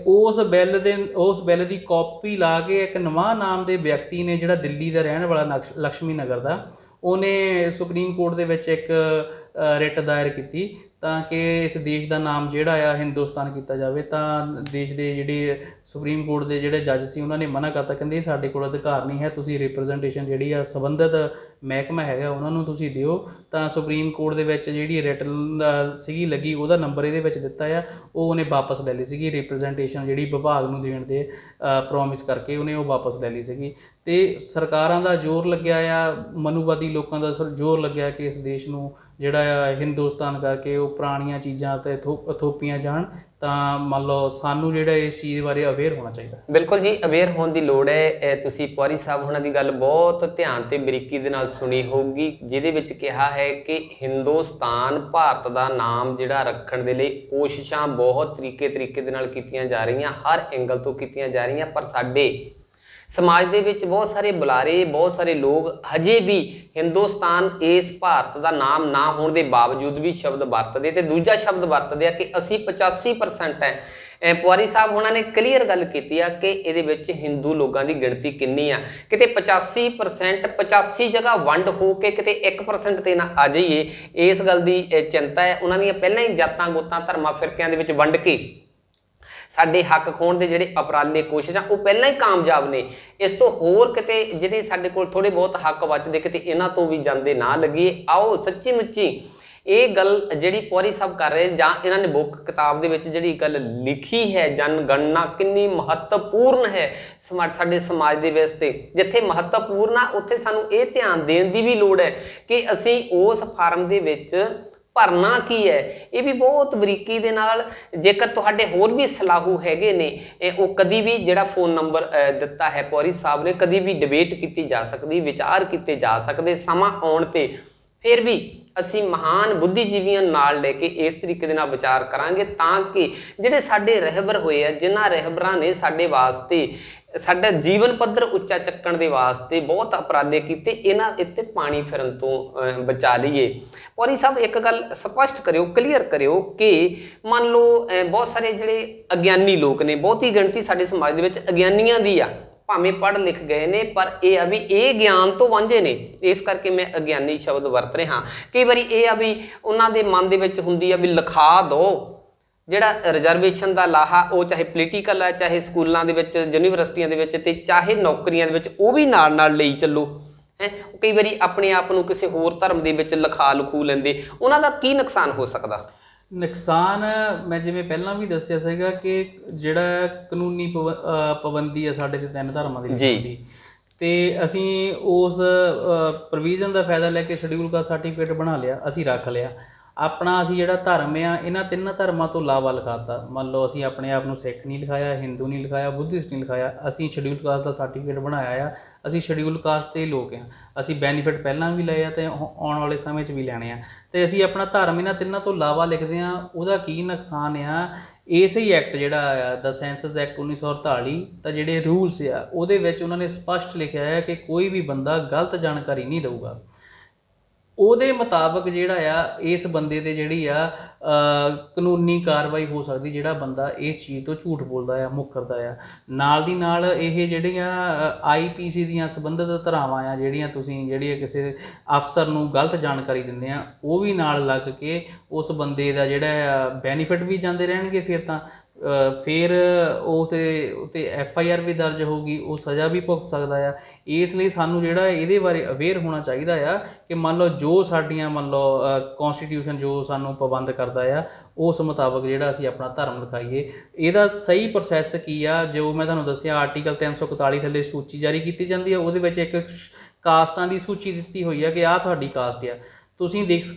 ਉਸ ਬਿੱਲ ਦੀ ਕਾਪੀ ਲਾ ਕੇ ਇੱਕ ਨਵਾਂ ਨਾਮ ਦੇ ਵਿਅਕਤੀ ਨੇ, ਜਿਹੜਾ ਦਿੱਲੀ ਦਾ ਰਹਿਣ ਵਾਲਾ ਲక్ష్ਮੀ ਨਗਰ ਦਾ, ਉਹਨੇ ਸੁਪਰੀਮ ਕੋਰਟ ਦੇ ਵਿੱਚ ਇੱਕ ਰਿਟ ਦਾਇਰ ਕੀਤੀ ਤਾਂ ਕਿ ਇਸ ਦੇਸ਼ ਦਾ ਨਾਮ ਜਿਹੜਾ ਆ ਹਿੰਦੁਸਤਾਨ ਕੀਤਾ ਜਾਵੇ। ਤਾਂ ਦੇਸ਼ ਦੇ ਜਿਹੜੇ ਸੁਪਰੀਮ ਕੋਰਟ ਦੇ ਜਿਹੜੇ ਜੱਜ ਸੀ ਉਹਨਾਂ ਨੇ ਮਨਾ ਕਰਤਾ, ਕਹਿੰਦੇ ਸਾਡੇ ਕੋਲ ਅਧਿਕਾਰ ਨਹੀਂ ਹੈ, ਤੁਸੀਂ ਰਿਪਰੈਜ਼ੈਂਟੇਸ਼ਨ ਜਿਹੜੀ ਆ ਸੰਬੰਧਿਤ ਮਹਿਕਮਾ ਹੈਗਾ ਉਹਨਾਂ ਨੂੰ ਤੁਸੀਂ ਦਿਓ। ਤਾਂ ਸੁਪਰੀਮ ਕੋਰਟ ਦੇ ਵਿੱਚ ਜਿਹੜੀ ਰਿਟ ਸੀਗੀ ਲੱਗੀ, ਉਹਦਾ ਨੰਬਰ ਇਹਦੇ ਵਿੱਚ ਦਿੱਤਾ ਆ, ਉਹ ਉਹਨੇ ਵਾਪਸ ਲੈ ਲਈ ਸੀਗੀ। ਰਿਪਰੈਜ਼ੈਂਟੇਸ਼ਨ ਜਿਹੜੀ ਵਿਭਾਗ ਨੂੰ ਦੇਣ ਦੇ ਪ੍ਰੋਮਿਸ ਕਰਕੇ ਉਹਨੇ ਉਹ ਵਾਪਸ ਲੈ ਲਈ ਸੀਗੀ। ਤੇ ਸਰਕਾਰਾਂ ਦਾ ਜ਼ੋਰ ਲੱਗਿਆ ਆ, ਮਨੂਵਾਦੀ ਲੋਕਾਂ ਦਾ ਜ਼ੋਰ ਲੱਗਿਆ ਕਿ ਇਸ ਦੇਸ਼ ਨੂੰ ਜਿਹੜਾ ਆ ਹਿੰਦੁਸਤਾਨ ਕਰਕੇ ਉਹ ਪੁਰਾਣੀਆਂ ਚੀਜ਼ਾਂ ਤੇ ਥੋਪੀਆਂ ਜਾਣ। ਤਾਂ ਮੰਨ ਲਓ ਸਾਨੂੰ ਜਿਹੜਾ ਇਸ ਚੀਜ਼ ਬਾਰੇ ਅਵੇਅਰ ਹੋਣਾ ਚਾਹੀਦਾ। ਬਿਲਕੁਲ ਜੀ, ਅਵੇਅਰ ਹੋਣ ਦੀ ਲੋੜ ਹੈ। ਤੁਸੀਂ ਪੌਰੀ ਸਾਹਿਬ ਉਹਨਾਂ ਦੀ ਗੱਲ ਬਹੁਤ ਧਿਆਨ ਤੇ ਬਰੀਕੀ ਦੇ ਨਾਲ ਸੁਣੀ ਹੋਊਗੀ, ਜਿਹਦੇ ਵਿੱਚ ਕਿਹਾ ਹੈ ਕਿ ਹਿੰਦੁਸਤਾਨ ਭਾਰਤ ਦਾ ਨਾਮ ਜਿਹੜਾ ਰੱਖਣ ਦੇ ਲਈ ਕੋਸ਼ਿਸ਼ਾਂ ਬਹੁਤ ਤਰੀਕੇ ਦੇ ਨਾਲ ਕੀਤੀਆਂ ਜਾ ਰਹੀਆਂ, ਹਰ ਐਂਗਲ ਤੋਂ ਕੀਤੀਆਂ ਜਾ ਰਹੀਆਂ, ਪਰ ਸਾਡੇ ਸਮਾਜ ਦੇ ਵਿੱਚ ਬਹੁਤ ਸਾਰੇ ਬੁਲਾਰੇ, ਬਹੁਤ ਸਾਰੇ ਲੋਕ ਹਜੇ ਵੀ ਹਿੰਦੁਸਤਾਨ ਇਸ ਭਾਰਤ ਦਾ ਨਾਮ ਨਾ ਹੋਣ ਦੇ ਬਾਵਜੂਦ ਵੀ ਸ਼ਬਦ ਵਰਤਦੇ, ਤੇ ਦੂਜਾ ਸ਼ਬਦ ਵਰਤਦੇ ਆ ਕਿ ਅਸੀਂ 85% ਹੈ। ਪੌਰੀ ਸਾਹਿਬ ਉਹਨਾਂ ਨੇ ਕਲੀਅਰ ਗੱਲ ਕੀਤੀ ਆ ਕਿ ਇਹਦੇ ਵਿੱਚ ਹਿੰਦੂ ਲੋਕਾਂ ਦੀ ਗਿਣਤੀ ਕਿੰਨੀ ਆ। ਕਿਤੇ 85% 85 ਜਗ੍ਹਾ ਵੰਡ ਹੋ ਕੇ ਕਿਤੇ 1% ਤੇ ਨਾ ਆ ਜਾਈਏ, ਇਸ ਗੱਲ ਦੀ ਚਿੰਤਾ ਹੈ। ਉਹਨਾਂ ਦੀਆਂ ਪਹਿਲਾਂ ਹੀ ਜਾਤਾਂ ਗੋਤਾਂ ਧਰਮਾਂ ਫਿਰਕਿਆਂ ਦੇ ਵਿੱਚ ਵੰਡ ਕੇ ਸਾਡੇ ਹੱਕ ਖੋਣ ਦੇ ਜਿਹੜੇ ਉਪਰਾਲੇ ਕੋਸ਼ਿਸ਼ਾਂ ਉਹ ਪਹਿਲਾਂ ਹੀ ਕਾਮਯਾਬ ਨੇ। ਇਸ ਤੋਂ ਹੋਰ ਕਿਤੇ ਜਿਹੜੇ ਸਾਡੇ ਕੋਲ ਥੋੜ੍ਹੇ ਬਹੁਤ ਹੱਕ ਬਚਦੇ, ਕਿਤੇ ਇਹਨਾਂ ਤੋਂ ਵੀ ਜਾਂਦੇ ਨਾ ਲੱਗੀਏ। ਆਓ ਸੱਚੀ ਮੁੱਚੀ ਇਹ ਗੱਲ ਜਿਹੜੀ ਪੌਰੀ ਸਾਹਿਬ ਕਰ ਰਹੇ, ਜਾਂ ਇਹਨਾਂ ਨੇ ਬੁੱਕ ਕਿਤਾਬ ਦੇ ਵਿੱਚ ਜਿਹੜੀ ਗੱਲ ਲਿਖੀ ਹੈ, ਜਨਗਣਨਾ ਕਿੰਨੀ ਮਹੱਤਵਪੂਰਨ ਹੈ ਸਾਡੇ ਸਮਾਜ ਦੇ ਵਾਸਤੇ। ਜਿੱਥੇ ਮਹੱਤਵਪੂਰਨ ਆ ਉੱਥੇ ਸਾਨੂੰ ਇਹ ਧਿਆਨ ਦੇਣ ਦੀ ਵੀ ਲੋੜ ਹੈ ਕਿ ਅਸੀਂ ਉਸ ਫਾਰਮ ਦੇ ਵਿੱਚ ਭਰਨਾ ਕੀ ਹੈ। ਇਹ ਵੀ ਬਹੁਤ ਬਰੀਕੀ ਦੇ ਨਾਲ, ਜੇਕਰ ਤੁਹਾਡੇ ਹੋਰ ਵੀ ਸਲਾਹੂ ਹੈਗੇ ਨੇ, ਉਹ ਕਦੀ ਵੀ ਜਿਹੜਾ ਫੋਨ ਨੰਬਰ ਦਿੱਤਾ ਹੈ ਪੌਰੀ ਸਾਹਿਬ ਨੇ, ਕਦੀ ਵੀ ਡਿਬੇਟ ਕੀਤੀ ਜਾ ਸਕਦੀ, ਵਿਚਾਰ ਕੀਤੇ ਜਾ ਸਕਦੇ। ਸਮਾਂ ਆਉਣ ਤੇ ਫਿਰ ਵੀ ਅਸੀਂ ਮਹਾਨ ਬੁੱਧੀਜੀਵੀਆਂ ਨਾਲ ਲੈ ਕੇ ਇਸ ਤਰੀਕੇ ਦੇ ਨਾਲ ਵਿਚਾਰ ਕਰਾਂਗੇ, ਤਾਂ ਕਿ ਜਿਹੜੇ ਸਾਡੇ ਰਹਿਬਰ ਹੋਏ ਆ, ਜਿਨ੍ਹਾਂ ਰਹਿਬਰਾਂ ਨੇ ਸਾਡੇ ਵਾਸਤੇ ਸਾਡਾ ਜੀਵਨ ਪੱਧਰ ਉੱਚਾ ਚੱਕਣ ਦੇ ਵਾਸਤੇ ਬਹੁਤ ਉਪਰਾਲੇ ਕੀਤੇ, ਇਹਨਾਂ ਇੱਥੇ ਪਾਣੀ ਫਿਰਨ ਤੋਂ ਬਚਾ ਲਈਏ। ਪੌਰੀ ਸਾਹਿਬ ਇੱਕ ਗੱਲ ਸਪਸ਼ਟ ਕਰਿਓ, ਕਲੀਅਰ ਕਰਿਓ ਕਿ ਮੰਨ ਲਓ ਬਹੁਤ ਸਾਰੇ ਜਿਹੜੇ ਅਗਿਆਨੀ ਲੋਕ ਨੇ, ਬਹੁਤੀ ਗਿਣਤੀ ਸਾਡੇ ਸਮਾਜ ਦੇ ਵਿੱਚ ਅਗਿਆਨੀਆਂ ਦੀ ਆ, ਭਾਵੇਂ ਪੜ੍ਹ ਲਿਖ ਗਏ ਨੇ, ਪਰ ਇਹ ਆ ਵੀ ਇਹ ਗਿਆਨ ਤੋਂ ਵਾਂਝੇ ਨੇ, ਇਸ ਕਰਕੇ ਮੈਂ ਅਗਿਆਨੀ ਸ਼ਬਦ ਵਰਤ ਰਿਹਾ। ਕਈ ਵਾਰੀ ਇਹ ਆ ਵੀ ਉਹਨਾਂ ਦੇ ਮਨ ਦੇ ਵਿੱਚ ਹੁੰਦੀ ਆ ਵੀ ਲਿਖਾ ਦਿਓ ਜਿਹੜਾ ਰਿਜ਼ਰਵੇਸ਼ਨ ਦਾ ਲਾਹਾ, ਉਹ ਚਾਹੇ ਪੋਲੀਟੀਕਲ ਹੈ, ਚਾਹੇ ਸਕੂਲਾਂ ਦੇ ਵਿੱਚ, ਯੂਨੀਵਰਸਿਟੀਆਂ ਦੇ ਵਿੱਚ, ਤੇ ਚਾਹੇ ਨੌਕਰੀਆਂ ਦੇ ਵਿੱਚ, ਉਹ ਵੀ ਨਾਲ ਲਈ ਚੱਲੋ ਹੈ। ਕਈ ਵਾਰੀ ਆਪਣੇ ਆਪ ਨੂੰ ਕਿਸੇ ਹੋਰ ਧਰਮ ਦੇ ਵਿੱਚ ਲਿਖੂ ਲੈਂਦੇ, ਉਹਨਾਂ ਦਾ ਕੀ ਨੁਕਸਾਨ ਹੋ ਸਕਦਾ? ਨੁਕਸਾਨ ਮੈਂ ਜਿਵੇਂ ਪਹਿਲਾਂ ਵੀ ਦੱਸਿਆ ਸੀਗਾ ਕਿ ਜਿਹੜਾ ਕਾਨੂੰਨੀ ਪਾਬੰਦੀ ਆ ਸਾਡੇ ਤੇ 3 ਧਰਮਾਂ ਦੀ ਜੀ, ਤੇ ਅਸੀਂ ਉਸ ਪ੍ਰੋਵੀਜ਼ਨ ਦਾ ਫਾਇਦਾ ਲੈ ਕੇ ਸ਼ਡਿਊਲ ਕਾਸਟ ਸਰਟੀਫਿਕੇਟ ਬਣਾ ਲਿਆ, ਅਸੀਂ ਰੱਖ ਲਿਆ ਆਪਣਾ। ਅਸੀਂ ਜਿਹੜਾ ਧਰਮ ਆ ਇਹਨਾਂ 3 ਧਰਮਾਂ ਤੋਂ ਇਲਾਵਾ ਲਿਖਾਤਾ। ਮੰਨ ਲਓ ਅਸੀਂ ਆਪਣੇ ਆਪ ਨੂੰ ਸਿੱਖ ਨਹੀਂ ਲਿਖਾਇਆ, ਹਿੰਦੂ ਨਹੀਂ ਲਿਖਾਇਆ, ਬੁੱਧਿਸਟ ਨਹੀਂ ਲਿਖਾਇਆ, ਅਸੀਂ ਸ਼ਡਿਊਲ ਕਾਸਟ ਦਾ ਸਰਟੀਫਿਕੇਟ ਬਣਾਇਆ ਆ। ਅਸੀਂ ਸ਼ਡਿਊਲ ਕਾਸਟ ਦੇ ਲੋਕ ਆ, ਅਸੀਂ ਬੈਨੀਫਿਟ ਪਹਿਲਾਂ ਵੀ ਲਏ ਆ ਤੇ ਆਉਣ ਵਾਲੇ ਸਮੇਂ 'ਚ ਵੀ ਲੈਣੇ ਆ। ਤੇ ਅਸੀਂ ਆਪਣਾ ਧਰਮ ਇਹਨਾਂ 3 ਤੋਂ ਇਲਾਵਾ ਲਿਖਦੇ ਹਾਂ। ਉਹਦਾ ਕੀ ਨੁਕਸਾਨ ਆ? ਇਸੇ ਹੀ ਐਕਟ ਜਿਹੜਾ ਆ ਦਾ ਸੈਂਸਸ ਐਕਟ 1948 ਤਾਂ ਜਿਹੜੇ ਰੂਲਸ ਆ ਉਹਦੇ ਵਿੱਚ ਉਹਨਾਂ ਨੇ ਸਪਸ਼ਟ ਲਿਖਿਆ ਹੈ ਕਿ ਕੋਈ ਵੀ ਬੰਦਾ ਗਲਤ ਜਾਣਕਾਰੀ ਨਹੀਂ ਦਊਗਾ। ਉਹਦੇ ਮੁਤਾਬਕ ਜਿਹੜਾ ਆ ਇਸ ਬੰਦੇ ਤੇ ਜਿਹੜੀ ਆ ਕਾਨੂੰਨੀ ਕਾਰਵਾਈ ਹੋ ਸਕਦੀ, ਜਿਹੜਾ ਬੰਦਾ ਇਸ ਚੀਜ਼ ਤੋਂ ਝੂਠ ਬੋਲਦਾ ਆ, ਮੁੱਕਰਦਾ ਆ। ਨਾਲ ਦੀ ਨਾਲ ਇਹ ਜਿਹੜੀਆਂ IPC ਦੀਆਂ ਸੰਬੰਧਿਤ ਧਾਰਾਵਾਂ ਆ, ਜਿਹੜੀਆਂ ਕਿਸੇ ਅਫਸਰ ਨੂੰ ਗਲਤ ਜਾਣਕਾਰੀ ਦਿੰਦੇ ਆ, ਉਹ ਵੀ ਨਾਲ ਲੱਗ ਕੇ ਉਸ ਬੰਦੇ ਦਾ ਜਿਹੜਾ ਬੈਨੀਫਿਟ ਵੀ ਜਾਂਦੇ ਰਹਿਣਗੇ। ਫਿਰ ਉਹ ਤੇ FIR ਵੀ ਦਰਜ ਹੋਊਗੀ, ਉਹ ਸਜ਼ਾ ਵੀ ਭੁਗਤ ਸਕਦਾ ਆ। ਇਸ ਲਈ ਸਾਨੂੰ ਜਿਹੜਾ ਇਹਦੇ ਬਾਰੇ ਅਵੇਅਰ ਹੋਣਾ ਚਾਹੀਦਾ ਆ ਕਿ ਮੰਨ ਲਓ ਜੋ ਸਾਡੀਆਂ ਕੌਂਸਟੀਟਿਊਸ਼ਨ ਜੋ ਸਾਨੂੰ ਪਾਬੰਦ ਕਰਦਾ ਆ, ਉਸ ਮੁਤਾਬਕ ਜਿਹੜਾ ਅਸੀਂ ਆਪਣਾ ਧਰਮ ਲਿਖਾਈਏ। ਇਹਦਾ ਸਹੀ ਪ੍ਰੋਸੈਸ ਕੀ ਆ? ਜੋ ਮੈਂ ਤੁਹਾਨੂੰ ਦੱਸਿਆ, ਆਰਟੀਕਲ 341 ਥੱਲੇ ਸੂਚੀ ਜਾਰੀ ਕੀਤੀ ਜਾਂਦੀ ਆ, ਉਹਦੇ ਵਿੱਚ ਇੱਕ ਕਾਸਟਾਂ ਦੀ ਸੂਚੀ ਦਿੱਤੀ ਹੋਈ ਆ ਕਿ ਆਹ ਤੁਹਾਡੀ ਕਾਸਟ ਆ। ਤੁਸੀਂ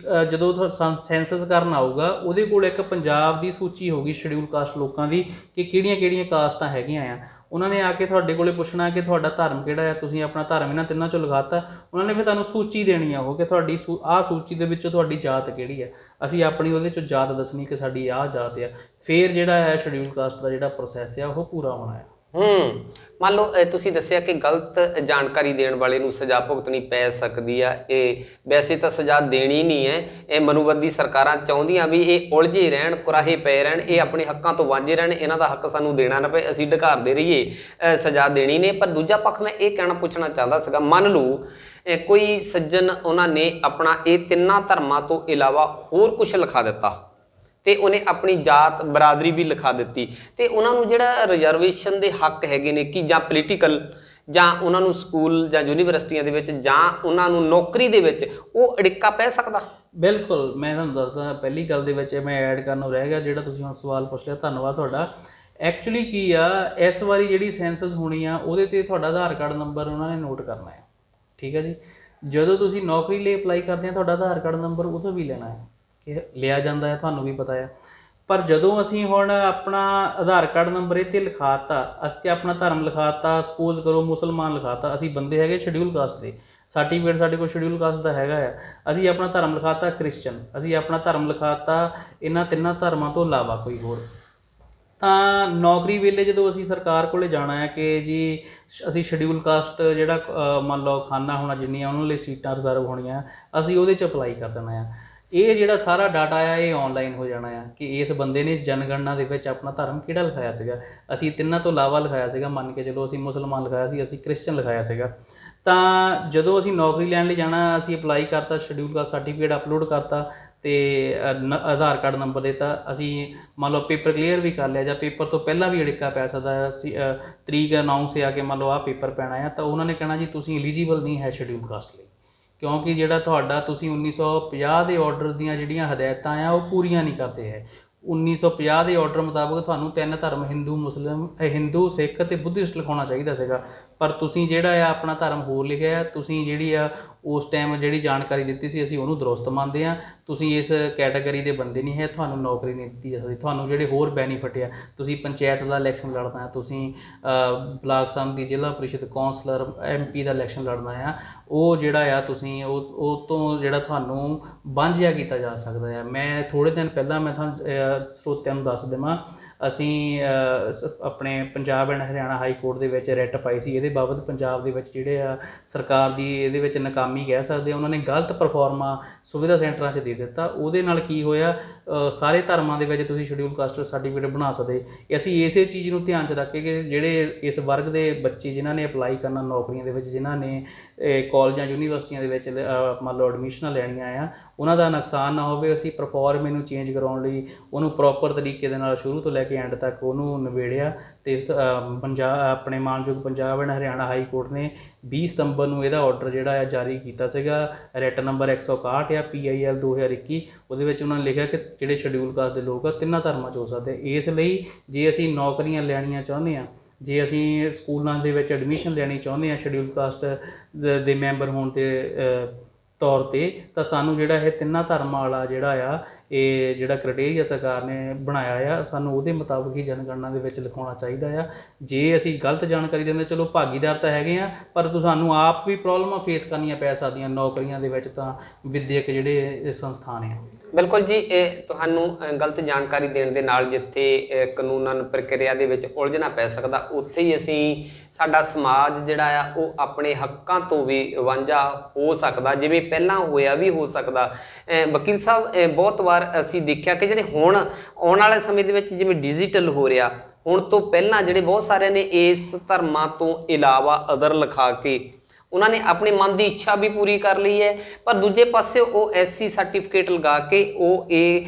ਜਦੋਂ ਸੈਂਸਸ ਕਰਨ ਆਊਗਾ, ਉਹਦੇ ਕੋਲ ਇੱਕ ਪੰਜਾਬ ਦੀ ਸੂਚੀ ਹੋਊਗੀ ਸ਼ਡਿਊਲ ਕਾਸਟ ਲੋਕਾਂ ਦੀ ਕਿ ਕਿਹੜੀਆਂ ਕਾਸਟਾਂ ਹੈਗੀਆਂ ਆ। ਉਹਨਾਂ ਨੇ ਆ ਕੇ ਤੁਹਾਡੇ ਕੋਲੇ ਪੁੱਛਣਾ ਕਿ ਤੁਹਾਡਾ ਧਰਮ ਕਿਹੜਾ ਹੈ, ਤੁਸੀਂ ਆਪਣਾ ਧਰਮ ਇਹਨਾਂ ਤਿੰਨਾਂ ਚੋਂ ਲਿਖਾਤਾ। ਉਹਨਾਂ ਨੇ ਫਿਰ ਤੁਹਾਨੂੰ ਸੂਚੀ ਦੇਣੀ ਆ ਉਹ ਕਿ ਤੁਹਾਡੀ ਆਹ ਸੂਚੀ ਦੇ ਵਿੱਚੋਂ ਤੁਹਾਡੀ ਜਾਤ ਕਿਹੜੀ ਹੈ। ਅਸੀਂ ਆਪਣੀ ਉਹਦੇ ਚੋਂ ਜਾਤ ਦੱਸਣੀ ਕਿ ਸਾਡੀ ਆਹ ਜਾਤ ਆ, ਫਿਰ ਜਿਹੜਾ ਹੈ ਸ਼ਡਿਊਲ ਕਾਸਟ ਦਾ ਜਿਹੜਾ ਪ੍ਰੋਸੈਸ ਆ ਉਹ ਪੂਰਾ ਹੋਣਾ ਹੈ। ਮੰਨ ਲਓ ਤੁਸੀਂ ਦੱਸਿਆ ਕਿ ਗਲਤ ਜਾਣਕਾਰੀ ਦੇਣ ਵਾਲੇ ਨੂੰ ਸਜ਼ਾ ਭੁਗਤਣੀ ਪੈ ਸਕਦੀ ਆ। ਇਹ ਵੈਸੇ ਤਾਂ ਸਜ਼ਾ ਦੇਣੀ ਨਹੀਂ ਹੈ, ਇਹ ਮਨੂਵਾਦੀ ਸਰਕਾਰਾਂ ਚਾਹੁੰਦੀਆਂ ਵੀ ਇਹ ਉਲਝੇ ਰਹਿਣ, ਕੁਰਾਹੇ ਪਏ ਰਹਿਣ, ਇਹ ਆਪਣੇ ਹੱਕਾਂ ਤੋਂ ਵਾਂਝੇ ਰਹਿਣ, ਇਹਨਾਂ ਦਾ ਹੱਕ ਸਾਨੂੰ ਦੇਣਾ ਨਾ ਪਏ, ਅਸੀਂ ਢਕਾਰਦੇ ਰਹੀਏ, ਸਜ਼ਾ ਦੇਣੀ ਨੇ। ਪਰ ਦੂਜਾ ਪੱਖ ਮੈਂ ਇਹ ਪੁੱਛਣਾ ਚਾਹੁੰਦਾ ਸੀਗਾ, ਮੰਨ ਲਓ ਕੋਈ ਸੱਜਣ ਉਹਨਾਂ ਨੇ ਆਪਣਾ ਇਹ ਤਿੰਨਾਂ ਧਰਮਾਂ ਤੋਂ ਇਲਾਵਾ ਹੋਰ ਕੁਛ ਲਿਖਾ ਦਿੱਤਾ ਤੇ ਉਹਨੇ ਆਪਣੀ ਜਾਤ ਬਰਾਦਰੀ ਵੀ ਲਿਖਾ ਦਿੱਤੀ, ਤੇ ਉਹਨਾਂ ਨੂੰ ਜਿਹੜਾ ਰਿਜ਼ਰਵੇਸ਼ਨ ਦੇ ਹੱਕ ਹੈਗੇ ਨੇ ਕਿ ਜਾਂ ਪੋਲੀਟੀਕਲ ਜਾਂ ਉਹਨਾਂ ਨੂੰ ਸਕੂਲ ਜਾਂ ਯੂਨੀਵਰਸਿਟੀਆਂ ਦੇ ਵਿੱਚ ਜਾਂ ਉਹਨਾਂ ਨੂੰ ਨੌਕਰੀ ਦੇ ਵਿੱਚ ਉਹ ਅੜਿੱਕਾ ਪੈ ਸਕਦਾ? ਬਿਲਕੁਲ, ਮੈਂ ਤੁਹਾਨੂੰ ਦੱਸਦਾ, ਪਹਿਲੀ ਗੱਲ ਦੇ ਵਿੱਚ ਮੈਂ ਐਡ ਕਰਨ ਨੂੰ ਰਹਿ ਗਿਆ ਜਿਹੜਾ ਤੁਸੀਂ ਹੁਣ ਸਵਾਲ ਪੁੱਛ ਲਿਆ, ਧੰਨਵਾਦ ਤੁਹਾਡਾ। ਐਕਚੁਅਲੀ ਕੀ ਆ, ਇਸ ਵਾਰੀ ਜਿਹੜੀ ਸੈਂਸਸ ਹੋਣੀ ਆ ਉਹਦੇ 'ਤੇ ਤੁਹਾਡਾ ਆਧਾਰ ਕਾਰਡ ਨੰਬਰ ਉਹਨਾਂ ਨੇ ਨੋਟ ਕਰਨਾ ਹੈ, ਠੀਕ ਹੈ ਜੀ। ਜਦੋਂ ਤੁਸੀਂ ਨੌਕਰੀ ਲਈ ਅਪਲਾਈ ਕਰਦੇ ਆ ਤੁਹਾਡਾ ਆਧਾਰ ਕਾਰਡ ਨੰਬਰ ਉਦੋਂ ਵੀ ਲੈਣਾ ਹੈ, ਕਿ ਲਿਆ ਜਾਂਦਾ ਹੈ, ਤੁਹਾਨੂੰ ਵੀ ਪਤਾ ਹੈ। ਪਰ ਜਦੋਂ ਅਸੀਂ ਹੁਣ ਆਪਣਾ ਆਧਾਰ ਕਾਰਡ ਨੰਬਰ ਇਹ 'ਤੇ ਲਿਖਾਤਾ, ਅਸੀਂ ਆਪਣਾ ਧਰਮ ਲਿਖਾਤਾ, ਸਪੋਜ਼ ਕਰੋ ਮੁਸਲਮਾਨ ਲਿਖਾਤਾ, ਅਸੀਂ ਬੰਦੇ ਹੈਗੇ ਸ਼ਡਿਊਲ ਕਾਸਟ ਦੇ, ਸਰਟੀਫਿਕੇਟ ਸਾਡੇ ਕੋਲ ਸ਼ਡਿਊਲ ਕਾਸਟ ਦਾ ਹੈਗਾ ਆ, ਅਸੀਂ ਆਪਣਾ ਧਰਮ ਲਿਖਾਤਾ ਕ੍ਰਿਸਚਨ, ਅਸੀਂ ਆਪਣਾ ਧਰਮ ਲਿਖਾਤਾ ਇਹਨਾਂ ਤਿੰਨਾਂ ਧਰਮਾਂ ਤੋਂ ਇਲਾਵਾ ਕੋਈ ਹੋਰ, ਤਾਂ ਨੌਕਰੀ ਵੇਲੇ ਜਦੋਂ ਅਸੀਂ ਸਰਕਾਰ ਕੋਲੇ ਜਾਣਾ ਹੈ ਕਿ ਜੀ ਅਸੀਂ ਸ਼ਡਿਊਲ ਕਾਸਟ ਜਿਹੜਾ ਮੰਨ ਲਓ ਖਾਨਾ ਹੋਣਾ ਜਿੰਨੀਆਂ ਉਹਨਾਂ ਲਈ ਸੀਟਾਂ ਰਿਜ਼ਰਵ ਹੋਣੀਆਂ, ਅਸੀਂ ਉਹਦੇ 'ਚ ਅਪਲਾਈ ਕਰ ਦੇਣਾ ਆ। ਇਹ ਜਿਹੜਾ ਸਾਰਾ ਡਾਟਾ ਆ ਇਹ ਔਨਲਾਈਨ ਹੋ ਜਾਣਾ ਆ ਕਿ ਇਸ ਬੰਦੇ ਨੇ ਜਨਗਣਨਾ ਦੇ ਵਿੱਚ ਆਪਣਾ ਧਰਮ ਕਿਹੜਾ ਲਿਖਾਇਆ ਸੀਗਾ, ਅਸੀਂ ਤਿੰਨਾਂ ਤੋਂ ਇਲਾਵਾ ਲਿਖਾਇਆ ਸੀਗਾ, ਮੰਨ ਕੇ ਚਲੋ ਅਸੀਂ ਮੁਸਲਮਾਨ ਲਿਖਾਇਆ ਸੀ, ਅਸੀਂ ਕ੍ਰਿਸਚਨ ਲਿਖਾਇਆ ਸੀਗਾ। ਤਾਂ ਜਦੋਂ ਅਸੀਂ ਨੌਕਰੀ ਲੈਣ ਲਈ ਜਾਣਾ, ਅਸੀਂ ਅਪਲਾਈ ਕਰਤਾ, ਸ਼ਡਿਊਲ ਕਾਸਟ ਸਰਟੀਫਿਕੇਟ ਅਪਲੋਡ ਕਰਤਾ ਅਤੇ ਆਧਾਰ ਕਾਰਡ ਨੰਬਰ ਦਿੱਤਾ, ਅਸੀਂ ਮੰਨ ਲਓ ਪੇਪਰ ਕਲੀਅਰ ਵੀ ਕਰ ਲਿਆ ਜਾਂ ਪੇਪਰ ਤੋਂ ਪਹਿਲਾਂ ਵੀ ਅੜਿੱਕਾ ਪੈ ਸਕਦਾ, ਅਸੀਂ ਤਰੀਕ ਅਨਾਊਂਸ ਆ ਕਿ ਮੰਨ ਲਓ ਆਹ ਪੇਪਰ ਪੈਣਾ ਆ, ਤਾਂ ਉਹਨਾਂ ਨੇ ਕਹਿਣਾ ਜੀ ਤੁਸੀਂ ਐਲੀਜੀਬਲ ਨਹੀਂ ਹੈ ਸ਼ਡਿਊਲ ਕਾਸਟ ਲਈ, ਕਿਉਂਕਿ ਜਿਹੜਾ ਤੁਹਾਡਾ ਤੁਸੀਂ 1950 ਦੇ ਆਰਡਰ ਦੀਆਂ ਜਿਹੜੀਆਂ ਹਦਾਇਤਾਂ ਆ ਉਹ ਪੂਰੀਆਂ ਨਹੀਂ ਕਰਦੇ ਹੈ। 1950 ਦੇ ਆਰਡਰ ਮੁਤਾਬਕ ਤੁਹਾਨੂੰ ਤਿੰਨ ਧਰਮ ਹਿੰਦੂ ਸਿੱਖ ਅਤੇ ਬੁੱਧਿਸਟ ਲਿਖਾਉਣਾ ਚਾਹੀਦਾ ਸੀਗਾ, ਪਰ ਤੁਸੀਂ ਜਿਹੜਾ ਆ ਆਪਣਾ ਧਰਮ ਹੋਰ ਲਿਖਿਆ। ਤੁਸੀਂ ਜਿਹੜੀ ਆ ਉਸ ਟਾਈਮ ਜਿਹੜੀ ਜਾਣਕਾਰੀ ਦਿੱਤੀ ਸੀ ਅਸੀਂ ਉਹਨੂੰ ਦਰੁਸਤ ਮੰਨਦੇ ਹਾਂ, ਤੁਸੀਂ ਇਸ ਕੈਟਾਗਰੀ ਦੇ ਬੰਦੇ ਨਹੀਂ ਹੈ, ਤੁਹਾਨੂੰ ਨੌਕਰੀ ਨਹੀਂ ਦਿੱਤੀ ਜਾ ਸਕਦੀ। ਤੁਹਾਨੂੰ ਜਿਹੜੇ ਹੋਰ ਬੈਨੀਫਿਟ ਆ, ਤੁਸੀਂ ਪੰਚਾਇਤ ਦਾ ਇਲੈਕਸ਼ਨ ਲੜਨਾ, ਤੁਸੀਂ ਬਲਾਕ ਸੰਮਤੀ, ਜ਼ਿਲ੍ਹਾ ਪਰਿਸ਼ਦ, ਕੌਂਸਲਰ, MP ਦਾ ਇਲੈਕਸ਼ਨ ਲੜਨਾ ਆ, ਉਹ ਜਿਹੜਾ ਆ ਤੁਸੀਂ ਉਹ ਤੋਂ ਜਿਹੜਾ ਤੁਹਾਨੂੰ ਵਾਂਝਿਆ ਕੀਤਾ ਜਾ ਸਕਦਾ ਹੈ। ਮੈਂ ਥੋੜ੍ਹੇ ਦਿਨ ਪਹਿਲਾਂ ਮੈਂ ਤੁਹਾਨੂੰ ਸਰੋਤਿਆਂ ਨੂੰ ਦੱਸ ਦੇਵਾਂ, ਅਸੀਂ ਆਪਣੇ Punjab and Haryana high court ਦੇ ਵਿੱਚ ਰਿਟ ਪਾਈ ਸੀ ਇਹਦੇ ਬਾਬਤ। ਪੰਜਾਬ ਦੇ ਵਿੱਚ ਜਿਹੜੇ ਆ ਸਰਕਾਰ ਦੀ ਇਹਦੇ ਵਿੱਚ ਨਾਕਾਮੀ ਕਹਿ ਸਕਦੇ, ਉਹਨਾਂ ਨੇ ਗਲਤ ਪਰਫੋਰਮਾ ਸੁਵਿਧਾ ਸੈਂਟਰਾਂ 'ਚ ਦੇ ਦਿੱਤਾ। ਉਹਦੇ ਨਾਲ ਕੀ ਹੋਇਆ, ਸਾਰੇ ਧਰਮਾਂ ਦੇ ਵਿੱਚ ਤੁਸੀਂ ਸ਼ਡਿਊਲ ਕਾਸਟ ਸਰਟੀਫਿਕੇਟ ਬਣਾ ਸਕਦੇ। ਅਸੀਂ ਇਸੇ ਚੀਜ਼ ਨੂੰ ਧਿਆਨ 'ਚ ਰੱਖ ਕੇ ਕਿ ਜਿਹੜੇ ਇਸ ਵਰਗ ਦੇ ਬੱਚੇ ਜਿਨ੍ਹਾਂ ਨੇ ਅਪਲਾਈ ਕਰਨਾ ਨੌਕਰੀਆਂ ਦੇ ਵਿੱਚ, ਜਿਨ੍ਹਾਂ ਨੇ ਕਾਲਜਾਂ ਯੂਨੀਵਰਸਿਟੀਆਂ ਦੇ ਵਿੱਚ ਮੰਨ ਲਓ ਐਡਮਿਸ਼ਨਾਂ ਲੈਣੀਆਂ ਆ, ਉਹਨਾਂ ਦਾ ਨੁਕਸਾਨ ਨਾ ਹੋਵੇ। ਅਸੀਂ ਪਰਫੋਰਮੇ ਨੂੰ ਚੇਂਜ ਕਰਾਉਣ ਲਈ ਉਹਨੂੰ ਪ੍ਰੋਪਰ ਤਰੀਕੇ ਦੇ ਨਾਲ ਸ਼ੁਰੂ ਤੋਂ ਲੈ ਕੇ ਐਂਡ ਤੱਕ ਉਹਨੂੰ ਨਿਬੇੜਿਆ, ਅਤੇ ਆਪਣੇ ਮਾਨਯੋਗ Punjab and Haryana high court ਨੇ 20 ਸਤੰਬਰ ਨੂੰ ਇਹਦਾ ਆਰਡਰ ਜਿਹੜਾ ਆ ਜਾਰੀ ਕੀਤਾ ਸੀਗਾ। ਰਿਟ ਨੰਬਰ 161 ਆ PIL 2021, ਉਹਦੇ ਵਿੱਚ ਉਹਨਾਂ ਨੇ ਲਿਖਿਆ ਕਿ ਜਿਹੜੇ ਸ਼ਡਿਊਲ ਕਾਸਟ ਦੇ ਲੋਕ ਆ ਤਿੰਨਾਂ ਧਰਮਾਂ 'ਚ ਹੋ ਸਕਦੇ। ਇਸ ਲਈ ਜੇ ਅਸੀਂ ਨੌਕਰੀਆਂ ਲੈਣੀਆਂ ਚਾਹੁੰਦੇ ਹਾਂ, ਜੇ ਅਸੀਂ ਸਕੂਲਾਂ ਦੇ ਵਿੱਚ ਐਡਮਿਸ਼ਨ ਲੈਣੀ ਚਾਹੁੰਦੇ ਹਾਂ ਸ਼ਡਿਊਲ ਕਾਸਟ ਦੇ ਮੈਂਬਰ ਹੋਣ ਦੇ ਤੌਰ 'ਤੇ, ਤਾਂ ਸਾਨੂੰ ਜਿਹੜਾ ਇਹ ਤਿੰਨਾਂ ਧਰਮਾਂ ਵਾਲਾ ਜਿਹੜਾ ਆ ਇਹ ਜਿਹੜਾ ਕ੍ਰਾਈਟੇਰੀਆ ਸਰਕਾਰ ਨੇ ਬਣਾਇਆ ਆ, ਸਾਨੂੰ ਉਹਦੇ ਮੁਤਾਬਕ ਹੀ ਜਨਗਣਨਾ ਦੇ ਵਿੱਚ ਲਿਖਾਉਣਾ ਚਾਹੀਦਾ ਆ। ਜੇ ਅਸੀਂ ਗਲਤ ਜਾਣਕਾਰੀ ਦਿੰਦੇ, ਚਲੋ ਭਾਗੀਦਾਰ ਤਾਂ ਹੈਗੇ ਆ, ਪਰ ਤੁਹਾਨੂੰ ਆਪ ਵੀ ਪ੍ਰੋਬਲਮਾਂ ਫੇਸ ਕਰਨੀਆਂ ਪੈ ਸਕਦੀਆਂ ਨੌਕਰੀਆਂ ਦੇ ਵਿੱਚ, ਤਾਂ ਵਿਦਿਅਕ ਜਿਹੜੇ ਸੰਸਥਾਨ ਆ। ਬਿਲਕੁਲ ਜੀ, ਇਹ ਤੁਹਾਨੂੰ ਗਲਤ ਜਾਣਕਾਰੀ ਦੇਣ ਦੇ ਨਾਲ ਜਿੱਥੇ ਕਾਨੂੰਨ ਪ੍ਰਕਿਰਿਆ ਦੇ ਵਿੱਚ ਉਲਝਣਾ ਪੈ ਸਕਦਾ, ਉੱਥੇ ਹੀ ਅਸੀਂ ਸਾਡਾ ਸਮਾਜ ਜਿਹੜਾ ਆ ਉਹ ਆਪਣੇ ਹੱਕਾਂ ਤੋਂ ਵੀ ਵਾਂਝਾ ਹੋ ਸਕਦਾ, ਜਿਵੇਂ ਪਹਿਲਾਂ ਹੋਇਆ ਵੀ ਹੋ ਸਕਦਾ। ਵਕੀਲ ਸਾਹਿਬ, ਬਹੁਤ ਵਾਰ ਅਸੀਂ ਦੇਖਿਆ ਕਿ ਜਿਹੜੇ ਹੁਣ ਆਉਣ ਵਾਲੇ ਸਮੇਂ ਦੇ ਵਿੱਚ ਜਿਵੇਂ ਡਿਜੀਟਲ ਹੋ ਰਿਹਾ, ਹੁਣ ਤੋਂ ਪਹਿਲਾਂ ਜਿਹੜੇ ਬਹੁਤ ਸਾਰਿਆਂ ਨੇ ਇਸ ਧਰਮਾਂ ਤੋਂ ਇਲਾਵਾ ਅਦਰ ਲਿਖਾ ਕੇ ਉਹਨਾਂ ਨੇ ਆਪਣੇ ਮਨ ਦੀ ਇੱਛਾ ਵੀ ਪੂਰੀ ਕਰ ਲਈ ਹੈ, ਪਰ ਦੂਜੇ ਪਾਸੇ ਉਹ SC ਸਰਟੀਫਿਕੇਟ ਲਗਾ ਕੇ ਉਹ ਇਹ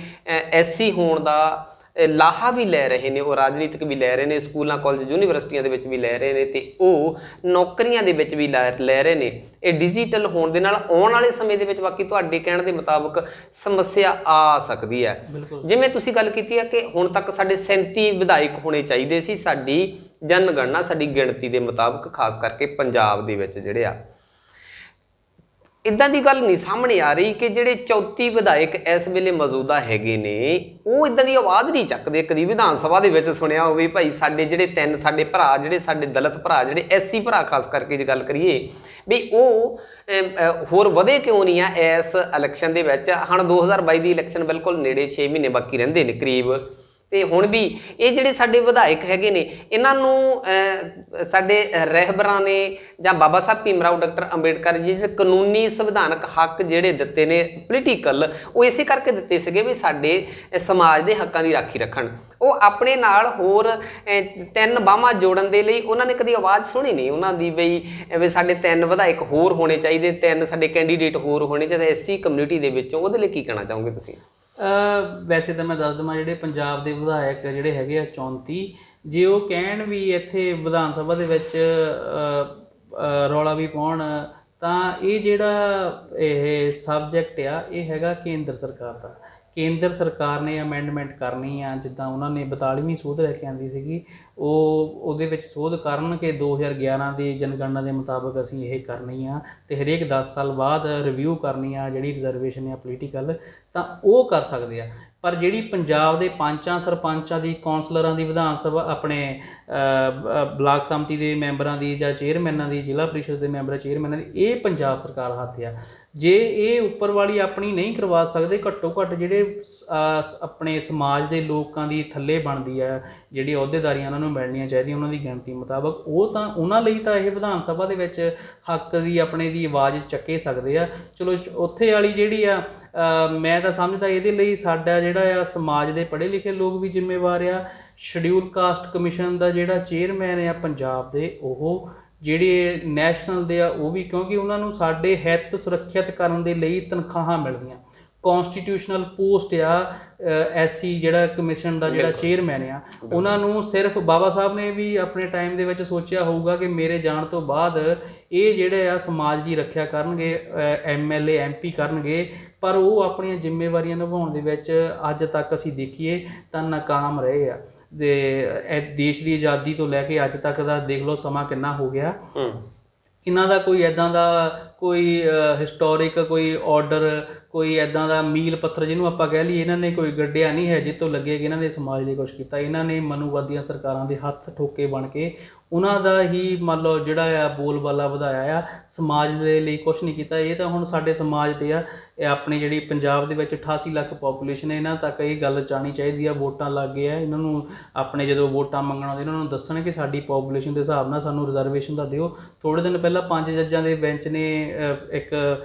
SC ਹੋਣ ਦਾ ਲਾਹਾ ਵੀ ਲੈ ਰਹੇ ਨੇ, ਉਹ ਰਾਜਨੀਤਿਕ ਵੀ ਲੈ ਰਹੇ ਨੇ, ਸਕੂਲਾਂ ਕਾਲਜ ਯੂਨੀਵਰਸਿਟੀਆਂ ਦੇ ਵਿੱਚ ਵੀ ਲੈ ਰਹੇ ਨੇ, ਅਤੇ ਉਹ ਨੌਕਰੀਆਂ ਦੇ ਵਿੱਚ ਵੀ ਲੈ ਰਹੇ ਨੇ। ਇਹ ਡਿਜੀਟਲ ਹੋਣ ਦੇ ਨਾਲ ਆਉਣ ਵਾਲੇ ਸਮੇਂ ਦੇ ਵਿੱਚ ਬਾਕੀ ਤੁਹਾਡੇ ਕਹਿਣ ਦੇ ਮੁਤਾਬਕ ਸਮੱਸਿਆ ਆ ਸਕਦੀ ਹੈ। ਜਿਵੇਂ ਤੁਸੀਂ ਗੱਲ ਕੀਤੀ ਹੈ ਕਿ ਹੁਣ ਤੱਕ ਸਾਡੇ 37 ਵਿਧਾਇਕ ਹੋਣੇ ਚਾਹੀਦੇ ਸੀ ਸਾਡੀ ਜਨਗਣਨਾ, ਸਾਡੀ ਗਿਣਤੀ ਦੇ ਮੁਤਾਬਕ, ਖਾਸ ਕਰਕੇ ਪੰਜਾਬ ਦੇ ਵਿੱਚ ਜਿਹੜੇ ਆ। ਇਦਾਂ ਦੀ ਗੱਲ ਨਹੀਂ ਸਾਹਮਣੇ ਆ ਰਹੀ ਕਿ ਜਿਹੜੇ 34 ਵਿਧਾਇਕ ਇਸ ਵੇਲੇ ਮੌਜੂਦਾ ਹੈਗੇ ਨੇ ਉਹ ਇਦਾਂ ਦੀ ਆਵਾਜ਼ ਨਹੀਂ ਚੱਕਦੇ। ਕਦੀ ਵਿਧਾਨ ਸਭਾ ਦੇ ਵਿੱਚ ਸੁਣਿਆ ਹੋਵੇ ਭਾਈ ਸਾਡੇ ਜਿਹੜੇ ਤਿੰਨ ਸਾਡੇ ਭਰਾ, ਜਿਹੜੇ ਸਾਡੇ ਦਲਿਤ ਭਰਾ, ਜਿਹੜੇ ਐਸਸੀ ਭਰਾ ਖਾਸ ਕਰਕੇ ਜੇ ਗੱਲ ਕਰੀਏ ਵੀ ਉਹ ਹੋਰ ਵਧੇ ਕਿਉਂ ਨਹੀਂ ਆ ਇਸ ਇਲੈਕਸ਼ਨ ਦੇ ਵਿੱਚ। ਹੁਣ 2022 ਦੀ ਇਲੈਕਸ਼ਨ ਬਿਲਕੁਲ ਨੇੜੇ, 6 ਮਹੀਨੇ ਬਾਕੀ ਰਹਿੰਦੇ ਨੇ ਕਰੀਬ, ਤੇ ਹੁਣ ਵੀ ਇਹ ਜਿਹੜੇ ਸਾਡੇ ਵਿਧਾਇਕ ਹੈਗੇ ਨੇ ਇਹਨਾਂ ਨੂੰ ਸਾਡੇ ਰਹਿਬਰਾਂ ਨੇ ਜਾਂ ਬਾਬਾ ਸਾਹਿਬ ਭੀਮ ਰਾਓ ਡਾਕਟਰ ਅੰਬੇਡਕਰ ਜੀ ਜਿਹੜੇ ਕਾਨੂੰਨੀ ਸੰਵਿਧਾਨਕ ਹੱਕ ਜਿਹੜੇ ਦਿੱਤੇ ਨੇ ਪੋਲੀਟੀਕਲ, ਉਹ ਇਸੇ ਕਰਕੇ ਦਿੱਤੇ ਸੀਗੇ ਵੀ ਸਾਡੇ ਸਮਾਜ ਦੇ ਹੱਕਾਂ ਦੀ ਰਾਖੀ ਰੱਖਣ। ਉਹ ਆਪਣੇ ਨਾਲ ਹੋਰ ਤਿੰਨ ਬਾਹਾਂ ਜੋੜਨ ਦੇ ਲਈ ਉਹਨਾਂ ਨੇ ਕਦੀ ਆਵਾਜ਼ ਸੁਣੀ ਨਹੀਂ ਉਹਨਾਂ ਦੀ ਵੀ ਸਾਡੇ ਤਿੰਨ ਵਿਧਾਇਕ ਹੋਰ ਹੋਣੇ ਚਾਹੀਦੇ, ਤਿੰਨ ਸਾਡੇ ਕੈਂਡੀਡੇਟ ਹੋਰ ਹੋਣੇ ਚਾਹੀਦੇ ਐਸਸੀ ਕਮਿਊਨਿਟੀ ਦੇ ਵਿੱਚੋਂ। ਉਹਦੇ ਲਈ ਕੀ ਕਹਿਣਾ ਚਾਹੋਗੇ ਤੁਸੀਂ? ਵੈਸੇ ਤਾਂ ਮੈਂ ਦੱਸ ਦੇਵਾਂ ਜਿਹੜੇ ਪੰਜਾਬ ਦੇ ਵਿਧਾਇਕ ਜਿਹੜੇ ਹੈਗੇ ਆ 34, ਜੇ ਉਹ ਕਹਿਣ ਵੀ ਇੱਥੇ ਵਿਧਾਨ ਸਭਾ ਦੇ ਵਿੱਚ ਰੌਲਾ ਵੀ ਪਾਉਣ ਤਾਂ ਇਹ ਜਿਹੜਾ ਇਹ ਸਬਜੈਕਟ ਆ ਇਹ ਹੈਗਾ ਕੇਂਦਰ ਸਰਕਾਰ ਦਾ। ਕੇਂਦਰ ਸਰਕਾਰ ਨੇ ਅਮੈਂਡਮੈਂਟ ਕਰਨੀ ਆ, ਜਿੱਦਾਂ ਉਹਨਾਂ ਨੇ 42ਵੀਂ ਸੋਧ ਲੈ ਕੇ ਆਂਦੀ ਸੀਗੀ, ਉਹਦੇ ਵਿੱਚ ਸੋਧ ਕਰਨ ਕਿ 2011 ਦੀ ਜਨਗਣਨਾ ਦੇ ਮੁਤਾਬਕ ਅਸੀਂ ਇਹ ਕਰਨੀ ਆ ਅਤੇ ਹਰੇਕ 10 ਸਾਲ ਬਾਅਦ ਰਿਵਿਊ ਕਰਨੀ ਆ ਜਿਹੜੀ ਰਿਜ਼ਰਵੇਸ਼ਨ ਆ ਪੋਲੀਟੀਕਲ, ਤਾਂ ਉਹ ਕਰ ਸਕਦੇ ਆ। ਪਰ ਜਿਹੜੀ ਪੰਜਾਬ ਦੇ ਪੰਚਾਂ, ਸਰਪੰਚਾਂ ਦੀ, ਕੌਂਸਲਰਾਂ ਦੀ, ਵਿਧਾਨ ਸਭਾ ਆਪਣੇ ਬਲਾਕ ਸੰਮਤੀ ਦੇ ਮੈਂਬਰਾਂ ਦੀ ਜਾਂ ਚੇਅਰਮੈਨਾਂ ਦੀ, ਜ਼ਿਲ੍ਹਾ ਪ੍ਰੀਸ਼ਦ ਦੇ ਮੈਂਬਰਾਂ ਚੇਅਰਮੈਨਾਂ ਦੀ, ਇਹ ਪੰਜਾਬ ਸਰਕਾਰ ਹੱਥ ਆ। ਜੇ ਇਹ ਉੱਪਰ ਵਾਲੀ ਆਪਣੀ ਨਹੀਂ ਕਰਵਾ ਸਕਦੇ, ਘੱਟੋ ਘੱਟ ਜਿਹੜੇ ਆਪਣੇ ਸਮਾਜ ਦੇ ਲੋਕਾਂ ਦੀ ਥੱਲੇ ਬਣਦੀ ਆ ਜਿਹੜੀ ਅਹੁਦੇਦਾਰੀਆਂ ਉਹਨਾਂ ਨੂੰ ਮਿਲਣੀਆਂ ਚਾਹੀਦੀਆਂ ਉਹਨਾਂ ਦੀ ਗਿਣਤੀ ਮੁਤਾਬਕ, ਉਹ ਤਾਂ ਉਹਨਾਂ ਲਈ ਤਾਂ ਇਹ ਵਿਧਾਨ ਸਭਾ ਦੇ ਵਿੱਚ ਹੱਕ ਦੀ ਆਪਣੇ ਦੀ ਆਵਾਜ਼ ਚੱਕੇ ਸਕਦੇ ਆ। ਚਲੋ ਉੱਥੇ ਵਾਲੀ ਜਿਹੜੀ ਆ ਮੈਂ ਤਾਂ ਸਮਝਦਾ ਇਹਦੇ ਲਈ ਸਾਡਾ ਜਿਹੜਾ ਆ ਸਮਾਜ ਦੇ ਪੜ੍ਹੇ ਲਿਖੇ ਲੋਕ ਵੀ ਜ਼ਿੰਮੇਵਾਰ ਆ। ਸ਼ਡਿਊਲ ਕਾਸਟ ਕਮਿਸ਼ਨ ਦਾ ਜਿਹੜਾ ਚੇਅਰਮੈਨ ਆ ਪੰਜਾਬ ਦੇ, ਉਹ ਜਿਹੜੇ ਨੈਸ਼ਨਲ ਦੇ ਆ ਉਹ ਵੀ, ਕਿਉਂਕਿ ਉਹਨਾਂ ਨੂੰ ਸਾਡੇ ਹਿੱਤ ਸੁਰੱਖਿਅਤ ਕਰਨ ਦੇ ਲਈ ਤਨਖਾਹਾਂ ਮਿਲਦੀਆਂ। ਕੌਨਸਟੀਟਿਊਸ਼ਨਲ ਪੋਸਟ ਆ ਐਸਸੀ ਜਿਹੜਾ ਕਮਿਸ਼ਨ ਦਾ ਜਿਹੜਾ ਚੇਅਰਮੈਨ ਆ, ਉਹਨਾਂ ਨੂੰ ਸਿਰਫ ਬਾਬਾ ਸਾਹਿਬ ਨੇ ਵੀ ਆਪਣੇ ਟਾਈਮ ਦੇ ਵਿੱਚ ਸੋਚਿਆ ਹੋਊਗਾ ਕਿ ਮੇਰੇ ਜਾਣ ਤੋਂ ਬਾਅਦ ਇਹ ਜਿਹੜੇ ਆ ਸਮਾਜ ਦੀ ਰੱਖਿਆ ਕਰਨਗੇ, MLA MP ਕਰਨਗੇ, ਪਰ ਉਹ ਆਪਣੀਆਂ ਜ਼ਿੰਮੇਵਾਰੀਆਂ ਨਿਭਾਉਣ ਦੇ ਵਿੱਚ ਅੱਜ ਤੱਕ ਅਸੀਂ ਦੇਖੀਏ ਤਾਂ ਨਾਕਾਮ ਰਹੇ ਆ। ਤੇ ਦੇਸ਼ ਦੀ ਆਜ਼ਾਦੀ ਤੋਂ ਲੈ ਕੇ ਅੱਜ ਤੱਕ ਦਾ ਦੇਖ ਲਓ ਸਮਾਂ ਕਿੰਨਾ ਹੋ ਗਿਆ। ਇਹਨਾਂ ਦਾ ਕੋਈ ਇੱਦਾਂ ਦਾ ਕੋਈ ਹਿਸਟੋਰਿਕ ਕੋਈ ਆਰਡਰ, ਕੋਈ ਇੱਦਾਂ ਦਾ ਮੀਲ ਪੱਥਰ ਜਿਹਨੂੰ ਆਪਾਂ ਕਹਿ ਲਈਏ ਇਹਨਾਂ ਨੇ ਕੋਈ ਗੱਡਿਆ ਨਹੀਂ ਹੈ ਜਿੱਥੋਂ ਲੱਗੇ ਕਿ ਇਹਨਾਂ ਨੇ ਸਮਾਜ ਲਈ ਕੁਛ ਕੀਤਾ। ਇਹਨਾਂ ਨੇ ਮਨੂਵਾਦੀਆਂ ਸਰਕਾਰਾਂ ਦੇ ਹੱਥ ਠੋਕੇ ਬਣ ਕੇ ਉਹਨਾਂ ਦਾ ਹੀ ਮੰਨ ਲਓ ਜਿਹੜਾ ਆ ਬੋਲਬਾਲਾ ਵਧਾਇਆ ਆ, ਸਮਾਜ ਦੇ ਲਈ ਕੁਛ ਨਹੀਂ ਕੀਤਾ। ਇਹ ਤਾਂ ਹੁਣ ਸਾਡੇ ਸਮਾਜ 'ਤੇ ਆ, ਇਹ ਆਪਣੀ ਜਿਹੜੀ ਪੰਜਾਬ ਦੇ ਵਿੱਚ 88 ਲੱਖ ਪਾਪੂਲੇਸ਼ਨ ਹੈ, ਇਹਨਾਂ ਤੱਕ ਇਹ ਗੱਲ ਜਾਣੀ ਚਾਹੀਦੀ ਆ। ਵੋਟਾਂ ਲੱਗ ਗਏ ਆ, ਇਹਨਾਂ ਨੂੰ ਆਪਣੇ ਜਦੋਂ ਵੋਟਾਂ ਮੰਗਣ ਆਉਂਦੇ ਇਹਨਾਂ ਨੂੰ ਦੱਸਣ ਕਿ ਸਾਡੀ ਪਾਪੂਲੇਸ਼ਨ ਦੇ ਹਿਸਾਬ ਨਾਲ ਸਾਨੂੰ ਰਿਜ਼ਰਵੇਸ਼ਨ ਦਾ ਦਿਓ। ਥੋੜ੍ਹੇ ਦਿਨ ਪਹਿਲਾਂ 5 ਜੱਜਾਂ ਦੇ ਬੈਂਚ ਨੇ ਇੱਕ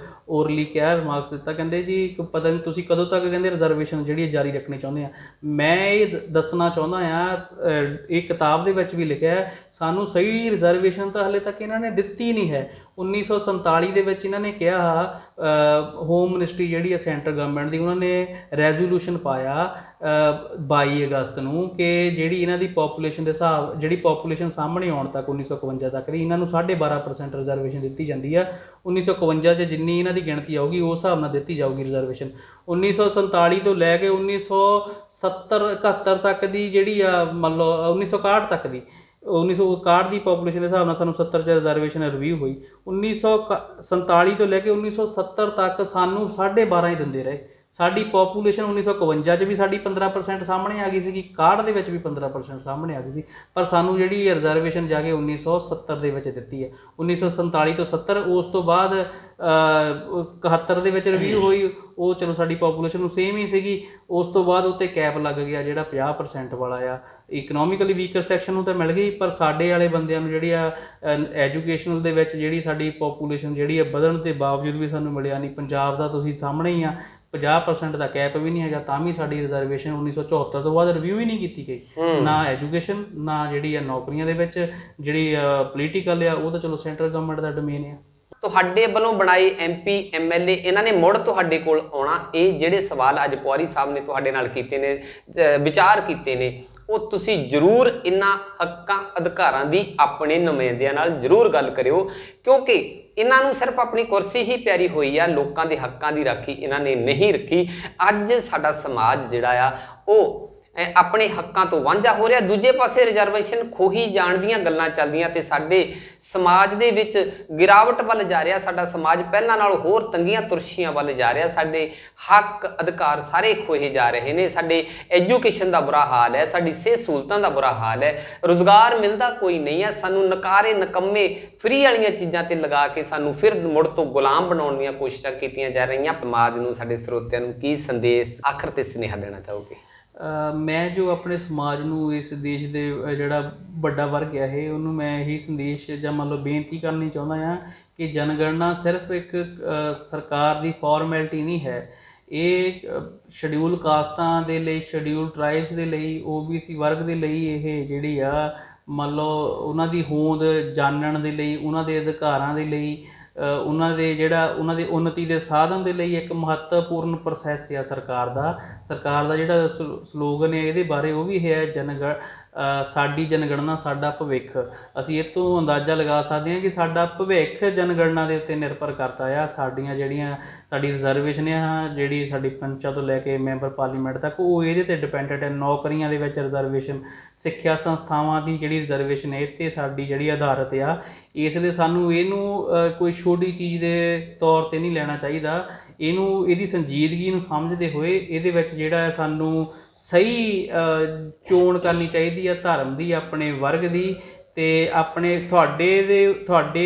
ਓਰਲੀ ਕਿਹਾ, ਰਿਮਾਰਕਸ ਦਿੱਤਾ, ਕਹਿੰਦੇ ਜੀ ਪਤਾ ਨਹੀਂ ਤੁਸੀਂ ਕਦੋਂ ਤੱਕ ਕਹਿੰਦੇ ਰਿਜ਼ਰਵੇਸ਼ਨ ਜਿਹੜੀ ਜਾਰੀ ਰੱਖਣੀ ਚਾਹੁੰਦੇ ਆ। ਮੈਂ ਇਹ ਦੱਸਣਾ ਚਾਹੁੰਦਾ ਆ, ਇਹ ਕਿਤਾਬ ਦੇ ਵਿੱਚ ਵੀ ਲਿਖਿਆ, ਸਾਨੂੰ ਸਹੀ ਰਿਜ਼ਰਵੇਸ਼ਨ ਤਾਂ ਹਾਲੇ ਤੱਕ ਇਹਨਾਂ ਨੇ ਦਿੱਤੀ ਨਹੀਂ ਹੈ। 1947 ਦੇ ਵਿੱਚ ਇਹਨਾਂ ਨੇ ਕਿਹਾ, ਹੋਮ ਮਿਨਿਸਟਰੀ ਜਿਹੜੀ ਹੈ ਸੈਂਟਰ ਗਵਰਨਮੈਂਟ ਦੀ, ਉਹਨਾਂ ਨੇ ਰੈਜ਼ੋਲੂਸ਼ਨ ਪਾਇਆ 22 ਅਗਸਤ ਨੂੰ ਕਿ ਜਿਹੜੀ ਇਹਨਾਂ ਦੀ ਪਾਪੂਲੇਸ਼ਨ ਦੇ ਹਿਸਾਬ, ਜਿਹੜੀ ਪਾਪੂਲੇਸ਼ਨ ਸਾਹਮਣੇ ਆਉਣ ਤੱਕ 1951 ਤੱਕ ਦੀ ਇਹਨਾਂ ਨੂੰ 12.5% ਰਿਜ਼ਰਵੇਸ਼ਨ ਦਿੱਤੀ ਜਾਂਦੀ ਆ। 1951 'ਚ ਜਿੰਨੀ ਇਹਨਾਂ ਦੀ ਗਿਣਤੀ ਆਊਗੀ ਉਸ ਹਿਸਾਬ ਨਾਲ ਦਿੱਤੀ ਜਾਊਗੀ ਰਿਜ਼ਰਵੇਸ਼ਨ। 1947 ਤੋਂ ਲੈ ਕੇ 1970-71 ਤੱਕ ਦੀ ਜਿਹੜੀ ਆ ਮੰਨ ਲਓ 1961 ਤੱਕ ਦੀ, 1961 ਦੀ ਪਾਪੂਲੇਸ਼ਨ ਦੇ ਹਿਸਾਬ ਨਾਲ ਸਾਨੂੰ 70 'ਚ ਰਿਜ਼ਰਵੇਸ਼ਨ ਰਿਵਿਊ ਹੋਈ। 1947 ਤੋਂ ਲੈ ਕੇ 1970 ਤੱਕ ਸਾਨੂੰ 12.5 ਹੀ ਦਿੰਦੇ ਰਹੇ। ਸਾਡੀ ਪਾਪੂਲੇਸ਼ਨ 1951 'ਚ ਵੀ ਸਾਡੀ 15% ਸਾਹਮਣੇ ਆ ਗਈ ਸੀਗੀ, 61 ਦੇ ਵਿੱਚ ਵੀ 15% ਸਾਹਮਣੇ ਆ ਗਈ ਸੀ, ਪਰ ਸਾਨੂੰ ਜਿਹੜੀ ਰਿਜ਼ਰਵੇਸ਼ਨ ਜਾ ਕੇ 1970 ਦੇ ਵਿੱਚ ਦਿੱਤੀ ਹੈ। 1947 ਤੋਂ 70, ਉਸ ਤੋਂ ਬਾਅਦ 71 ਦੇ ਵਿੱਚ ਰਿਵਿਊ ਹੋਈ, ਉਹ ਚਲੋ ਸਾਡੀ ਪਾਪੂਲੇਸ਼ਨ ਨੂੰ ਸੇਮ ਹੀ ਸੀਗੀ। ਉਸ ਤੋਂ ਬਾਅਦ ਉੱਤੇ ਕੈਪ ਲੱਗ ਗਿਆ ਜਿਹੜਾ 50% ਵਾਲਾ ਆ। ਇਕਨੋਮਿਕਲੀ ਵੀਕਰ ਸੈਕਸ਼ਨ ਨੂੰ ਤਾਂ ਮਿਲ ਗਈ, ਪਰ ਸਾਡੇ ਵਾਲੇ ਬੰਦਿਆਂ ਨੂੰ ਜਿਹੜੀ ਆ ਐਜੂਕੇਸ਼ਨਲ ਦੇ ਵਿੱਚ ਜਿਹੜੀ ਸਾਡੀ ਪਾਪੂਲੇਸ਼ਨ ਜਿਹੜੀ ਆ ਵਧਣ ਦੇ ਬਾਵਜੂਦ ਵੀ ਸਾਨੂੰ ਮਿਲਿਆ ਨਹੀਂ। ਪੰਜਾਬ ਦਾ ਤੁਸੀਂ ਸਾਹਮਣੇ ਹੀ ਆ, 50% ਦਾ ਕੈਪ ਵੀ ਨਹੀਂ ਹੈਗਾ, ਤਾਂ ਵੀ ਸਾਡੀ ਰਿਜ਼ਰਵੇਸ਼ਨ 1974 ਤੋਂ ਬਾਅਦ ਰਿਵਿਊ ਹੀ ਨਹੀਂ ਕੀਤੀ ਗਈ। ਨਾ ਐਜੂਕੇਸ਼ਨ, ਨਾ ਜਿਹੜੀ ਆ ਨੌਕਰੀਆਂ ਦੇ ਵਿੱਚ ਜਿਹੜੀ ਪੋਲੀਟੀਕਲ ਆ, ਉਹ ਤਾਂ ਚਲੋ ਸੈਂਟਰਲ ਗਵਰਨਮੈਂਟ ਦਾ ਡੋਮੇਨ ਆ। ਤੁਹਾਡੇ ਵੱਲੋਂ ਬਣਾਏ MP MLA ਇਹਨਾਂ ਨੇ ਮੁੜ ਤੁਹਾਡੇ ਕੋਲ ਆਉਣਾ। ਇਹ ਜਿਹੜੇ ਸਵਾਲ ਅੱਜ ਪੌਰੀ ਸਾਹਿਬ ਨੇ ਤੁਹਾਡੇ ਨਾਲ ਕੀਤੇ ਨੇ, ਵਿਚਾਰ ਕੀਤੇ ਨੇ, ਉਹ ਤੁਸੀਂ ਜ਼ਰੂਰ ਇਹਨਾਂ ਹੱਕਾਂ ਅਧਿਕਾਰਾਂ ਦੀ ਆਪਣੇ ਨੁਮਾਇੰਦਿਆਂ ਨਾਲ ਜ਼ਰੂਰ ਗੱਲ ਕਰਿਓ, ਕਿਉਂਕਿ ਇਹਨਾਂ ਨੂੰ ਸਿਰਫ ਆਪਣੀ ਕੁਰਸੀ ਹੀ ਪਿਆਰੀ ਹੋਈ ਆ, ਲੋਕਾਂ ਦੇ ਹੱਕਾਂ ਦੀ ਰਾਖੀ ਇਹਨਾਂ ਨੇ ਨਹੀਂ ਰੱਖੀ। ਅੱਜ ਸਾਡਾ ਸਮਾਜ ਜਿਹੜਾ ਆ ਉਹ ਆਪਣੇ ਹੱਕਾਂ ਤੋਂ ਵਾਂਝਾ ਹੋ ਰਿਹਾ। ਦੂਜੇ ਪਾਸੇ ਰਿਜ਼ਰਵੇਸ਼ਨ ਖੋਹੀ ਜਾਣ ਦੀਆਂ ਗੱਲਾਂ ਚੱਲਦੀਆਂ ਤੇ ਸਾਡੇ ਸਮਾਜ ਦੇ ਵਿੱਚ ਗਿਰਾਵਟ ਵੱਲ ਜਾ ਰਿਹਾ, ਸਾਡਾ ਸਮਾਜ ਪਹਿਲਾਂ ਨਾਲੋਂ ਹੋਰ ਤੰਗੀਆਂ ਤੁਰਸ਼ੀਆਂ ਵੱਲ ਜਾ ਰਿਹਾ, ਸਾਡੇ ਹੱਕ ਅਧਿਕਾਰ ਸਾਰੇ ਖੋਹੇ ਜਾ ਰਹੇ ਨੇ, ਸਾਡੇ ਐਜੂਕੇਸ਼ਨ ਦਾ ਬੁਰਾ ਹਾਲ ਹੈ, ਸਾਡੀ ਸਿਹਤ ਸਹੂਲਤਾਂ ਦਾ ਬੁਰਾ ਹਾਲ ਹੈ, ਰੁਜ਼ਗਾਰ ਮਿਲਦਾ ਕੋਈ ਨਹੀਂ ਹੈ, ਸਾਨੂੰ ਨਕਾਰੇ ਨਕੰਮੇ ਫ੍ਰੀ ਵਾਲੀਆਂ ਚੀਜ਼ਾਂ ਤੇ ਲਗਾ ਕੇ ਸਾਨੂੰ ਫਿਰ ਮੁੜ ਤੋਂ ਗੁਲਾਮ ਬਣਾਉਣ ਦੀਆਂ ਕੋਸ਼ਿਸ਼ਾਂ ਕੀਤੀਆਂ ਜਾ ਰਹੀਆਂ। ਸਮਾਜ ਨੂੰ, ਸਾਡੇ ਸਰੋਤਿਆਂ ਨੂੰ ਕੀ ਸੰਦੇਸ਼ ਆਖਰ ਤੇ ਸੁਨੇਹਾ ਦੇਣਾ ਚਾਹੋਗੇ? ਮੈਂ ਜੋ ਆਪਣੇ ਸਮਾਜ ਨੂੰ, ਇਸ ਦੇਸ਼ ਦੇ ਜਿਹੜਾ ਵੱਡਾ ਵਰਗ ਹੈ ਇਹ, ਉਹਨੂੰ ਮੈਂ ਇਹੀ ਸੰਦੇਸ਼ ਜਾਂ ਮੰਨ ਲਓ ਬੇਨਤੀ ਕਰਨੀ ਚਾਹੁੰਦਾ ਹਾਂ ਕਿ ਜਨਗਣਨਾ ਸਿਰਫ ਇੱਕ ਸਰਕਾਰ ਦੀ ਫਾਰਮੈਲਿਟੀ ਨਹੀਂ ਹੈ। ਇਹ ਸ਼ਡਿਊਲ ਕਾਸਟਾਂ ਦੇ ਲਈ, ਸ਼ਡਿਊਲ ਟਰਾਈਬਸ ਦੇ ਲਈ, OBC ਵਰਗ ਦੇ ਲਈ ਇਹ ਜਿਹੜੀ ਆ ਮੰਨ ਲਓ ਉਹਨਾਂ ਦੀ ਹੋਂਦ ਜਾਣਨ ਦੇ ਲਈ, ਉਹਨਾਂ ਦੇ ਅਧਿਕਾਰਾਂ ਦੇ ਲਈ, ਉਹਨਾਂ ਦੀ ਉੱਨਤੀ ਦੇ ਸਾਧਨ ਦੇ ਲਈ ਇੱਕ ਮਹੱਤਵਪੂਰਨ ਪ੍ਰੋਸੈਸ ਆ ਸਰਕਾਰ ਦਾ ਜਿਹੜਾ ਸਲੋਗਨ ਹੈ ਇਹਦੇ ਬਾਰੇ ਉਹ ਵੀ ਇਹ ਹੈ, ਸਾਡੀ ਜਨਗਣਨਾ ਸਾਡਾ ਭਵਿੱਖ। ਅਸੀਂ ਇਹ ਤੋਂ ਅੰਦਾਜ਼ਾ ਲਗਾ ਸਕਦੇ ਹਾਂ ਕਿ ਸਾਡਾ ਭਵਿੱਖ ਜਨਗਣਨਾ ਦੇ ਉੱਤੇ ਨਿਰਭਰ ਕਰਦਾ ਆ। ਸਾਡੀ ਰਿਜ਼ਰਵੇਸ਼ਨ ਆ ਜਿਹੜੀ ਸਾਡੀ ਪੰਚਾਂ ਤੋਂ ਲੈ ਕੇ ਮੈਂਬਰ ਪਾਰਲੀਮੈਂਟ ਤੱਕ, ਉਹ ਇਹਦੇ 'ਤੇ ਡਿਪੈਂਡੈਂਟ ਹੈ। ਨੌਕਰੀਆਂ ਦੇ ਵਿੱਚ ਰਿਜ਼ਰਵੇਸ਼ਨ, ਸਿੱਖਿਆ ਸੰਸਥਾਵਾਂ ਦੀ ਜਿਹੜੀ ਰਿਜ਼ਰਵੇਸ਼ਨ ਹੈ ਇਹ 'ਤੇ ਸਾਡੀ ਜਿਹੜੀ ਆਧਾਰਿਤ ਆ। ਇਸ ਲਈ ਸਾਨੂੰ ਇਹਨੂੰ ਕੋਈ ਛੋਟੀ ਚੀਜ਼ ਦੇ ਤੌਰ 'ਤੇ ਨਹੀਂ ਲੈਣਾ ਚਾਹੀਦਾ। ਇਹਦੀ ਸੰਜੀਦਗੀ ਨੂੰ ਸਮਝਦੇ ਹੋਏ ਇਹਦੇ ਵਿੱਚ ਜਿਹੜਾ ਹੈ ਸਾਨੂੰ ਸਹੀ ਚੋਣ ਕਰਨੀ ਚਾਹੀਦੀ ਆ ਧਰਮ ਦੀ, ਆਪਣੇ ਵਰਗ ਦੀ, ਅਤੇ ਤੁਹਾਡੇ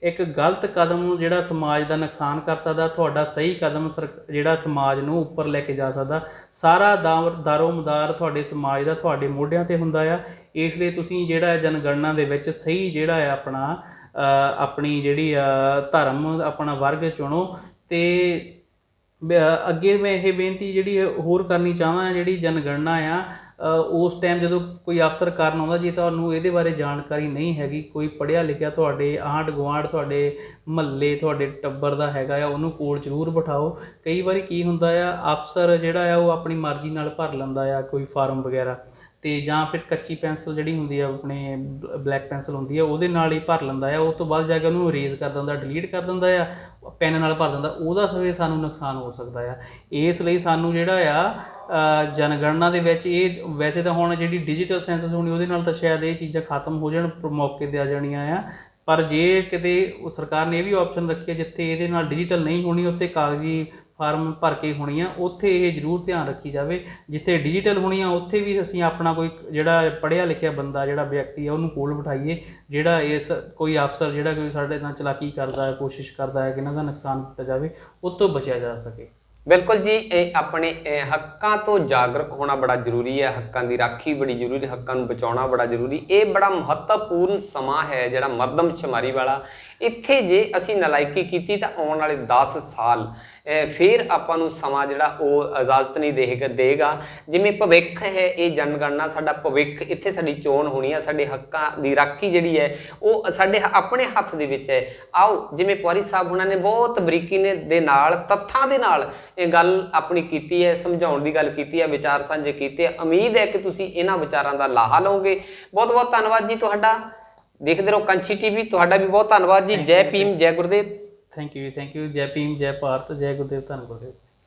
ਇੱਕ ਗਲਤ ਕਦਮ ਜਿਹੜਾ ਸਮਾਜ ਦਾ ਨੁਕਸਾਨ ਕਰ ਸਕਦਾ, ਤੁਹਾਡਾ ਸਹੀ ਕਦਮ ਜਿਹੜਾ ਸਮਾਜ ਨੂੰ ਉੱਪਰ ਲੈ ਕੇ ਜਾ ਸਕਦਾ। ਸਾਰਾ ਦਾਰੋ ਮਦਾਰ ਤੁਹਾਡੇ ਸਮਾਜ ਦਾ ਤੁਹਾਡੇ ਮੋਢਿਆਂ 'ਤੇ ਹੁੰਦਾ ਆ। ਇਸ ਲਈ ਤੁਸੀਂ ਜਿਹੜਾ ਜਨਗਣਨਾ ਦੇ ਵਿੱਚ ਸਹੀ ਜਿਹੜਾ ਹੈ ਆਪਣੀ ਜਿਹੜੀ ਧਰਮ, ਆਪਣਾ ਵਰਗ ਚੁਣੋ। ਅਤੇ ਅੱਗੇ ਮੈਂ ਇਹ ਬੇਨਤੀ ਜਿਹੜੀ ਹੋਰ ਕਰਨੀ ਚਾਹਾਂ, ਜਿਹੜੀ ਜਨਗਣਨਾ ਆ ਉਸ ਟਾਈਮ ਜਦੋਂ ਕੋਈ ਅਫਸਰ ਕਰਨ ਆਉਂਦਾ, ਜੇ ਤੁਹਾਨੂੰ ਇਹਦੇ ਬਾਰੇ ਜਾਣਕਾਰੀ ਨਹੀਂ ਹੈਗੀ, ਕੋਈ ਪੜ੍ਹਿਆ ਲਿਖਿਆ ਤੁਹਾਡੇ ਆਂਢ ਗੁਆਂਢ, ਤੁਹਾਡੇ ਮੁਹੱਲੇ, ਤੁਹਾਡੇ ਟੱਬਰ ਦਾ ਹੈਗਾ ਆ, ਉਹਨੂੰ ਕੋਲ ਜ਼ਰੂਰ ਬਿਠਾਓ। ਕਈ ਵਾਰੀ ਕੀ ਹੁੰਦਾ ਆ, ਅਫਸਰ ਜਿਹੜਾ ਆ ਉਹ ਆਪਣੀ ਮਰਜ਼ੀ ਨਾਲ ਭਰ ਲੈਂਦਾ ਆ ਕੋਈ ਫਾਰਮ ਵਗੈਰਾ, ਅਤੇ ਜਾਂ ਫਿਰ ਕੱਚੀ ਪੈਨਸਲ ਜਿਹੜੀ ਹੁੰਦੀ ਆ, ਆਪਣੇ ਬਲੈਕ ਪੈਨਸਲ ਹੁੰਦੀ ਆ, ਉਹਦੇ ਨਾਲ ਹੀ ਭਰ ਲੈਂਦਾ ਆ। ਉਸ ਤੋਂ ਬਾਅਦ ਜਾ ਕੇ ਉਹਨੂੰ ਅਰੇਜ਼ ਕਰ ਦਿੰਦਾ, ਡਿਲੀਟ ਕਰ ਦਿੰਦਾ ਆ, ਪੈਨ ਨਾਲ ਭਰ ਦਿੰਦਾ। ਉਹਦਾ ਫਿਰ ਸਾਨੂੰ ਨੁਕਸਾਨ ਹੋ ਸਕਦਾ ਆ। ਇਸ ਲਈ ਸਾਨੂੰ ਜਿਹੜਾ ਆ ਜਨਗਣਨਾ ਦੇ ਵਿੱਚ ਇਹ, ਵੈਸੇ ਤਾਂ ਹੁਣ ਜਿਹੜੀ ਡਿਜੀਟਲ ਸੈਂਸਸ ਹੋਣੀ ਉਹਦੇ ਨਾਲ ਤਾਂ ਸ਼ਾਇਦ ਇਹ ਚੀਜ਼ਾਂ ਖਤਮ ਹੋ ਜਾਣ, ਮੌਕੇ 'ਤੇ ਆ ਜਾਣੀਆਂ ਆ। ਪਰ ਜੇ ਕਿਤੇ ਸਰਕਾਰ ਨੇ ਇਹ ਵੀ ਆਪਸ਼ਨ ਰੱਖੀ ਹੈ ਜਿੱਥੇ ਇਹਦੇ ਨਾਲ ਡਿਜੀਟਲ ਨਹੀਂ ਹੋਣੀ, ਉੱਥੇ ਕਾਗਜ਼ੀ ਫਾਰਮ ਭਰ ਕੇ ਹੋਣੀ ਆ, ਉੱਥੇ ਇਹ ਜ਼ਰੂਰ ਧਿਆਨ ਰੱਖੀ ਜਾਵੇ। ਜਿੱਥੇ ਡਿਜੀਟਲ ਹੋਣੀ ਆ ਉੱਥੇ ਵੀ ਅਸੀਂ ਆਪਣਾ ਕੋਈ ਜਿਹੜਾ ਪੜ੍ਹਿਆ ਲਿਖਿਆ ਬੰਦਾ, ਜਿਹੜਾ ਵਿਅਕਤੀ ਆ, ਉਹਨੂੰ ਕੋਲ ਬਿਠਾਈਏ, ਜਿਹੜਾ ਕੋਈ ਅਫਸਰ ਜਿਹੜਾ ਕੋਈ ਸਾਡੇ ਨਾਲ ਚਲਾਕੀ ਕਰਦਾ ਹੈ, ਕੋਸ਼ਿਸ਼ ਕਰਦਾ ਹੈ ਕਿ ਇਹਨਾਂ ਦਾ ਨੁਕਸਾਨ ਕੀਤਾ ਜਾਵੇ, ਉਹ ਤੋਂ ਬਚਿਆ ਜਾ ਸਕੇ। ਬਿਲਕੁਲ ਜੀ, ਇਹ ਆਪਣੇ ਹੱਕਾਂ ਤੋਂ ਜਾਗਰੂਕ ਹੋਣਾ ਬੜਾ ਜ਼ਰੂਰੀ ਹੈ, ਹੱਕਾਂ ਦੀ ਰਾਖੀ ਬੜੀ ਜ਼ਰੂਰੀ, ਹੱਕਾਂ ਨੂੰ ਬਚਾਉਣਾ ਬੜਾ ਜ਼ਰੂਰੀ। ਇਹ ਬੜਾ ਮਹੱਤਵਪੂਰਨ ਸਮਾਂ ਹੈ ਜਿਹੜਾ ਮਰਦਮਸ਼ੁਮਾਰੀ ਵਾਲਾ। ਇੱਥੇ ਜੇ ਅਸੀਂ ਨਲਾਇਕੀ ਕੀਤੀ ਤਾਂ ਆਉਣ ਵਾਲੇ 10 ਸਾਲ ਫਿਰ ਆਪਾਂ ਨੂੰ ਸਮਾਂ ਜਿਹੜਾ ਉਹ ਇਜਾਜ਼ਤ ਨਹੀਂ ਦੇਗਾ। ਜਿਵੇਂ ਭਵਿੱਖ ਹੈ ਇਹ ਜਨਗਣਨਾ, ਸਾਡਾ ਭਵਿੱਖ, ਇੱਥੇ ਸਾਡੀ ਚੋਣ ਹੋਣੀ ਹੈ, ਸਾਡੇ ਹੱਕਾਂ ਦੀ ਰਾਖੀ ਜਿਹੜੀ ਹੈ ਉਹ ਸਾਡੇ ਆਪਣੇ ਹੱਥ ਦੇ ਵਿੱਚ ਹੈ। ਆਓ, ਜਿਵੇਂ ਪੌਰੀ ਸਾਹਿਬ ਉਹਨਾਂ ਨੇ ਬਹੁਤ ਬਰੀਕੀ ਦੇ ਨਾਲ, ਤੱਥਾਂ ਦੇ ਨਾਲ ਇਹ ਗੱਲ ਆਪਣੀ ਕੀਤੀ ਹੈ, ਸਮਝਾਉਣ ਦੀ ਗੱਲ ਕੀਤੀ ਹੈ, ਵਿਚਾਰ ਸਾਂਝੇ ਕੀਤੇ। ਉਮੀਦ ਹੈ ਕਿ ਤੁਸੀਂ ਇਹਨਾਂ ਵਿਚਾਰਾਂ ਦਾ ਲਾਹਾ ਲਓਗੇ। ਬਹੁਤ ਬਹੁਤ ਧੰਨਵਾਦ ਜੀ ਤੁਹਾਡਾ। ਦੇਖਦੇ ਰਹੋ ਕੰਛੀ TV। ਤੁਹਾਡਾ ਵੀ ਬਹੁਤ ਧੰਨਵਾਦ ਜੀ। ਜੈ ਭੀਮ, ਜੈ ਗੁਰਦੇਵ। Thank you. ਜੈ ਭੀਮ, ਜੈ ਭਾਰਤ, ਜੈ ਗੁਰਦੇਵ, ਧੰਨ ਗੁਰਦੇਵ।